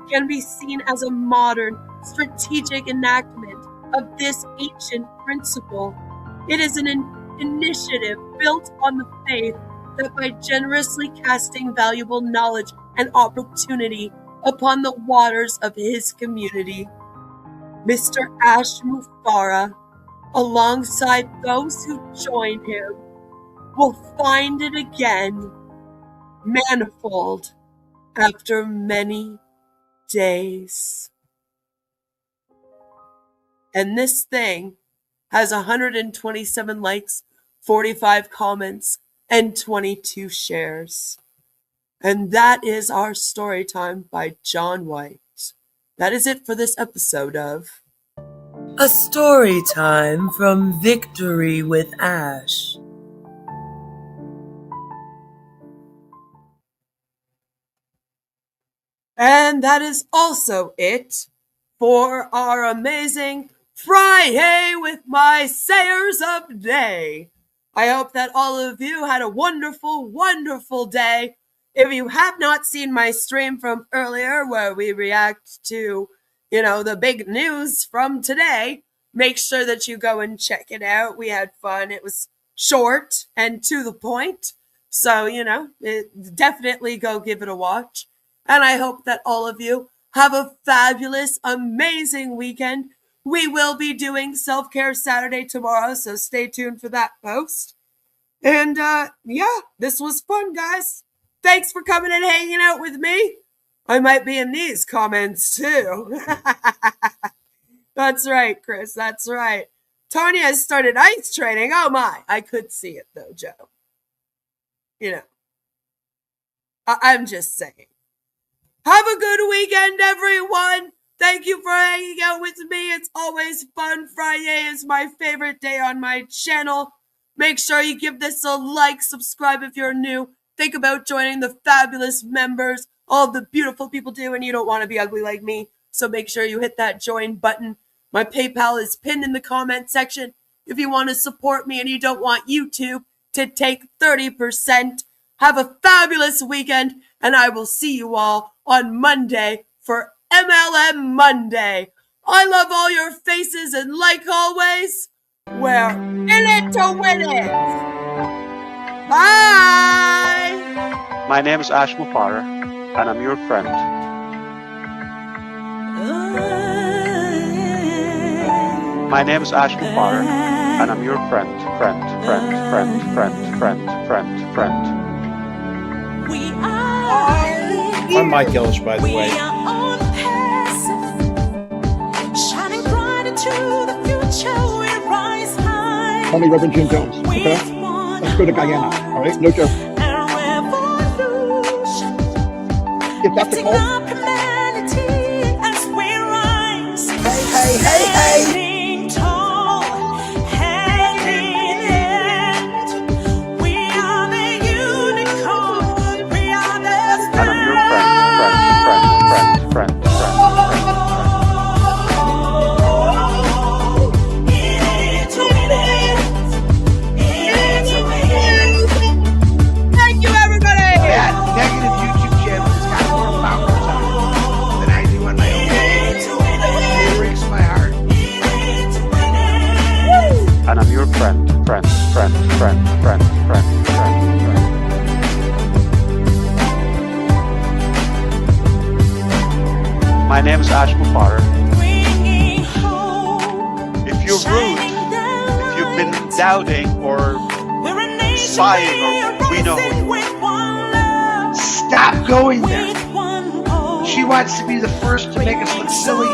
can be seen as a modern, strategic enactment of this ancient principle. It is an initiative built on the faith that by generously casting valuable knowledge and opportunity upon the waters of his community, Mr. Ash Mufareh, alongside those who join him, will find it again, manifold after many days. And this thing has 127 likes, 45 comments, and 22 shares. And that is our story time by John White. That is it for this episode of A Story Time from Victory with Ash. And that is also it for our amazing FriYAY with my Sayers of Day. I hope that all of you had a wonderful, wonderful day. If you have not seen my stream from earlier where we react to, the big news from today, make sure that you go and check it out. We had fun. It was short and to the point. So, definitely go give it a watch. And I hope that all of you have a fabulous, amazing weekend. We will be doing Self-Care Saturday tomorrow, so stay tuned for that post. And this was fun, guys. Thanks for coming and hanging out with me. I might be in these comments too. That's right, Chris. That's right. Tanya has started ice training. Oh my. I could see it though, Joe. I'm just saying. Have a good weekend, everyone. Thank you for hanging out with me. It's always fun. FriYAY is my favorite day on my channel. Make sure you give this a like, subscribe if you're new. Think about joining the fabulous members. All the beautiful people do, and you don't want to be ugly like me. So make sure you hit that join button. My PayPal is pinned in the comment section. If you want to support me and you don't want YouTube to take 30%, Have a fabulous weekend, and I will see you all on Monday for MLM Monday. I love all your faces, and like always, we're in it to win it. Bye! My name is Ash Mufareh, and I'm your friend. My name is Ash Mufareh, and I'm your friend. I'm Mike Ellis, by the way. Shining bright into the future, we rise high. Call me Reverend Jim Jones, okay? Let's go to Guyana, all right? No joke. If that's a call. Hey. And I'm your friend. My name is Ash Mufareh. If you're rude, if you've been doubting or spying, or we know who you are. Stop going there. She wants to be the first to make us look silly.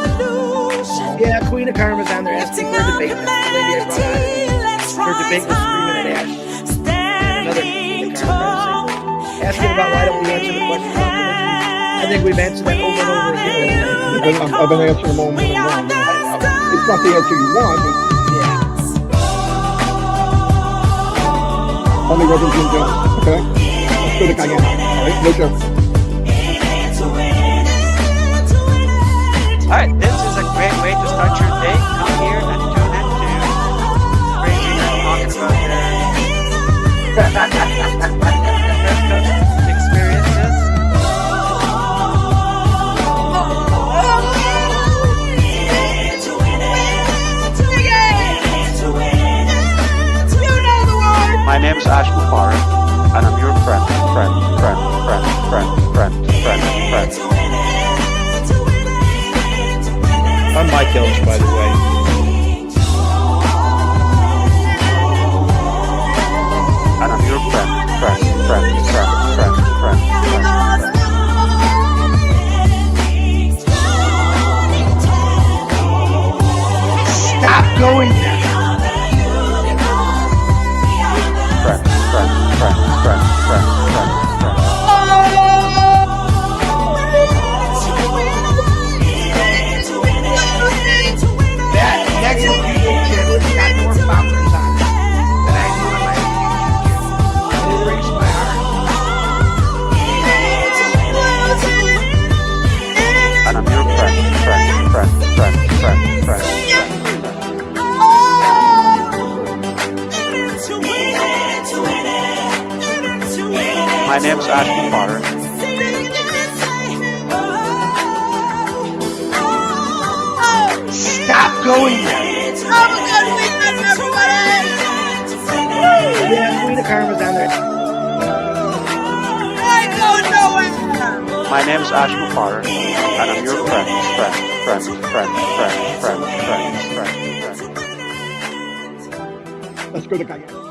Yeah, Queen of Karma's on there asking for a debate. That's the lady I brought on. Her debate was 3 minute Ash. And another Queen of Karma asking about why don't we answer the questions. I think we've answered that over and over again. I've been answering them all morning long. It's not the answer you want, but yeah. Call me Reverend Jim Jones, okay? Let's go to Guyana, all right? No joke. Alright, this is a great way to start your day. Come here and tune in to Crazy and talking about their experiences. My name is Ash Mufareh, and I'm your friend. I'm Mike Ellis, by the way. And I'm your friend. Stop going there. That negative YouTube channel has got more followers on it than I do on my other YouTube channel. It breaks my heart. And I'm your friend. My name is Ash Mufareh. Stop going there. Have a good weekend, everybody! Yeah, Queen of Karma's on there. I go nowhere! My name is Ash Mufareh, and I'm your friend. Let's go to Guyana.